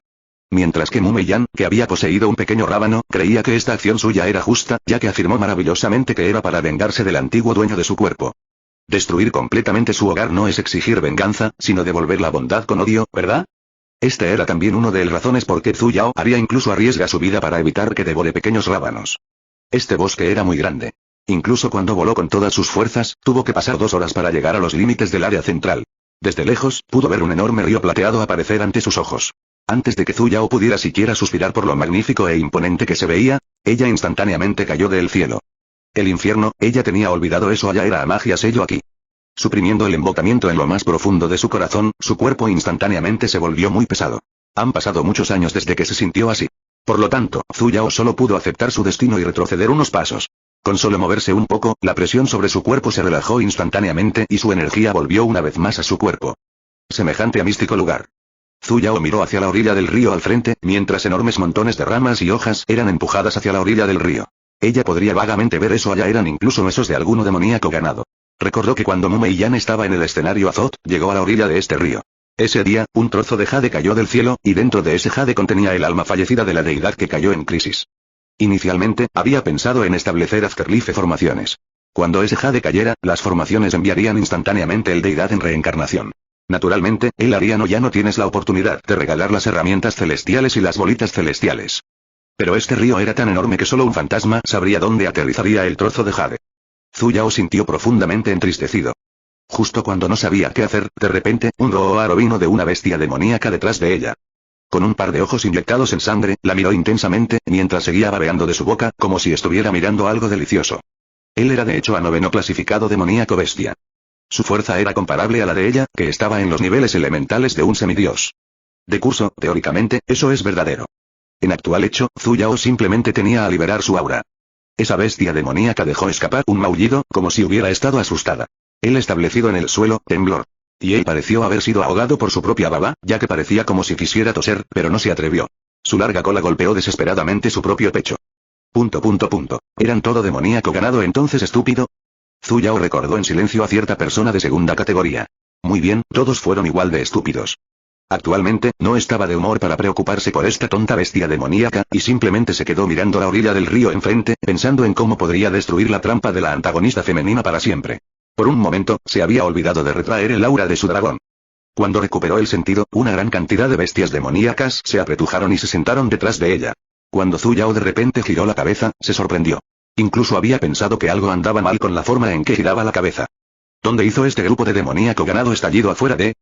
Mientras que Mumei-yan, que había poseído un pequeño rábano, creía que esta acción suya era justa, ya que afirmó maravillosamente que era para vengarse del antiguo dueño de su cuerpo. Destruir completamente su hogar no es exigir venganza, sino devolver la bondad con odio, ¿verdad? Este era también uno de las razones por qué Zhu Yao haría incluso arriesga su vida para evitar que devore pequeños rábanos. Este bosque era muy grande. Incluso cuando voló con todas sus fuerzas, tuvo que pasar 2 horas para llegar a los límites del área central. Desde lejos, pudo ver un enorme río plateado aparecer ante sus ojos. Antes de que Zhu Yao pudiera siquiera suspirar por lo magnífico e imponente que se veía, ella instantáneamente cayó del cielo. El infierno, ella tenía olvidado eso, allá era a magia sello aquí. Suprimiendo el embotamiento en lo más profundo de su corazón, su cuerpo instantáneamente se volvió muy pesado. Han pasado muchos años desde que se sintió así. Por lo tanto, Zhu Yao solo pudo aceptar su destino y retroceder unos pasos. Con solo moverse un poco, la presión sobre su cuerpo se relajó instantáneamente y su energía volvió una vez más a su cuerpo. Semejante a místico lugar. Zhu Yao miró hacia la orilla del río al frente, mientras enormes montones de ramas y hojas eran empujadas hacia la orilla del río. Ella podría vagamente ver eso, allá eran incluso huesos de alguno demoníaco ganado. Recordó que cuando Mumei-yan estaba en el escenario Azot, llegó a la orilla de este río. Ese día, un trozo de jade cayó del cielo, y dentro de ese jade contenía el alma fallecida de la deidad que cayó en crisis. Inicialmente, había pensado en establecer Afterlife formaciones. Cuando ese jade cayera, las formaciones enviarían instantáneamente el deidad en reencarnación. Naturalmente, el ariano ya no tienes la oportunidad de regalar las herramientas celestiales y las bolitas celestiales. Pero este río era tan enorme que solo un fantasma sabría dónde aterrizaría el trozo de jade. Zhu Yao sintió profundamente entristecido. Justo cuando no sabía qué hacer, de repente, un roar vino de una bestia demoníaca detrás de ella. Con un par de ojos inyectados en sangre, la miró intensamente, mientras seguía babeando de su boca, como si estuviera mirando algo delicioso. Él era de hecho a 9º clasificado demoníaco bestia. Su fuerza era comparable a la de ella, que estaba en los niveles elementales de un semidios. De curso, teóricamente, eso es verdadero. En actual hecho, Zhu Yao simplemente tenía a liberar su aura. Esa bestia demoníaca dejó escapar un maullido, como si hubiera estado asustada. Él establecido en el suelo, tembló. Y él pareció haber sido ahogado por su propia baba, ya que parecía como si quisiera toser, pero no se atrevió. Su larga cola golpeó desesperadamente su propio pecho. ¿Eran todo demoníaco ganado entonces, estúpido? Zhu Yao recordó en silencio a cierta persona de segunda categoría. Muy bien, todos fueron igual de estúpidos. Actualmente, no estaba de humor para preocuparse por esta tonta bestia demoníaca, y simplemente se quedó mirando la orilla del río enfrente, pensando en cómo podría destruir la trampa de la antagonista femenina para siempre. Por un momento, se había olvidado de retraer el aura de su dragón. Cuando recuperó el sentido, una gran cantidad de bestias demoníacas se apretujaron y se sentaron detrás de ella. Cuando Zhu Yao de repente giró la cabeza, se sorprendió. Incluso había pensado que algo andaba mal con la forma en que giraba la cabeza. ¿Dónde hizo este grupo de demoníaco ganado estallido afuera de?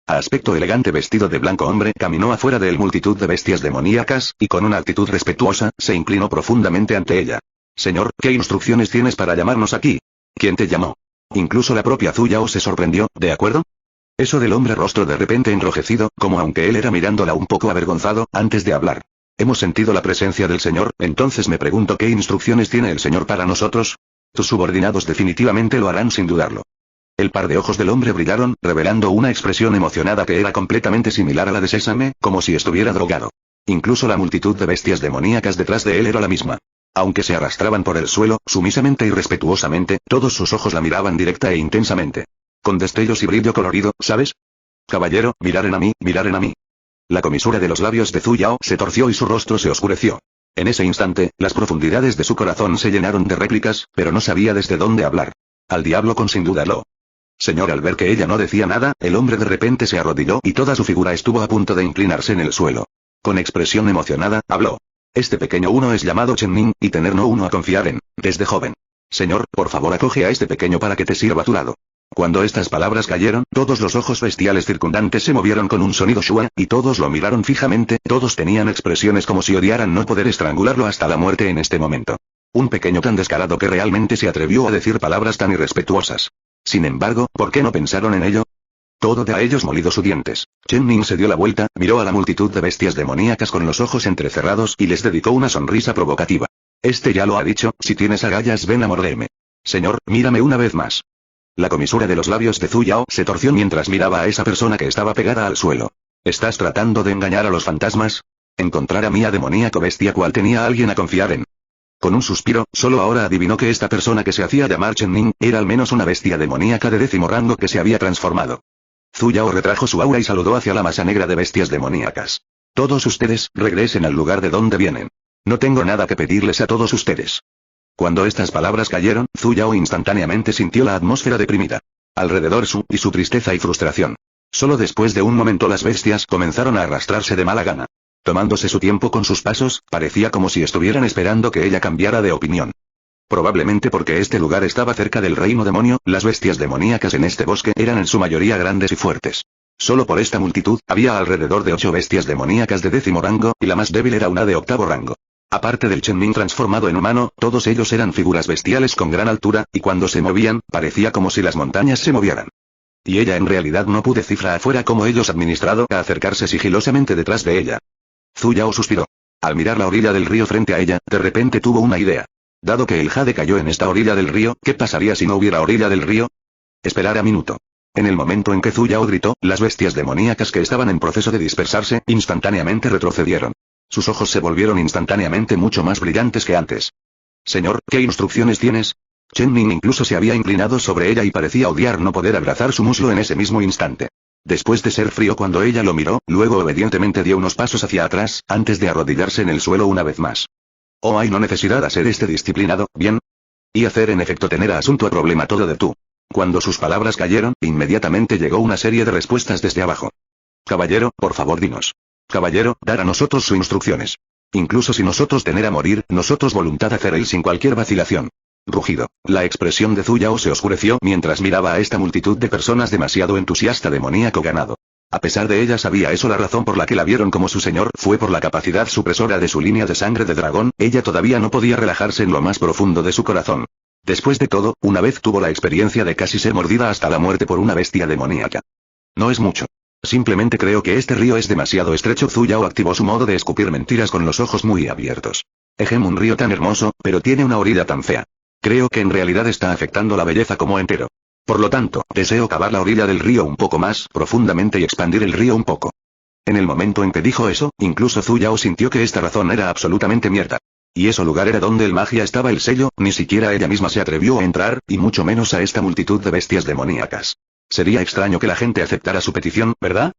A aspecto elegante vestido de blanco hombre caminó afuera de él multitud de bestias demoníacas, y con una actitud respetuosa, se inclinó profundamente ante ella. Señor, ¿qué instrucciones tienes para llamarnos aquí? ¿Quién te llamó? Incluso la propia Zhu Yao se sorprendió, ¿de acuerdo? Eso del hombre rostro de repente enrojecido, como aunque él era mirándola un poco avergonzado, antes de hablar. Hemos sentido la presencia del Señor, entonces me pregunto qué instrucciones tiene el Señor para nosotros. Tus subordinados definitivamente lo harán sin dudarlo. El par de ojos del hombre brillaron, revelando una expresión emocionada que era completamente similar a la de Sésame, como si estuviera drogado. Incluso la multitud de bestias demoníacas detrás de él era la misma. Aunque se arrastraban por el suelo, sumisamente y respetuosamente, todos sus ojos la miraban directa e intensamente. Con destellos y brillo colorido, ¿sabes? Caballero, miraren a mí, miraren a mí. La comisura de los labios de Zhu Yao se torció y su rostro se oscureció. En ese instante, las profundidades de su corazón se llenaron de réplicas, pero no sabía desde dónde hablar. Al diablo con sin duda lo. Señor, al ver que ella no decía nada, el hombre de repente se arrodilló y toda su figura estuvo a punto de inclinarse en el suelo. Con expresión emocionada, habló. Este pequeño uno es llamado Chen Ning, y tener no uno a confiar en, desde joven. Señor, por favor acoge a este pequeño para que te sirva a tu lado. Cuando estas palabras cayeron, todos los ojos bestiales circundantes se movieron con un sonido shua, y todos lo miraron fijamente, todos tenían expresiones como si odiaran no poder estrangularlo hasta la muerte en este momento. Un pequeño tan descarado que realmente se atrevió a decir palabras tan irrespetuosas. Sin embargo, ¿por qué no pensaron en ello? Todo de a ellos molido sus dientes. Chen Ning se dio la vuelta, miró a la multitud de bestias demoníacas con los ojos entrecerrados y les dedicó una sonrisa provocativa. Este ya lo ha dicho, si tienes agallas ven a morderme. Señor, mírame una vez más. La comisura de los labios de Zhu Yao se torció mientras miraba a esa persona que estaba pegada al suelo. ¿Estás tratando de engañar a los fantasmas? Encontrar a mi demoníaco bestia cual tenía a alguien a confiar en. Con un suspiro, solo ahora adivinó que esta persona que se hacía llamar Chen Ning, era al menos una bestia demoníaca de 10º rango que se había transformado. Zhu Yao retrajo su aura y saludó hacia la masa negra de bestias demoníacas. Todos ustedes, regresen al lugar de donde vienen. No tengo nada que pedirles a todos ustedes. Cuando estas palabras cayeron, Zhu Yao instantáneamente sintió la atmósfera deprimida. Alrededor y su tristeza y frustración. Solo después de un momento las bestias comenzaron a arrastrarse de mala gana. Tomándose su tiempo con sus pasos, parecía como si estuvieran esperando que ella cambiara de opinión. Probablemente porque este lugar estaba cerca del reino demonio, las bestias demoníacas en este bosque eran en su mayoría grandes y fuertes. Solo por esta multitud, había alrededor de 8 bestias demoníacas de 10º rango, y la más débil era una de 8º rango. Aparte del Chen Ning transformado en humano, todos ellos eran figuras bestiales con gran altura, y cuando se movían, parecía como si las montañas se movieran. Y ella en realidad no pude cifrar afuera cómo ellos administrado a acercarse sigilosamente detrás de ella. Zhu Yao suspiró. Al mirar la orilla del río frente a ella, de repente tuvo una idea. Dado que el jade cayó en esta orilla del río, ¿qué pasaría si no hubiera orilla del río? Esperar a minuto. En el momento en que Zhu Yao gritó, las bestias demoníacas que estaban en proceso de dispersarse, instantáneamente retrocedieron. Sus ojos se volvieron instantáneamente mucho más brillantes que antes. Señor, ¿qué instrucciones tienes? Chen Ning incluso se había inclinado sobre ella y parecía odiar no poder abrazar su muslo en ese mismo instante. Después de ser frío cuando ella lo miró, luego obedientemente dio unos pasos hacia atrás, antes de arrodillarse en el suelo una vez más. Oh, hay no necesidad de ser disciplinado, ¿bien? Y hacer en efecto tener a asunto a problema todo de tú. Cuando sus palabras cayeron, inmediatamente llegó una serie de respuestas desde abajo. Caballero, por favor dinos. Caballero, dar a nosotros sus instrucciones. Incluso si nosotros tener a morir, nosotros voluntad hacer él sin cualquier vacilación. Rugido. La expresión de Zhu Yao se oscureció mientras miraba a esta multitud de personas demasiado entusiasta demoníaco ganado. A pesar de ella sabía eso, la razón por la que la vieron como su señor fue por la capacidad supresora de su línea de sangre de dragón, ella todavía no podía relajarse en lo más profundo de su corazón. Después de todo, una vez tuvo la experiencia de casi ser mordida hasta la muerte por una bestia demoníaca. No es mucho. Simplemente creo que este río es demasiado estrecho. Zhu Yao activó su modo de escupir mentiras con los ojos muy abiertos. Un río tan hermoso, pero tiene una orilla tan fea. Creo que en realidad está afectando la belleza como entero. Por lo tanto, deseo cavar la orilla del río un poco más profundamente y expandir el río un poco. En el momento en que dijo eso, incluso Zhu Yao sintió que esta razón era absolutamente mierda. Y ese lugar era donde el magia estaba el sello, ni siquiera ella misma se atrevió a entrar, y mucho menos a esta multitud de bestias demoníacas. Sería extraño que la gente aceptara su petición, ¿verdad?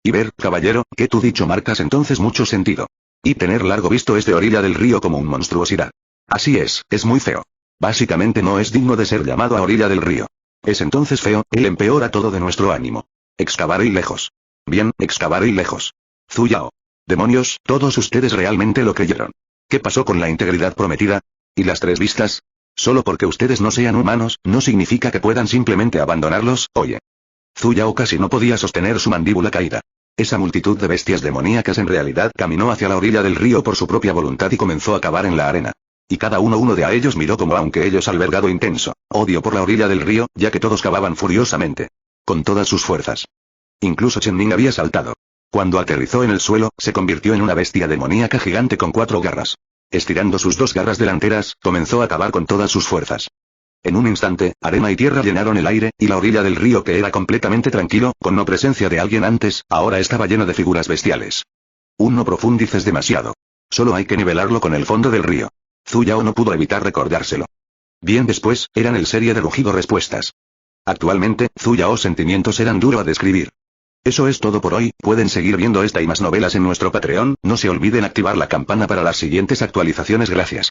Y ver, caballero, que tu dicho marcas entonces mucho sentido. Y tener largo visto este orilla del río como un monstruosidad. Así es muy feo. Básicamente no es digno de ser llamado a orilla del río. Es entonces feo, él empeora todo de nuestro ánimo. Excavar y lejos. Bien, excavar y lejos. Zhu Yao. Demonios, todos ustedes realmente lo creyeron. ¿Qué pasó con la integridad prometida? ¿Y las 3 vistas? Solo porque ustedes no sean humanos, no significa que puedan simplemente abandonarlos, oye. Zhu Yao casi no podía sostener su mandíbula caída. Esa multitud de bestias demoníacas en realidad caminó hacia la orilla del río por su propia voluntad y comenzó a cavar en la arena. Y cada uno de a ellos miró como aunque ellos albergado intenso odio por la orilla del río, ya que todos cavaban furiosamente. Con todas sus fuerzas. Incluso Chen Ning había saltado. Cuando aterrizó en el suelo, se convirtió en una bestia demoníaca gigante con 4 garras. Estirando sus 2 garras delanteras, comenzó a cavar con todas sus fuerzas. En un instante, arena y tierra llenaron el aire, y la orilla del río que era completamente tranquilo, con no presencia de alguien antes, ahora estaba lleno de figuras bestiales. No profundices demasiado. Solo hay que nivelarlo con el fondo del río. Zhu Yao no pudo evitar recordárselo. Bien después, eran el serie de rugido respuestas. Actualmente, Zhu Yao's sentimientos eran duro a describir. Eso es todo por hoy, pueden seguir viendo esta y más novelas en nuestro Patreon, no se olviden activar la campana para las siguientes actualizaciones, gracias.